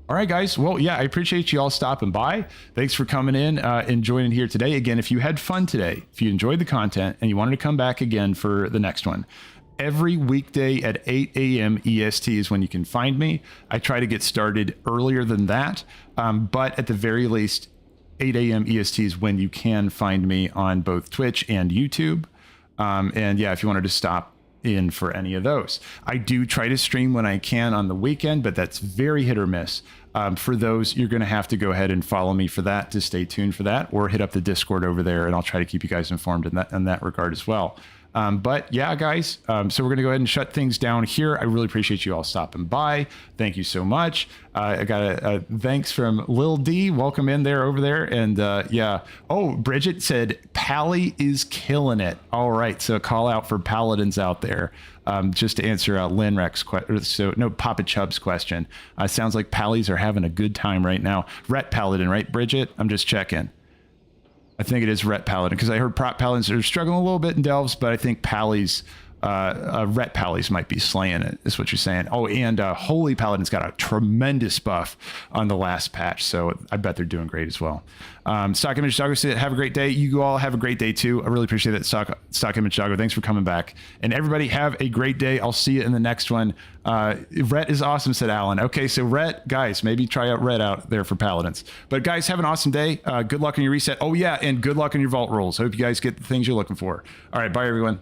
All right, guys. Well, yeah, I appreciate you all stopping by. Thanks for coming in and joining here today. Again, if you had fun today, if you enjoyed the content and you wanted to come back again for the next one, every weekday at 8 a.m. EST is when you can find me. I try to get started earlier than that, but at the very least, 8 a.m. EST is when you can find me on both Twitch and YouTube. And yeah, if you wanted to stop in for any of those. I do try to stream when I can on the weekend, but that's very hit or miss. For those, you're going to have to go ahead and follow me for that to stay tuned for that, or hit up the Discord over there, and I'll try to keep you guys informed in that regard as well. But yeah, guys, so we're going to go ahead and shut things down here. I really appreciate you all stopping by. Thank you so much. I got a thanks from Lil D. Welcome in there over there. And yeah. Oh, Bridget said, Pally is killing it. All right. So a call out for paladins out there. Just to answer Linrex's question. So no, Papa Chubb's question. Sounds like Pallies are having a good time right now. Ret Paladin, right, Bridget? I'm just checking. I think it is Ret Paladin, because I heard prop paladins are struggling a little bit in delves, but I think Pallies, Ret Pallies might be slaying it, is what you're saying. Oh, and Holy Paladin's got a tremendous buff on the last patch, so I bet they're doing great as well. Stock Image Doggo said, have a great day. You all have a great day too. I really appreciate that, Stock Image Doggo. Thanks for coming back. And everybody have a great day. I'll see you in the next one. Rhett is awesome, said Alan. Okay, so Rhett, guys, maybe try out Rhett out there for Paladins. But guys, have an awesome day. Good luck on your reset. Oh yeah, and good luck on your vault rolls. Hope you guys get the things you're looking for. All right, bye everyone.